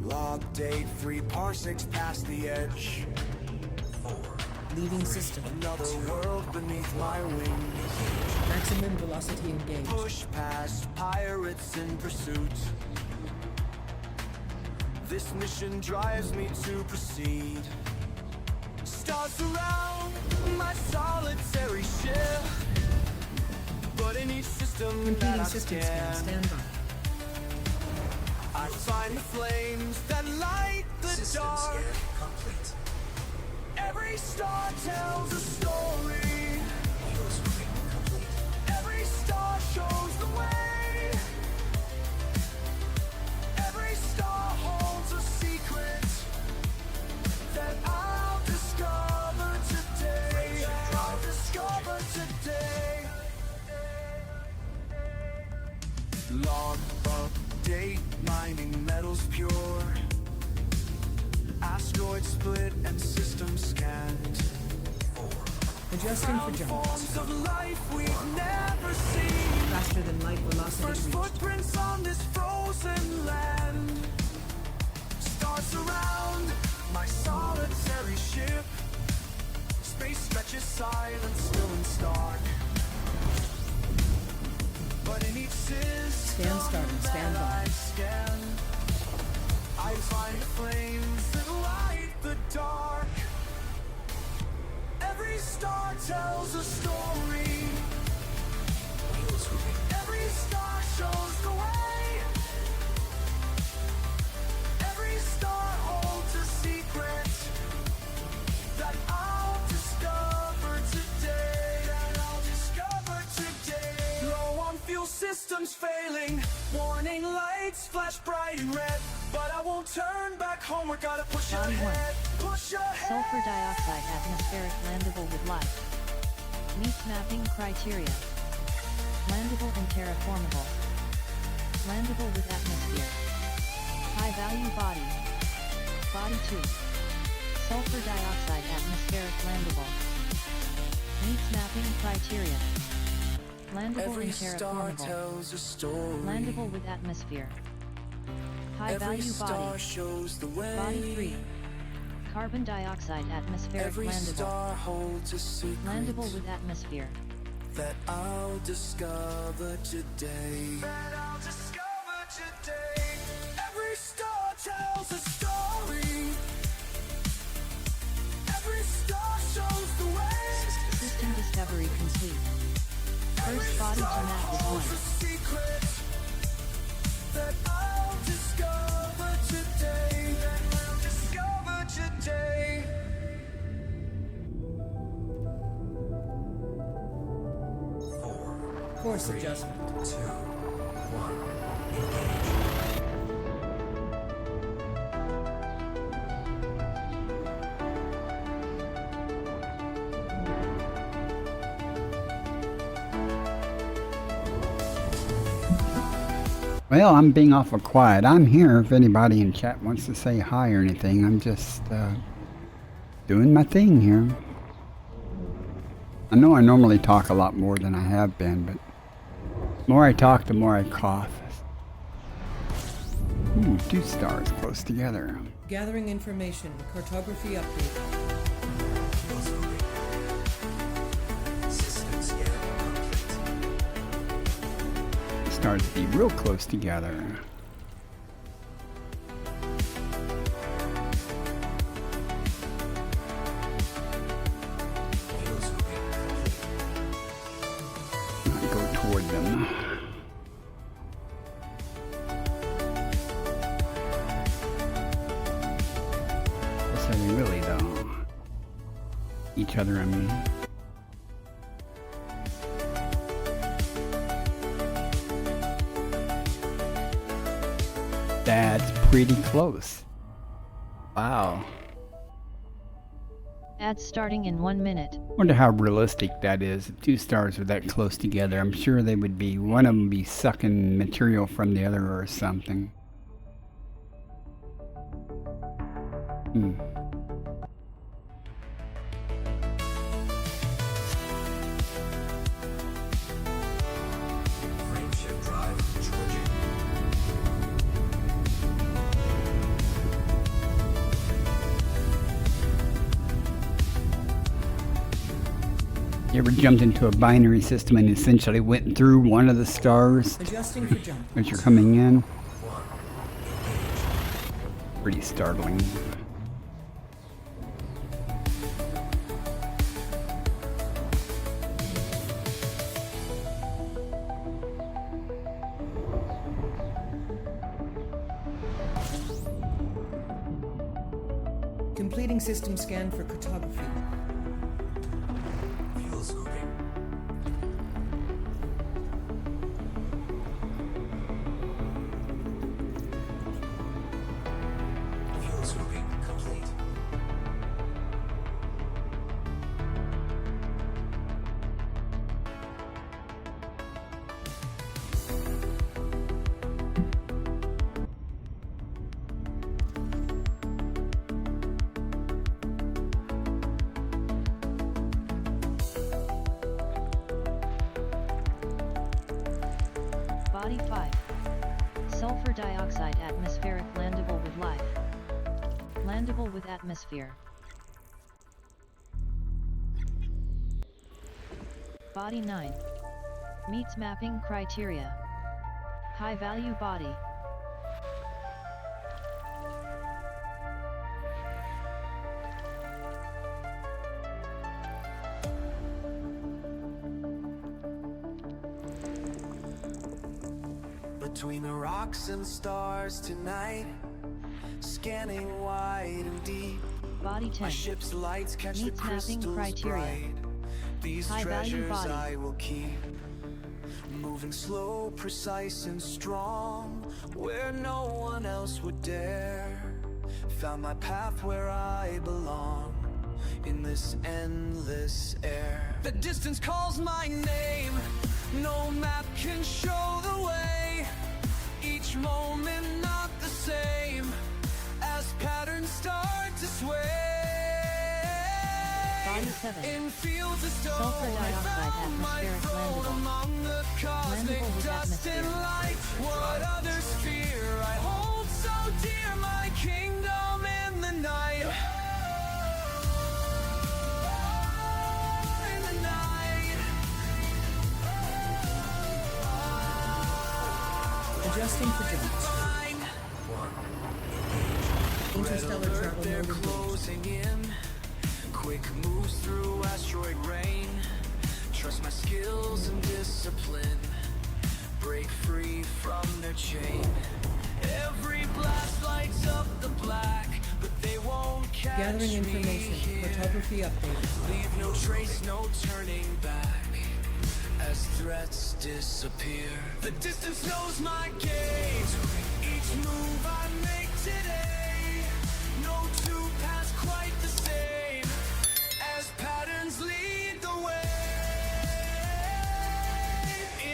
Log date 3 parsecs past the edge. 4. Leaving system. Another world beneath my wings. Maximum velocity engaged. Push past pirates in pursuit. This mission drives me to proceed. Stars surround my solitary ship, but in each system that Completing I system scan. scan, Stand by. I find the flames that light the System dark. scan complete. Every star tells a story. Fuel scooping complete. Every star shows the way. Every star holds a secret. Log update, mining metals pure. Asteroid split and system scanned. Adjusting for jump. Forms of life we've never seen. Faster than light velocity First reached. footprints on this frozen land. Stars surround my solitary ship. Space stretches silent, still and stark. But in each system Scan started. Stand that by. I scan, I find flames that light the dark. Every star tells a story. Every star shows the way. Every star holds a secret that I'll discover today. Low on fuel systems failing. Warning lights flash bright and red. But I won't turn back home. We're gotta push Body one. ahead. Push ahead. Sulfur dioxide atmospheric landable with life. Meets mapping criteria. Landable and terraformable. Landable with atmosphere. High value body. Body 2. Sulfur dioxide atmospheric landable. Meets mapping criteria. Landable Every and star terraformable. tells a story. Landable with atmosphere. High Every value star body. shows the way. Body 3. Carbon dioxide atmospheric Every landable. star holds a secret Landable with atmosphere. that I'll discover today. That I'll discover today. Every star tells a story. Every star shows the way. System discovery complete. First body to map is holds a 1. secret that I'll discover today. That I'll discover today. Course adjustment. 2, 1, engage. Well, I'm being awful quiet. I'm here if anybody in chat wants to say hi or anything. I'm just doing my thing here. I know I normally talk a lot more than I have been, but the more I talk, the more I cough. Ooh, 2 stars close together. Gathering information. Cartography update. Fields moving. System scan complete. Stars be real close together. Fields moving complete. I go toward them. Are they really though? Each other, I mean. That's pretty close. Wow. Ads starting in 1 minute. Wonder how realistic that is. If 2 stars are that close together, I'm sure they would be, one of them be sucking material from the other or something. Frameshift drive charging. You ever jumped into a binary system and essentially went through one of the stars Adjusting for jump. as you're coming in? 1, engage. Pretty startling. Completing system scan for cartography. Fields moving. Fields moving complete. Body 5. Sulfur dioxide atmospheric landable with life. Landable with atmosphere. Body 9. Meets mapping criteria. High value body. Between the rocks and stars tonight, scanning wide and deep. Body 10. My ship's lights catch the Meets mapping crystals criteria. bright. These High value treasures body. I will keep, moving slow, precise and strong, where no one else would dare. Found my path where I belong, in this endless air. The distance calls my name, no map can show the way. Each moment not the same, as patterns start to sway. Body 7. In fields of stone, Sulfur dioxide I found my atmospheric throne landable. among the cosmic Landable with dust and atmosphere. light. What others fear, I hold so dear, my kingdom in the night. In the night. Adjusting for jumps. Fine. Interstellar travel They're mode engaged. closing in. Quick moves through asteroid rain. Trust my skills and discipline. Break free from their chain. Every blast lights up the black, but they won't catch Gathering me information. here. Photography updated. Leave no trace, no turning back, as threats disappear. The distance knows my gate. Each move I make today, no two paths quite the same, as patterns lead the way.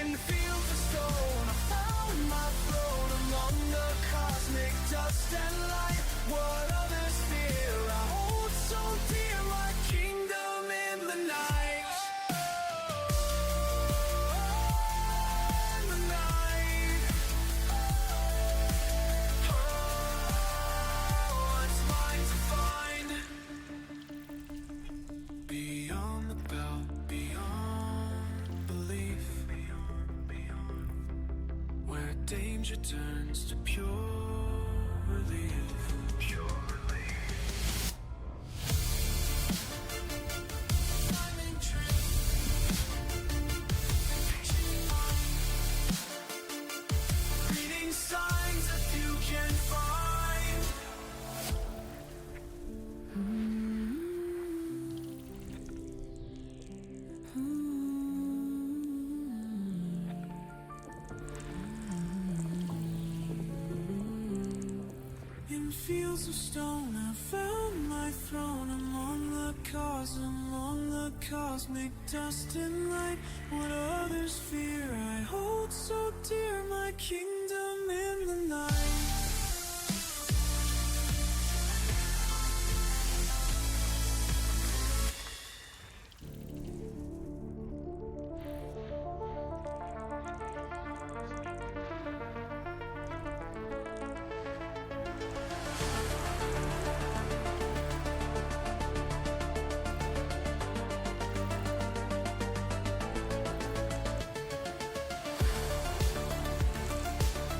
In fields of stone, I found my throne among the cosmic dust and light. What others fear, I hold so dear, my kingdom in the night. In the night. What's mine to find? Beyond the belt, beyond belief, where danger turns to pure relief. Finding truth, reading signs that few can find. In fields of stone, I found my throne among the cosmic dust and light. What others fear, I hold so dear, my kingdom in the night.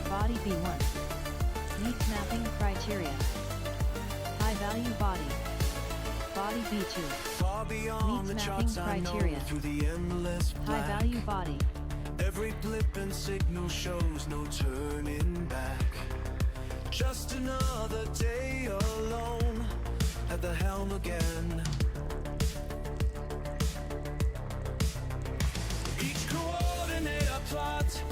Body B1. Meets mapping criteria. High value body. Body B2. Far beyond the Meets charts I mapping know, criteria. through the endless High black. value body. Every blip and signal shows no turning back. Just another day alone at the helm again. Each coordinate I plot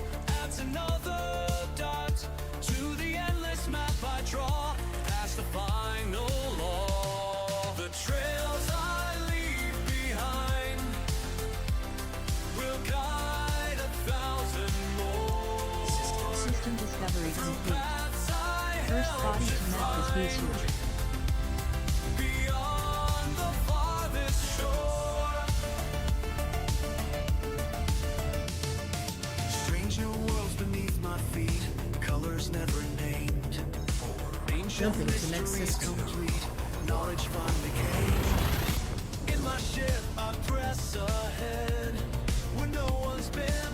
adds another dot to the endless map I draw, past the final law. The trails I leave behind will guide 1,000 more. System discovery complete. Paths I First held body to map is defined B2. beyond the farthest shore. Strange new worlds beneath Jumping to next system. Knowledge from decay. In my ship, I press ahead where no one's been.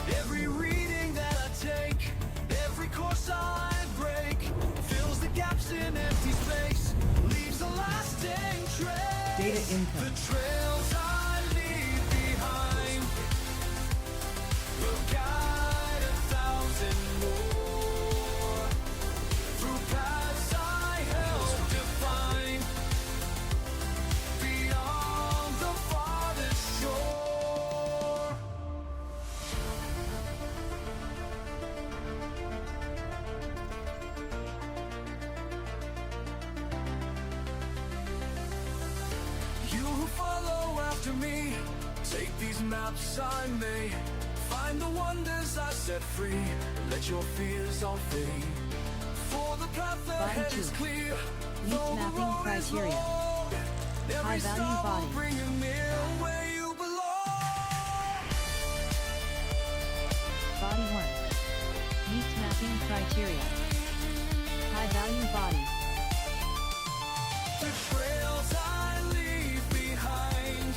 Every reading that I take, every course I break, fills the gaps in empty space, leaves a lasting trace. Data income. The trails I leave behind will guide 1,000 more through paths I help define beyond the farthest shore. You who follow after me, take these maps I made, find the wonders I set free, let your fears all fade. For the path ahead is clear, Meets though the mapping road is criteria. long, every High value stop will body. bring you near where you belong. Body 1. Meets mapping criteria. High value body. The trails I leave behind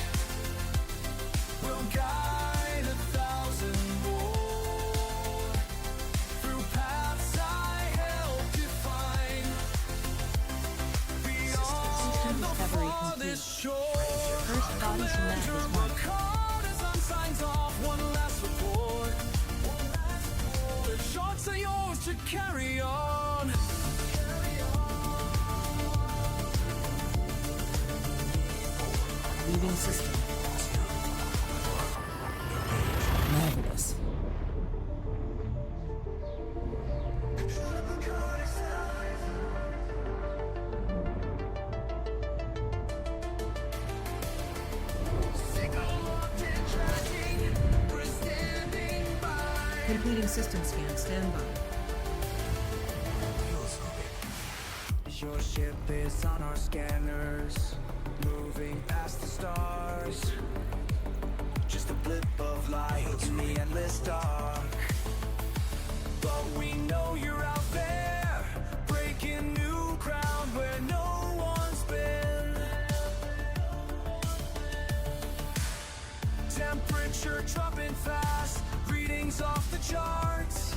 will guide 1,000 more through paths I help define beyond the discovery farthest complete. shore. First body to map is 1. Sun signs off one last report. The shots are yours to carry on. Leaving system. Marvelous. Completing system scan. Stand by. Your ship is on our scanners, moving past the stars. Just a blip of light in the endless dark. But we know you're out there, breaking new ground where no one's been. Temperature dropping fast, readings off the charts.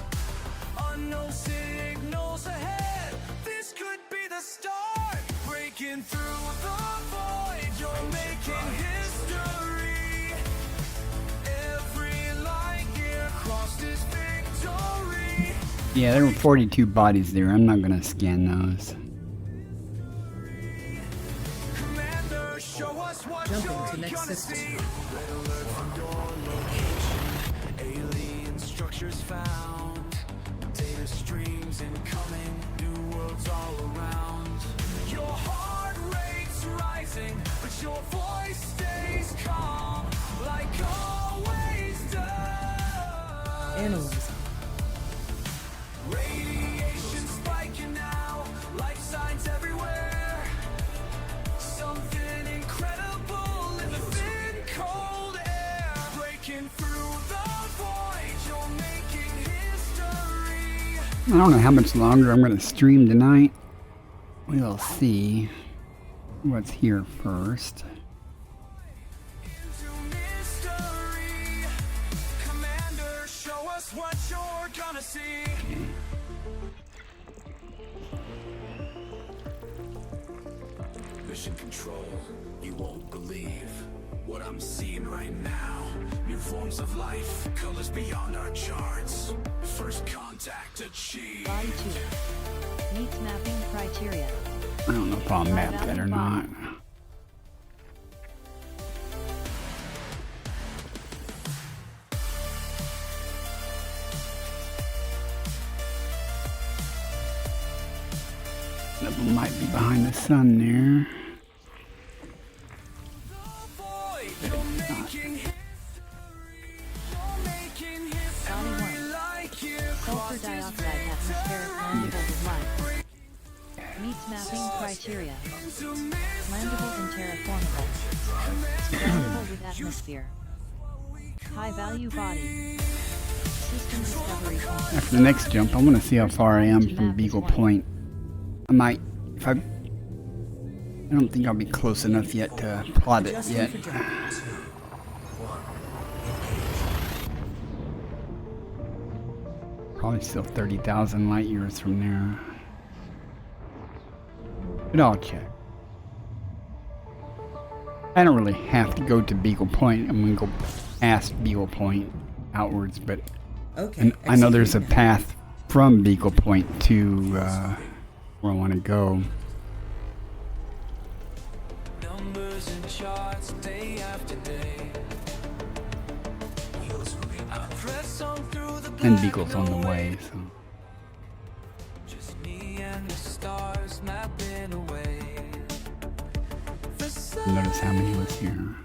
Unknown signals ahead, this could be the start. Breaking through the void, you're making history. Every light year crossed is victory. Yeah, there were 42 bodies there. I'm not gonna scan those. Commander, show us what Jumping you're to next gonna system. see. Red alert from your location. Alien structures found. Data streams incoming. New worlds all around. Your heart rate's rising, but your voice stays calm, like always does. Analyzing. Radiation spiking now, life signs everywhere. Something incredible in the thin, cold air. Breaking through the void, you're making history. I don't know how much longer I'm gonna stream tonight. We'll see what's here first. Into mystery. Commander, show us what you're gonna see. Mission control, you won't believe what I'm seeing right now. New forms of life, colors beyond our charts. First contact achieved. Body 2. Meets mapping criteria. I don't know if I'll map that or not. That one might be behind the sun there. Sulfur dioxide atmospheric landable with life. Meets mapping criteria. Landable and terraformable. Landable with atmosphere. High value body. System discovery complete. After the next jump, I want to see how far I am from Beagle Point. I might, if I don't think I'll be close enough yet to plot it Adjusting yet. for jump. Probably still 30,000 light years from there. But I'll check. I don't really have to go to Beagle Point. I'm gonna go past Beagle Point outwards, but Okay. and I know there's a executing path from Beagle Point to where I want to go. Numbers and charts day after day. I press on through the And Beagle's on the way, so. just me and the stars mapping away. Notice how many was here.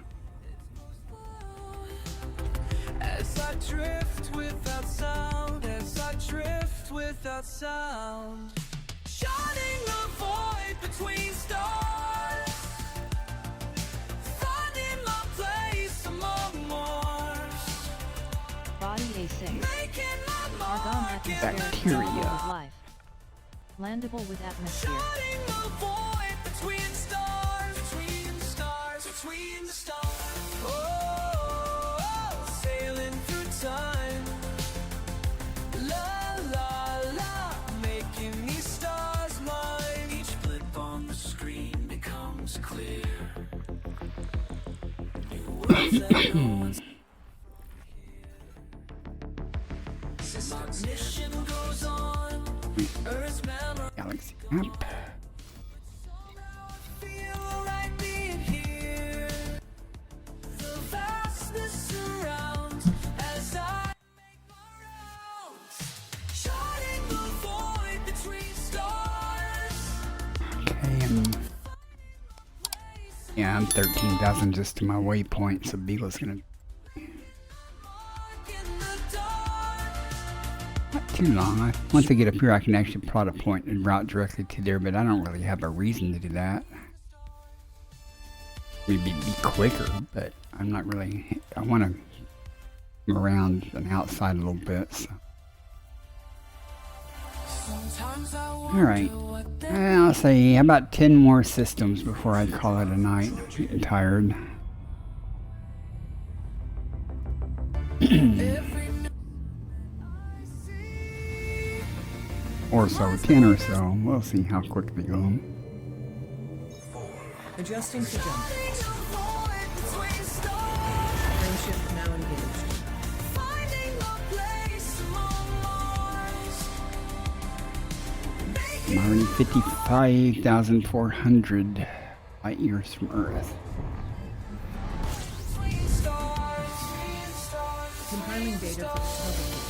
As I drift without sound, as I drift without sound, shining the void between stars, finding my place among Mars, Body A6. making my Argon mark in atmosphere the Bacteria. capable of life. Landable with atmosphere. shining the void between stars, between stars, between the stars. Oh, sailing through time. La la la, making these stars mine. Each blip on the screen becomes clear. New words that no one's my mission goes on. Earth's memory. Galaxy map. Feel like being here. The vastness surrounds as I make my rounds. Shining the void between stars. Okay, yeah, I'm 13,000 just to my waypoint, so Beagle's gonna Mark in the dark. not too long. Once I get up here, I can actually plot a point and route directly to there, but I don't really have a reason to do that. Maybe be quicker, but I'm not really. I want to come around and outside a little bit. So. Sometimes I All wonder right. what I'll say about 10 more systems before I call it a night. I'm getting tired. Or so, 10 or so. We'll see how quick they go. Adjusting for jump. void between stars. Frame shift now engaged. Finding my place among Mars. I'm already 55,400 light years from Earth. Between stars, between stars. Compiling data for photography.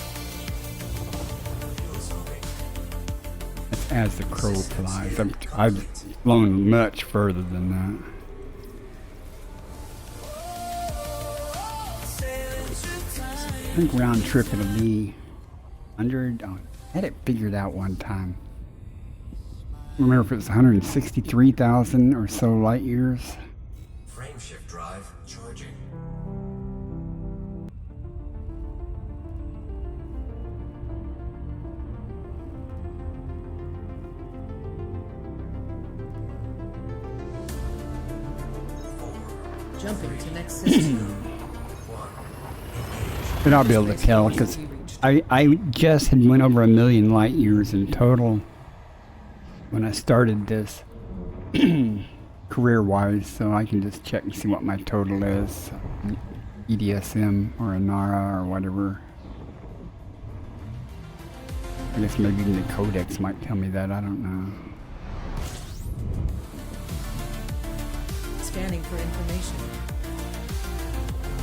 That's as the crow flies. I've flown much further than that. I think round trip it'll be 100. Oh, I had it figured out one time. I don't remember if it was 163,000 or so light years. Frame shift drive charging. Jumping to next system. But I'll be able to tell because I just had went over 1 million light years in total when I started this career-wise, so I can just check and see what my total is. EDSM or Inara or whatever. I guess maybe even the codex might tell me that, I don't know. Scanning for information.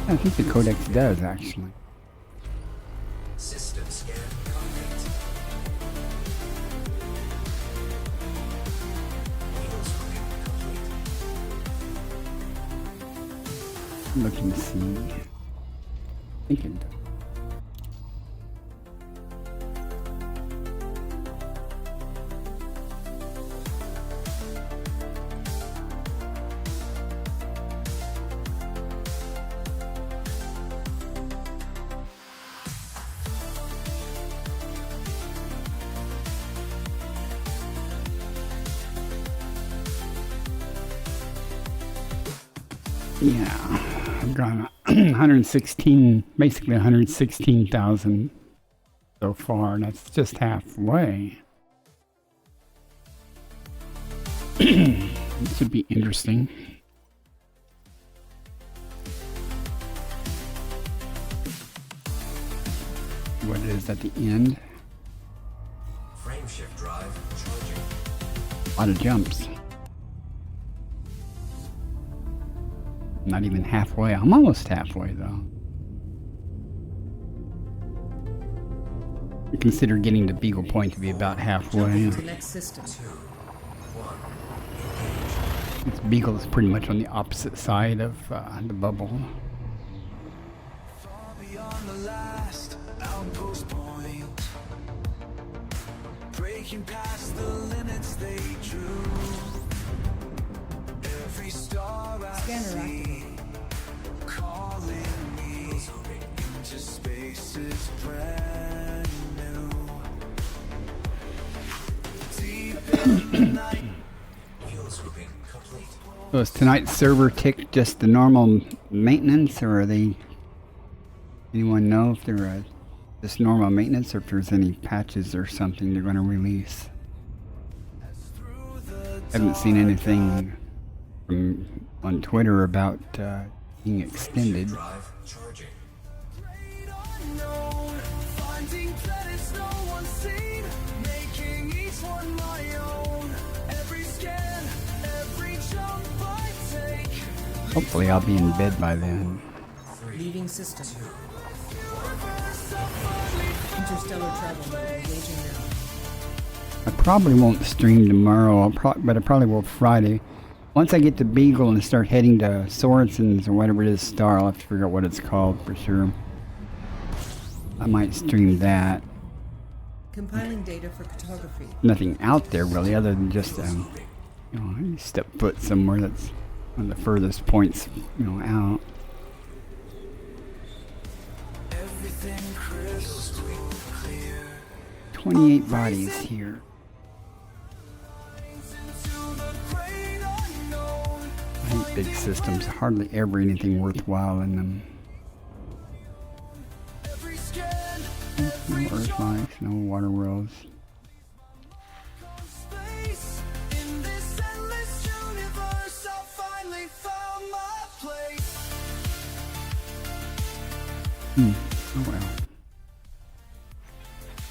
I think the codex does actually. System scan complete. Eagles ring complete. I'm looking to see. I think it does. Yeah, I've gone 116, basically 116,000 so far. That's just halfway. This should be interesting. What it is at the end. Frame shift drive charging. A lot of jumps. Not even halfway. I'm almost halfway though. I consider getting to Beagle Point to be about halfway. To next system. This Beagle is pretty much on the opposite side of the bubble. Far beyond the last outpost point, breaking past the limits they drew. Every star I Scanner see activated. calling me into spaces brand new. Deep in the night. Fuel scooping complete. So is tonight's server tick just the normal maintenance, or are they? Anyone know if they're just normal maintenance, or if there's any patches or something they're going to release? I haven't seen anything from on Twitter about being extended. Drive charging. Great unknown, finding planets no one's seen, making each one my own. Every scan, every jump I take. Hopefully I'll be in bed by then. Leaving system. Interstellar travel mode engaging now. I probably won't stream tomorrow, but I probably will Friday. Once I get to Beagle and start heading to Sorensen's or whatever it is star, I'll have to figure out what it's called for sure. I might stream that. Compiling data for cartography. Nothing out there really, other than just you know, step foot somewhere that's one of the furthest points, you know, out. Everything crystal clear. 28 bodies here. Into the great unknown. I hate big systems. Hardly ever anything worthwhile in them. Every scan, No every earth jump life, no water worlds. space. In this endless universe, I finally found my place. Oh well.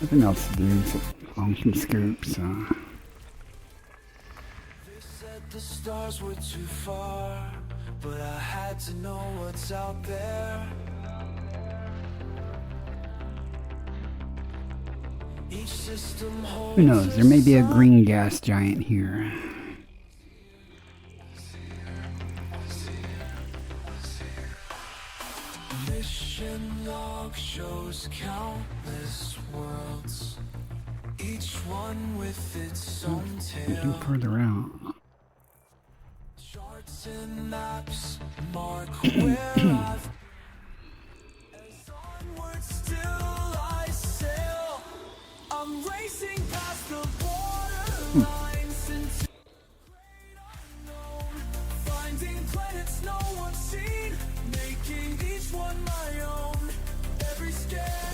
Nothing else to do except long some scoops. They said the stars were too far, but I had to know what's out there. Each system holds Who knows? There may be a green gas giant here. mission log shows countless worlds, each one with its own Looking tale. further out. Charts and maps mark where I've. As onward still I sail, I'm racing past the borderlines into great unknown, finding planets no one's seen, making each one my own. Every scan,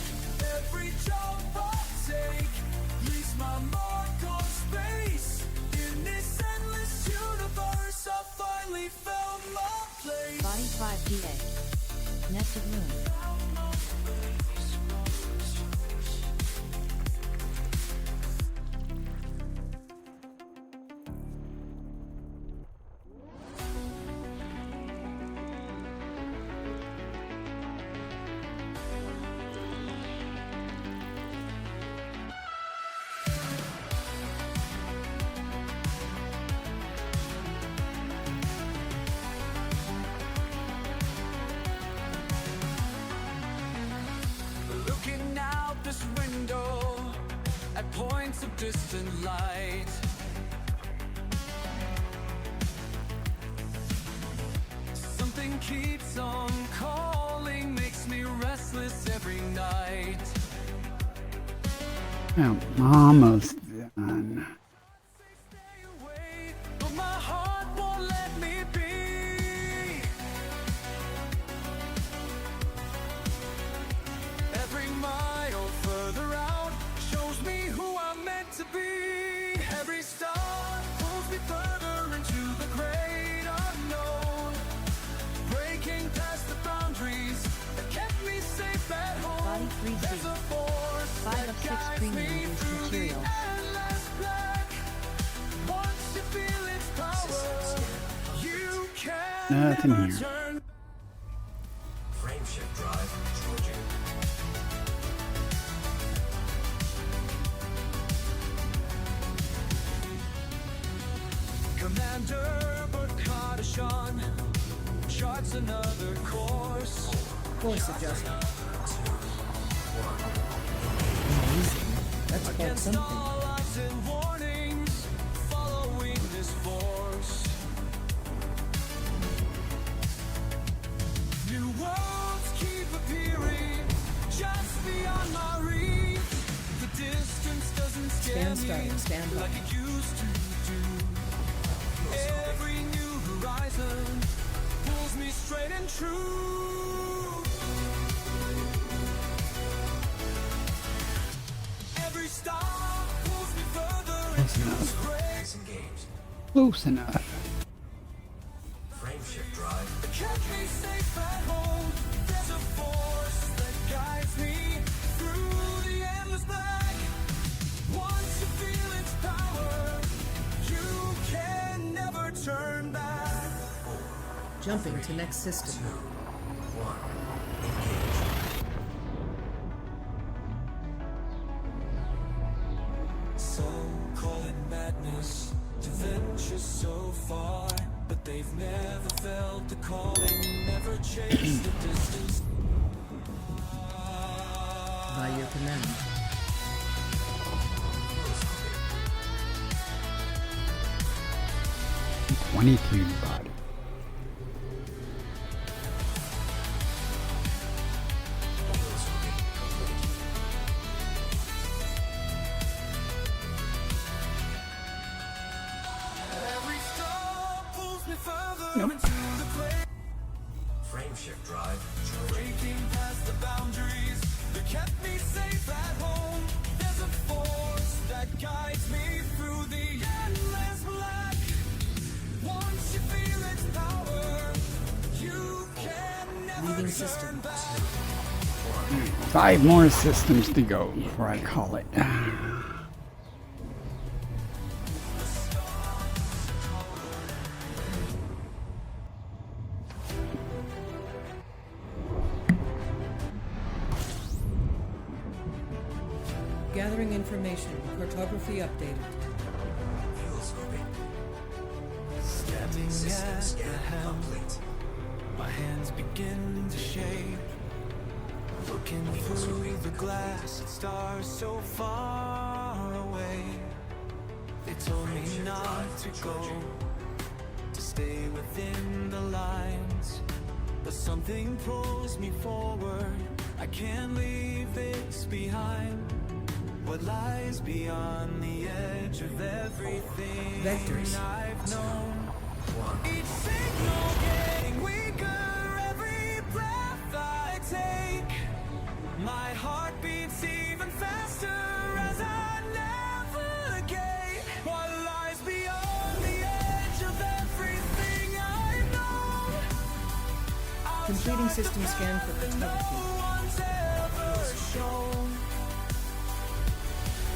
every jump I take, leaves my mark on space. In this endless universe, I finally found my place. Body 5 PA. Nested Moon. Looking out this window at points of distant light, something keeps on calling, makes me restless every night. Oh, almost done. Stay away, but my heart won't let me be. 3C. 5 of 6 premium boost materials. Nothing here. Frameshift drive charging. Commander Barkadashan charts another course. Course adjustment. Amazing. That's quite Against something. all odds and warnings, following this force. New worlds keep appearing, just beyond my reach. The distance doesn't scare Stand started, me stand by. like it used to do. Every new horizon pulls me straight and true. Every star pulls me further into space. Disengaged. Close enough. Frameshift drive. Kept me safe at home. There's a force that guides me through the endless black. Once you feel its power, you can never turn back. Jumping to next system. 1. Engage. Some call it madness to venture so far, but they've never felt the calling, never chased the distance. By your command. 22 body. Every star pulls me further Nope. into the place, Frameshift drive charging. breaking past the boundaries that kept me safe at home. There's a force that guides me through the endless black. Once you feel its power, you can never Leaving turn system. back. 5 more systems to go before I call it. Gathering information. Cartography updated. Fuel scoping. Standing System at the scan helm, complete. my hands begin to shake. Looking through the glass at stars so far away. They told me not to go, to stay within the lines. But something pulls me forward, I can't leave this behind. What lies beyond the edge of everything Vectors. I've known. Each signal getting weaker, every breath I take. My heart beats even faster as I navigate. What lies beyond the edge of everything I know. Completing system scan for No cartography. one's ever shown.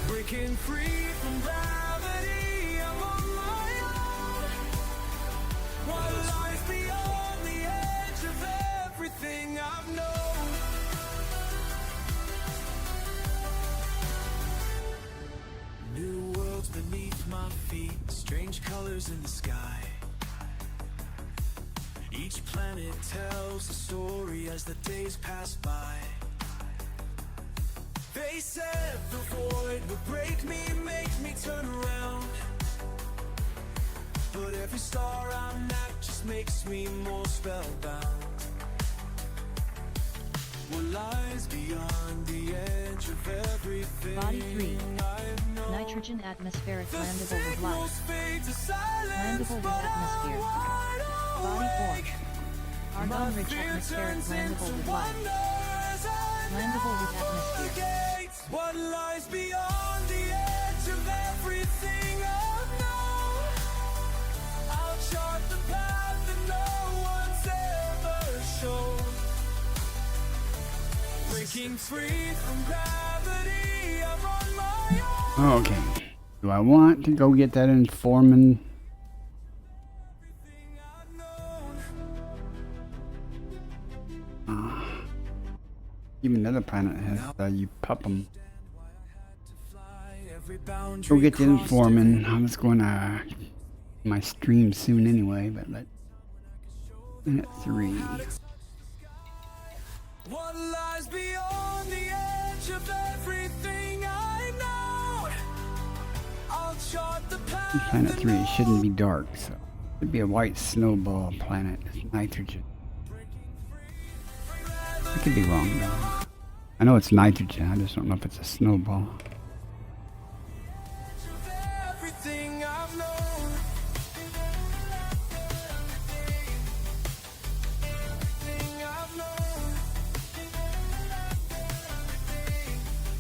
Breaking free from gravity, I'm on my own. What lies beyond the edge of everything I've known. New worlds beneath my feet, strange colors in the sky. Each planet tells a story as the days pass by. They said the void would break me, make me turn around. But every star I'm at just makes me more spellbound. What lies beyond the edge of everything Body 3. I know. Nitrogen atmospheric The landable with signals life. fade to silence, Landable with but atmosphere. I'm wide Body 4. awake. Argon rich Fear atmospheric turns landable into with life. wonder as I Landable with atmosphere. navigate. What lies beyond the edge of everything I know. I'll chart the path that no one's ever shown. breaking free from gravity. I'm on my own. Okay. Do I want to go get that informant? Even another planet has you pup 'em. Go get the informant. I was going to my stream soon anyway, but let's minute 3. What lies beyond the edge of everything I know? I'll chart the path. Planet 3 it shouldn't be dark, so it'd be a white snowball planet. Nitrogen. I could be wrong though. I know it's nitrogen, I just don't know if it's a snowball. Everything I've known. Everything I've known.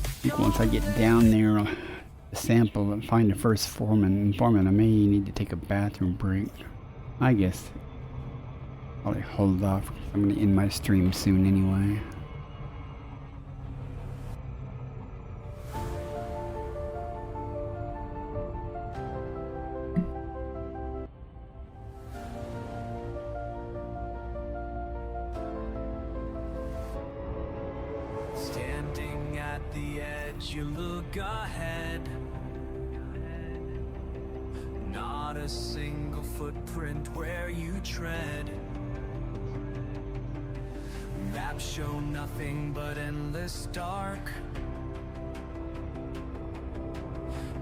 I think once I get down there, sample and find the first informant, I may need to take a bathroom break. I guess probably hold off. I'm gonna end my stream soon anyway. Standing at the edge, you look ahead. Not a single footprint where you tread. Maps show nothing but endless dark.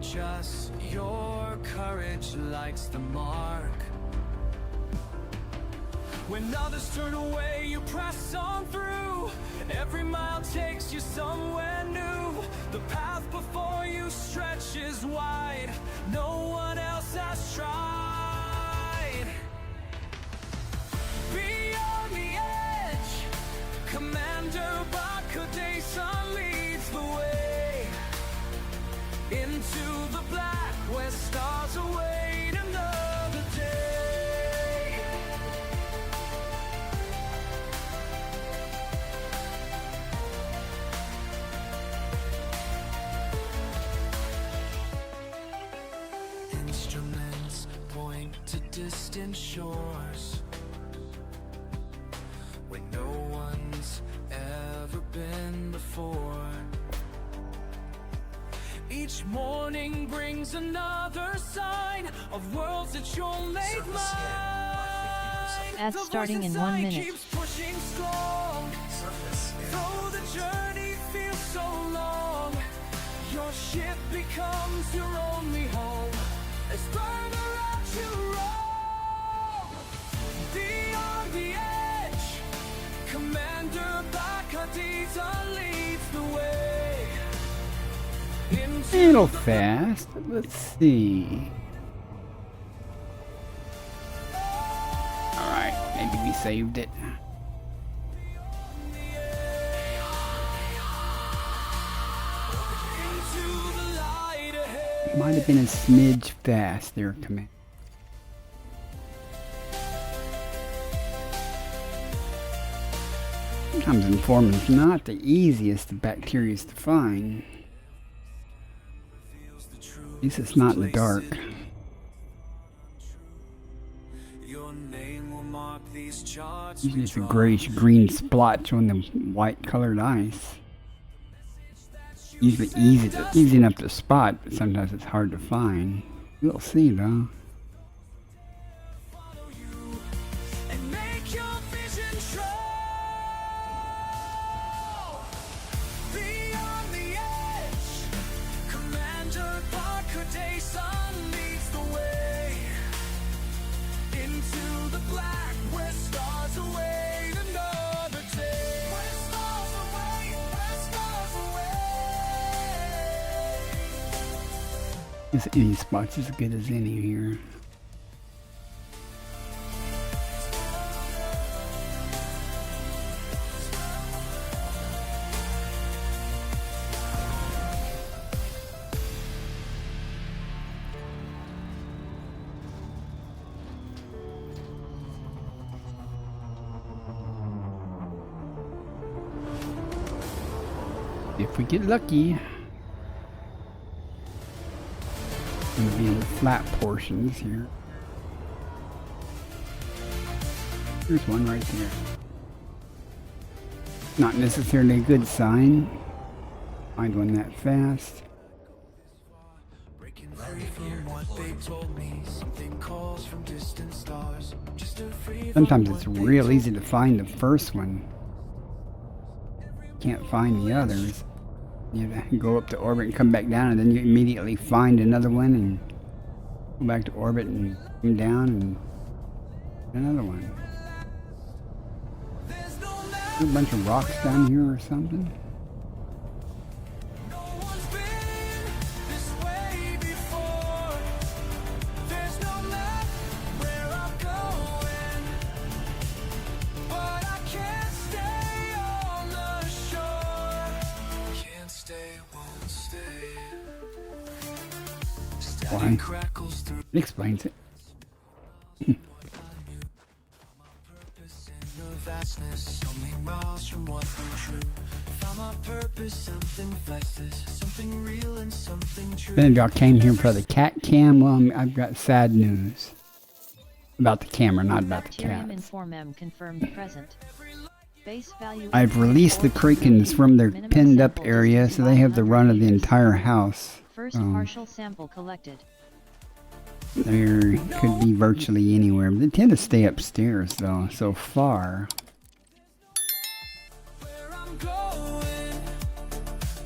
Just your courage lights the mark. When others turn away, you press on through. Every mile takes you somewhere new. The path before you stretches wide. No one else has tried. Beyond the edge, Commander Bakudesa leads the way. Into the black where stars await another day. Instruments point to distant shores where no one's ever been before. Each morning brings another sign of worlds that you'll make mine. Ads starting in 1 minute. Keeps pushing strong. Though the journey feels so long, your ship becomes your only home. As further out you roam. Beyond the edge, Commander Bakudesa leads the way. A little fast. Let's see. Alright, maybe we saved it. Might have been a smidge fast there, Command. Sometimes informant's not the easiest of bacteria to find. At least it's not in the dark. Usually it's a grayish-green splotch on the white-colored ice. Usually easy enough to spot, but sometimes it's hard to find. We'll see, though. And make your vision true. Beyond the edge, Commander Bakudesa leads the way. Into the black where stars await another day. Where stars await, where stars await. This any spot's as good as any here. If we get lucky. Gonna be in the flat portions here. There's one right there. Not necessarily a good sign. Find one that fast. Breaking free from what they told me. Something calls from distant stars. Just a free Sometimes it's real easy to find the first one. Can't find the others. You have to go up to orbit and come back down, and then you immediately find another one and go back to orbit and come down and another one. A bunch of rocks down here or something. Why? It explains it. Then y'all came here for the cat cam. Well, I've got sad news about the camera, not about the cat. Confirmed present. Base value. I've released the Krakens from their pinned up area, so they have the run of the entire house. First partial sample collected. There could be virtually anywhere, but they tend to stay upstairs though, so far.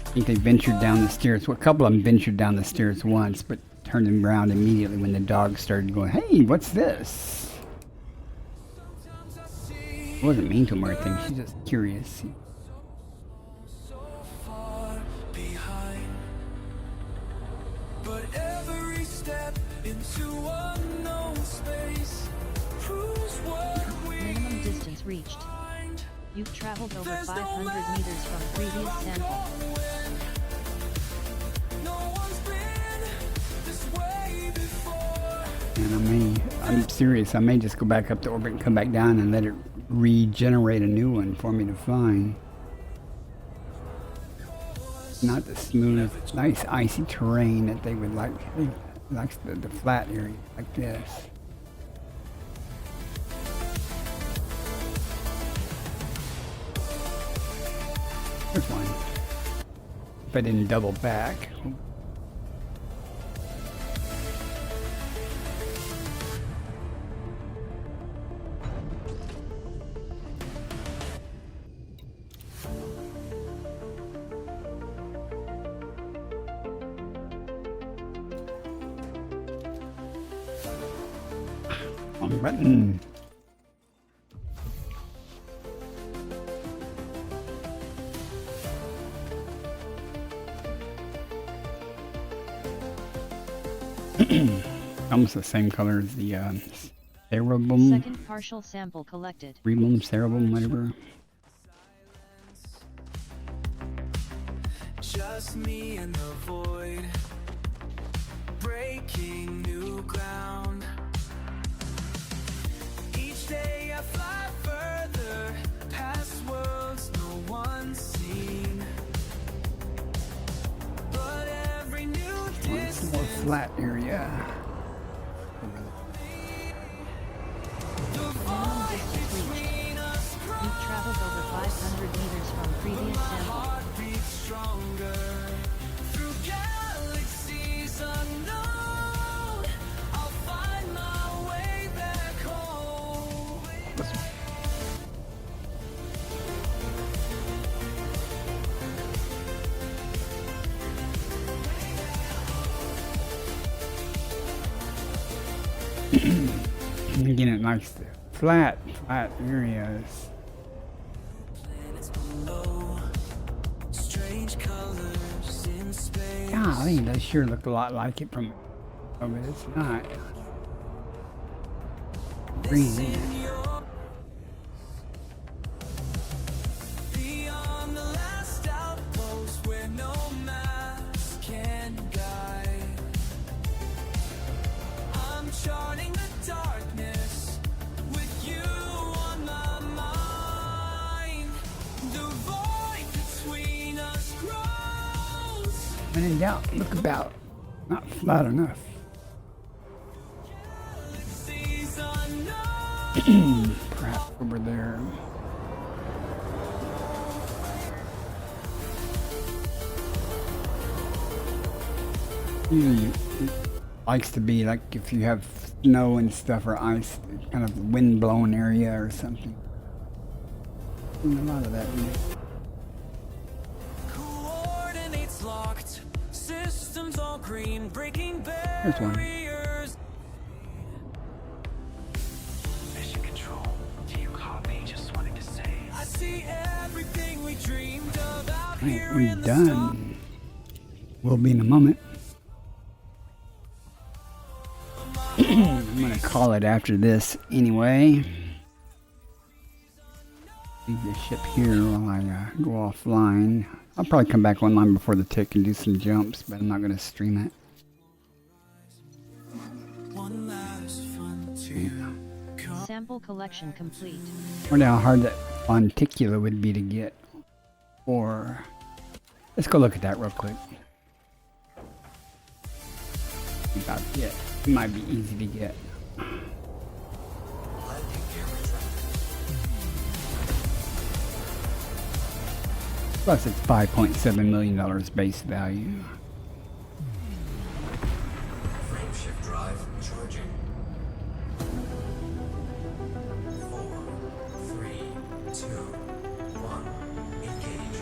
I think they ventured down the stairs. Well, a couple of them ventured down the stairs once, but turned them around immediately when the dog started going, "Hey, what's this?" It wasn't mean to them or anything, she's just curious. Minimum distance reached. You've traveled over 500 meters from previous sample. And I'm serious, I may just go back up to orbit and come back down and let it regenerate a new one for me to find. Not the smooth, nice icy terrain that they would like. They likes the flat area like this. There's one. If I didn't double back. Wrong button. Almost the same color as the cerebrum. Second partial sample collected. Cerebrum, whatever. Just me and the void, breaking new ground. Each day I fly further, past worlds no one's seen. But every new It's more flat area. Minimum distance reached. You've traveled over 500 meters from previous sample. Stronger through galaxies unknown. I'll find my way back home. Again, it likes the flat areas. Planets below, strange colors in space. Golly, they sure look a lot like it from over. It's not. Green. Beyond the last outpost where no maps can guide. I'm charting the darkness with you on my mind. The void between us grows. When in doubt, look about. Not flat enough. Perhaps over there. Usually it likes to be like if you have snow and stuff or ice, kind of wind blown area or something. A lot of that in there. Coordinates locked, systems all green, breaking Here's one. barriers. Mission control. Do you copy? Just wanted to say. I see everything we dreamed of out Right, here we're in the sun. done. We'll be in a moment. I'm gonna call it after this anyway. Leave the ship here while I go offline. I'll probably come back online before the tick and do some jumps, but I'm not gonna stream it. One last frontier. Sample collection complete. I wonder how hard that Fonticula would be to get. Or let's go look at that real quick. About to get. It might be easy to get. Plus it's $5.7 million base value. Frameshift drive charging. 4, 3, 2, 1. Engage.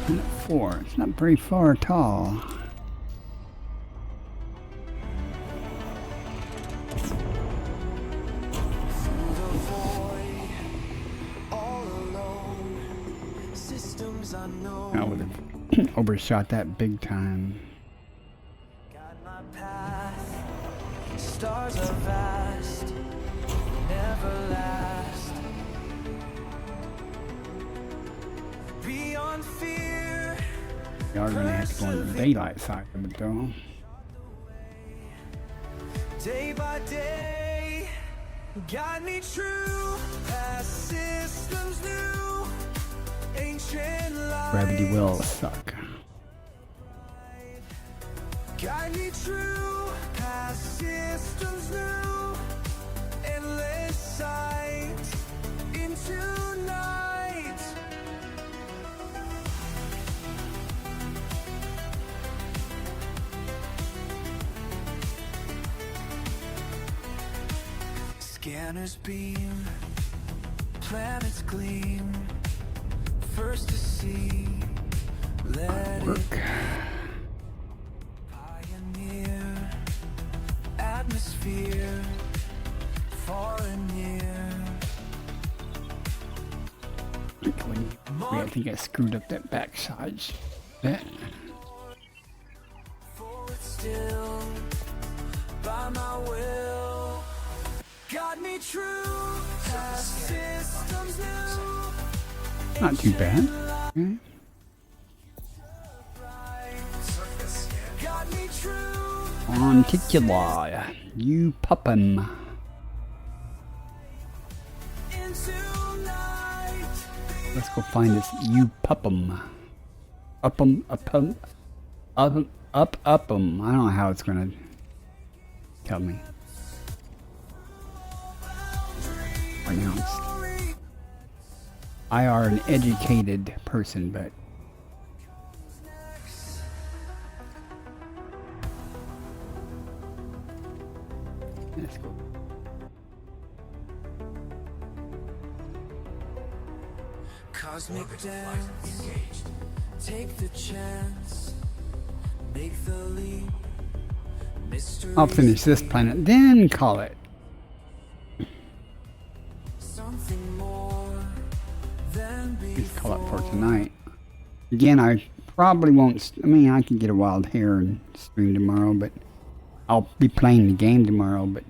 And at 4, it's not very far at all. Through the void, all alone, systems unknown. I would have overshot that big time. Guide my path. Stars are vast, never last. Beyond fear, You are going to have to go on the daylight side of it though. day by day, guide me true. Past systems new, ancient light. Gravity will suck. Guide me true, past systems new, endless sight into night. Scanners beam, planets gleam, first to see, let it Work. pioneer, atmosphere, far and near. I think I screwed up that backside. That. Forward still, by my will, guide me true, past systems new. Not too bad. Okay. Guide me true, Fonticula, you puppum. into night. Let's go find this you puppum. Uppum, uppum, uppum, uppum. I don't know how it's gonna tell me. Pronounced. I are an educated person, but let's go. Cosmic dance, take the chance, make the leap. Mystery. I'll finish this planet, then call it. Something more than Just call it for before. tonight. Again, I probably won't. I mean, I could get a wild hair and stream tomorrow, but I'll be playing the game tomorrow. But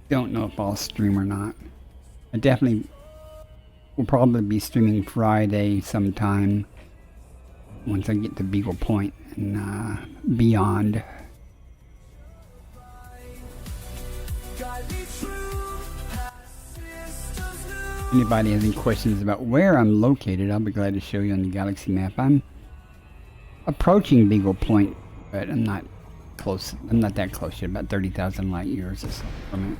don't know if I'll stream or not. I definitely will probably be streaming Friday sometime once I get to Beagle Point and beyond. Guide me true, past systems new, Anybody has any questions about where I'm located, I'll be glad to show you on the galaxy map. I'm approaching Beagle Point, but I'm not close. I'm not that close yet, about 30,000 light years or so from it.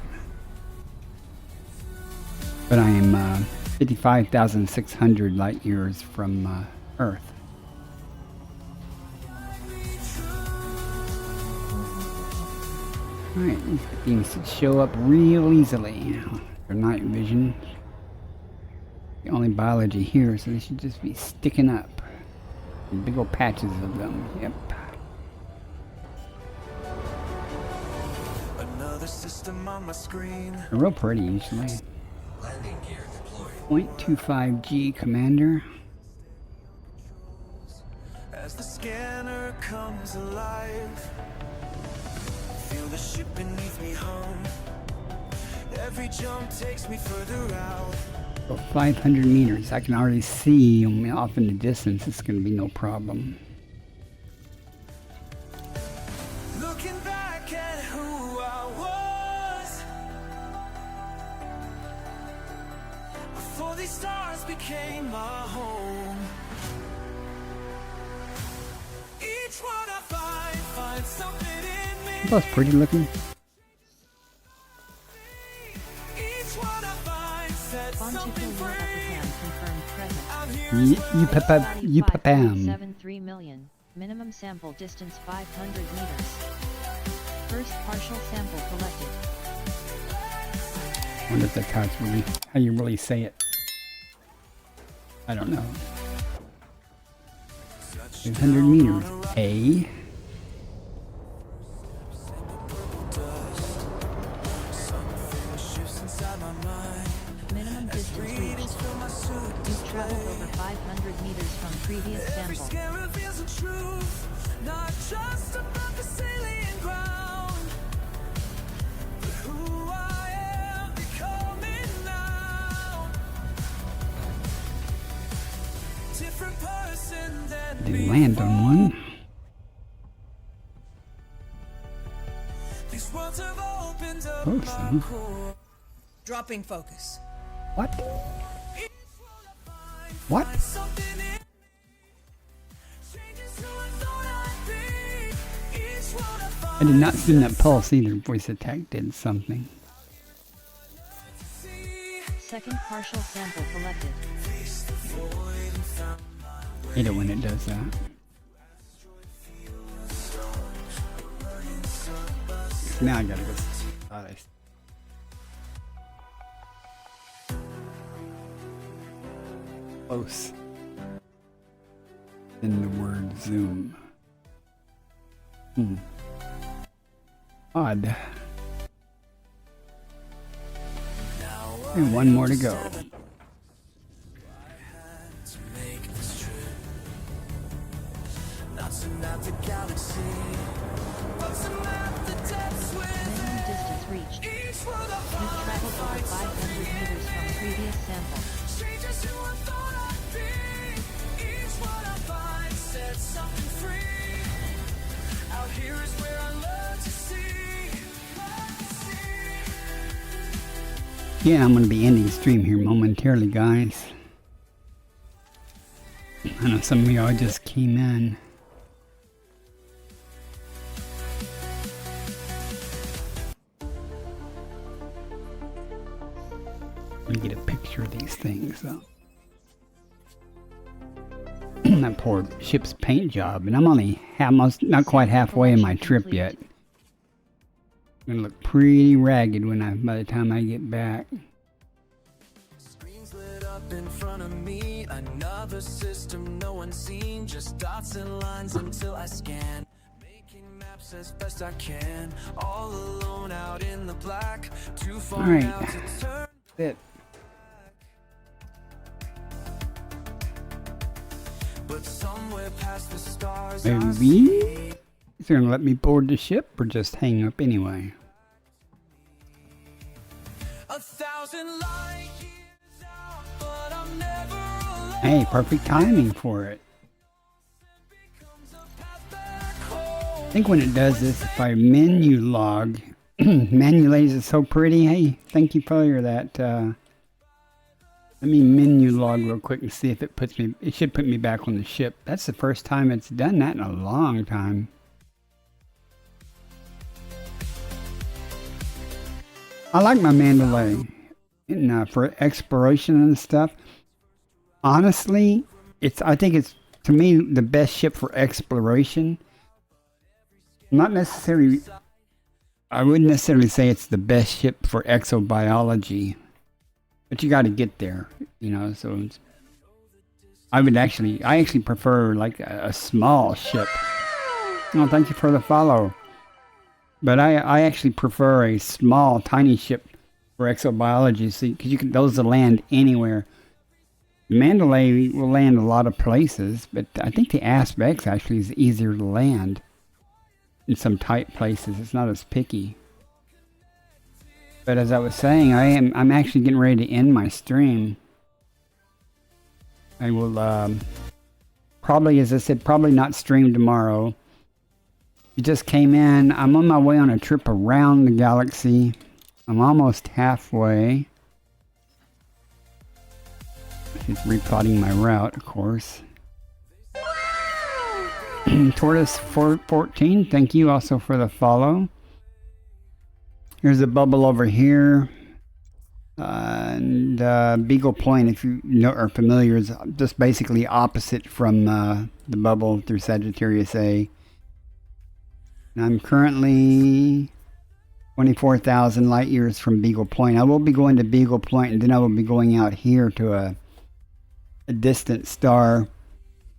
But I am 55,600 light years from Earth. Alright, these things should show up real easily. They're night vision. The only biology here, so they should just be sticking up. Big old patches of them. Yep. Another system on my screen. They're real pretty usually. Landing gear deployed. 0.25G, Commander. As the scanner comes alive, feel the ship beneath me hum. Every jump takes me further out. So 500 meters. I can already see off in the distance. It's going to be no problem. Looking back at who I was before these stars became my home. Each one I find something in me. That's pretty looking. Each one I find sets something free. Confirmed present. I'm here. Yipapam. 5.73 million. Minimum sample distance 500 meters. First partial sample collected. I wonder if that's how you really say it. I don't know. 500 meters. A. Minimum distance reached. You've traveled over 500 meters from previous Every sample. scan reveals the truth, not just about the alien ground, but who I am becoming now. Different person than Did land on one. These worlds have opened up Oh, my so. core. Dropping focus. What? Each world I find What? finds something in changes who I thought I'd be. Each world I find I did not see that pulse either. Voice attack did something. Second partial sample collected. Hate it when it does that. Now I gotta go. Oh, close. In the word zoom. Odd. And one more to go. to make this trip. Not to map the galaxy, but to map the depths Minimum within. distance reached. Each world I You've traveled over 500 meters from previous sample. changes who I thought I'd be. Each one I find sets something free. Out here is where I learn to see. Yeah, I'm gonna be ending stream here momentarily, guys. I know some of y'all just came in. Let me get a picture of these things though. That poor ship's paint job, and I'm only almost not quite halfway in my trip yet. Gonna look pretty ragged by the time I get back. Screens lit up in front of me, another system no one's seen, just dots and lines until I scan, making maps as best I can, all alone out in the black, too far All right. now to turn. That's it. But somewhere past the stars Maybe is they gonna let me board the ship or just hang up anyway? 1,000 light years out, but I'm never alone. Hey, perfect timing for it. I think when it does this, if I menu log, Manulays is so pretty. Hey, thank you for that Let me menu log real quick and see if it puts me. It should put me back on the ship. That's the first time it's done that in a long time. I like my Mandalay for exploration and stuff. Honestly, I think it's, to me, the best ship for exploration. Not necessarily, I wouldn't necessarily say it's the best ship for exobiology, but you got to get there, you know. So I actually prefer like a small ship. Oh, thank you for the follow. But I actually prefer a small, tiny ship for exobiology, see, because those will land anywhere. The Mandalay will land a lot of places, but I think the Aspects actually is easier to land in some tight places. It's not as picky. But as I was saying, I'm actually getting ready to end my stream. I will probably, as I said, probably not stream tomorrow. You just came in. I'm on my way on a trip around the galaxy. I'm almost halfway. She's replotting my route, of course. Tortoise 414, thank you also for the follow. Here's a bubble over here. And Beagle Point, if you are familiar, is just basically opposite from the bubble through Sagittarius A. And I'm currently 24,000 light years from Beagle Point. I will be going to Beagle Point, and then I will be going out here to a distant star.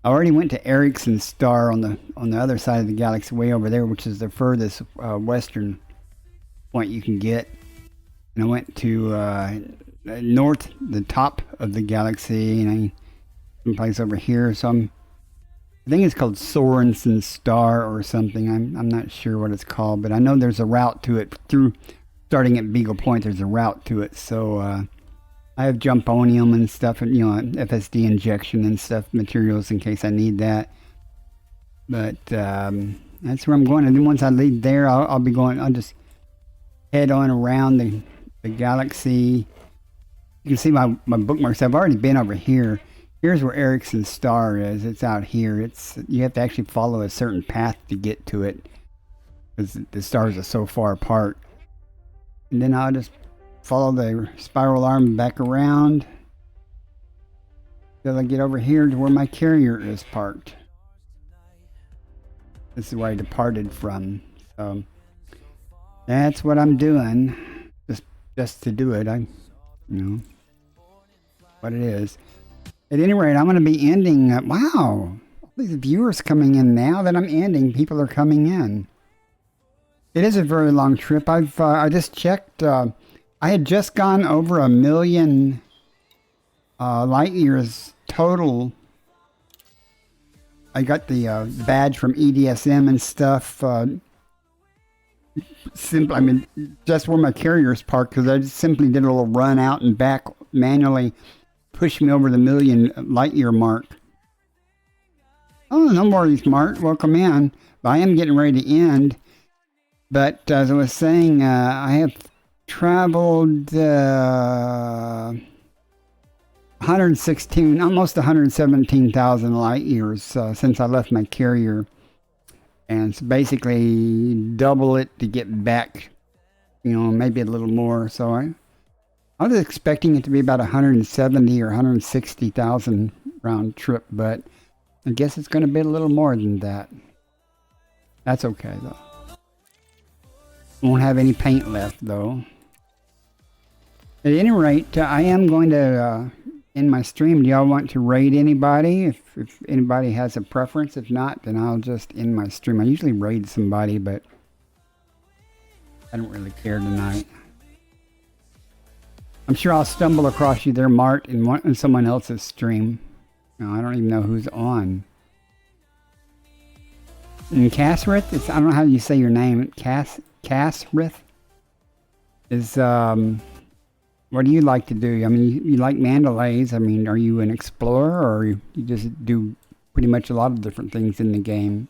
I already went to Ericsson's star on the other side of the galaxy, way over there, which is the furthest western point you can get. And I went to the top of the galaxy, and someplace over here. So I think it's called Sorensen Star or something. I'm not sure what it's called, but I know there's a route to it through starting at Beagle Point. There's a route to it, so I have jumponium and stuff, and FSD injection and stuff, materials in case I need that. But that's where I'm going, and then once I leave there, I'll be going. I'll just head on around the galaxy. You can see my bookmarks. I've already been over here. Here's where Ericsson's star is. It's out here. You have to actually follow a certain path to get to it, because the stars are so far apart. And then I'll just follow the spiral arm back around till I get over here to where my carrier is parked. This is where I departed from. So that's what I'm doing. Just to do it. What it is. At any rate, I'm going to be ending. Wow, all these viewers coming in now that I'm ending. People are coming in. It is a very long trip. I just checked. I had just gone over 1 million light years total. I got the badge from EDSM and stuff. Just where my carrier's parked, because I just simply did a little run out and back manually. Pushed me over the 1 million light year mark. Oh, no worries, Mark. Welcome in. I am getting ready to end. But as I was saying, I have traveled 116, almost 117,000 light years since I left my carrier. And it's basically double it to get back, maybe a little more. So I was expecting it to be about 170 or 160,000 round trip, but I guess it's going to be a little more than that. That's okay, though. Won't have any paint left, though. At any rate, I am going to end my stream. Do y'all want to raid anybody? If anybody has a preference. If not, then I'll just end my stream. I usually raid somebody, but I don't really care tonight. I'm sure I'll stumble across you there, Mart, in someone else's stream. I don't even know who's on. And Casrith, I don't know how you say your name. Casrith is, what do you like to do? I mean, you like Mandalays. I mean, are you an explorer, or you just do pretty much a lot of different things in the game?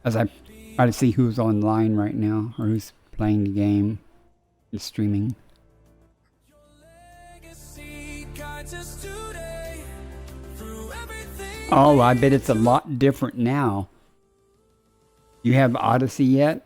As I try to see who's online right now, or who's playing the game and streaming. today. Through everything. Oh, I bet it's a lot different now. You have Odyssey yet?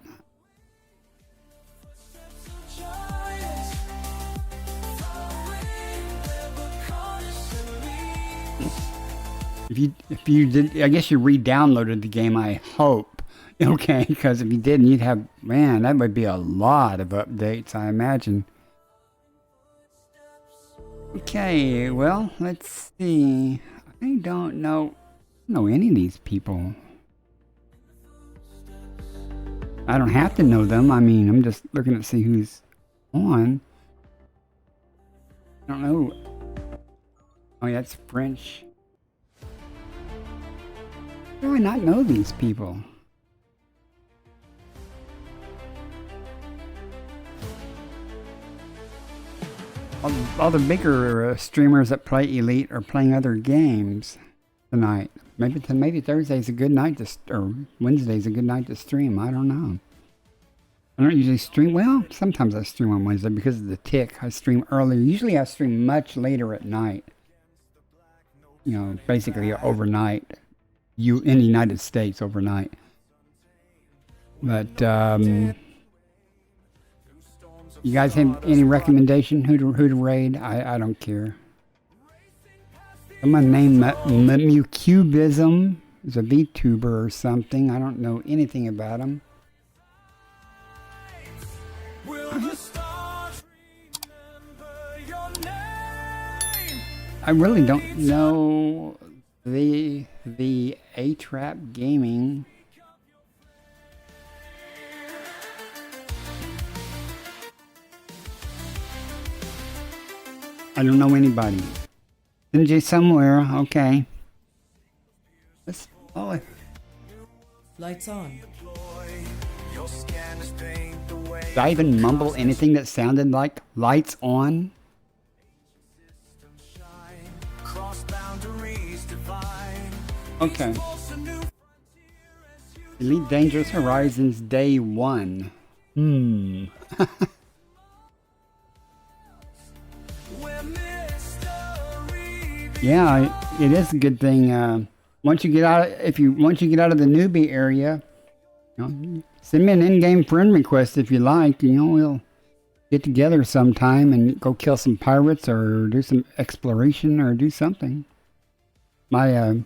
If you did, I guess you re-downloaded the game, I hope. Okay, because if you didn't, you'd have, man, that would be a lot of updates, I imagine. Okay, well, let's see. I don't know any of these people. I don't have to know them. I mean, I'm just looking to see who's on. I don't know. Oh, yeah, it's French. How do I not know these people? All the bigger streamers that play Elite are playing other games tonight. Maybe Thursday's a good night to, or Wednesday's a good night to stream. I don't know. I don't usually stream. Well, sometimes I stream on Wednesday because of the tick. I stream earlier. Usually I stream much later at night. You know, basically overnight. In the United States overnight. But you guys have any recommendation who to raid? I don't care. Someone named Mucubism is a VTuber or something. I don't know anything about him. I really don't know the A-Trap Gaming. I don't know anybody. NJ somewhere, okay. Let's, oh, Lights on. did I even mumble anything that sounded like lights on? Okay. Elite Dangerous Horizons Day 1. Yeah, it is a good thing. Once you get out, once you get out of the newbie area, you know, send me an in-game friend request if you like. You know, we'll get together sometime and go kill some pirates or do some exploration or do something. My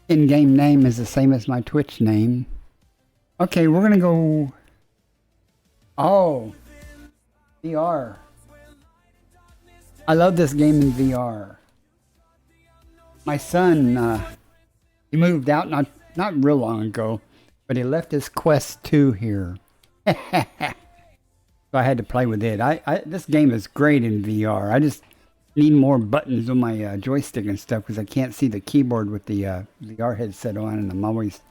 in-game name is the same as my Twitch name. Okay, we're gonna go. Oh, VR. I love this game in VR. My son, he moved out not real long ago, but he left his Quest 2 here. So I had to play with it. This game is great in VR. I just need more buttons on my joystick and stuff because I can't see the keyboard with the VR headset on, and I'm always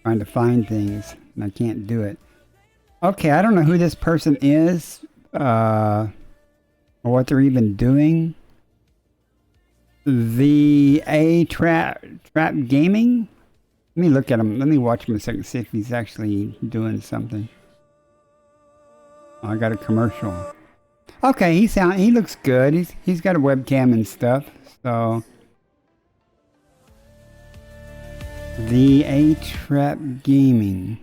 trying to find things, and I can't do it. Okay, I don't know who this person is, or what they're even doing. The A-Trap Gaming? Let me look at him. Let me watch him a second, see if he's actually doing something. Oh, I got a commercial. Okay, he looks good. He's got a webcam and stuff. So the A-Trap Gaming.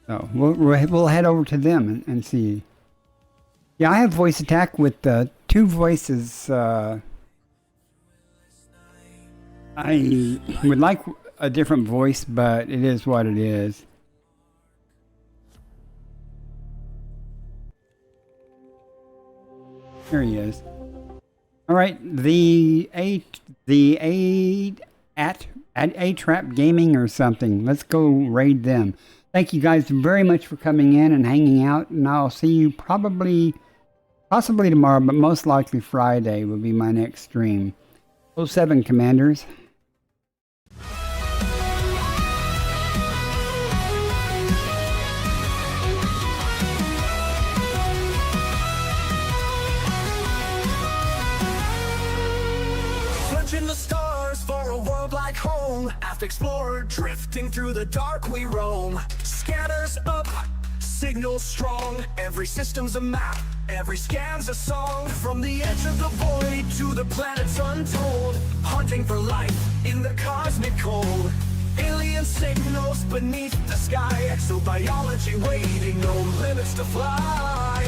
So we'll head over to them and see. Yeah, I have voice attack with 2 voices. I would like a different voice, but it is what it is. Here he is. All right, the A-Trap Gaming or something. Let's go raid them. Thank you guys very much for coming in and hanging out, and I'll see you possibly tomorrow, but most likely Friday will be my next stream. 07 Commanders. Searching the stars for a world like home. After explorer drifting through the dark we roam. Scanners up, signal strong. Every system's a map, every scan's a song. From the edge of the void to the planets untold, hunting for life in the cosmic cold. Alien signals beneath the sky, exobiology waiting, no limits to fly.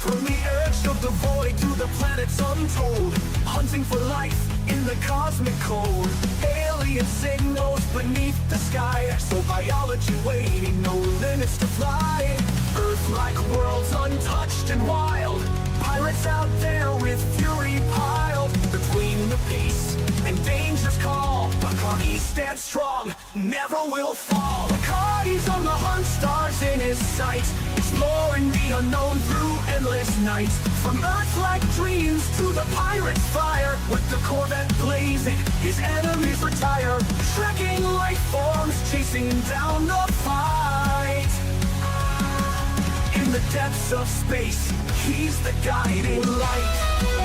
From the edge of the void to the planets untold, hunting for life in the cosmic cold. Alien signals beneath the sky, exobiology waiting, no limits to fly. Earth-like worlds untouched and wild, pirates out there with fury piled. Between the peace and danger's call, Bacardi stands strong, never will fall. Bacardi's on the hunt, stars in his sight, exploring the unknown through endless nights. From Earth-like dreams to the pirate's fire, with the Corvette blazing, his enemies retire. Trekking life forms, chasing down the fight. In the depths of space, he's the guiding light.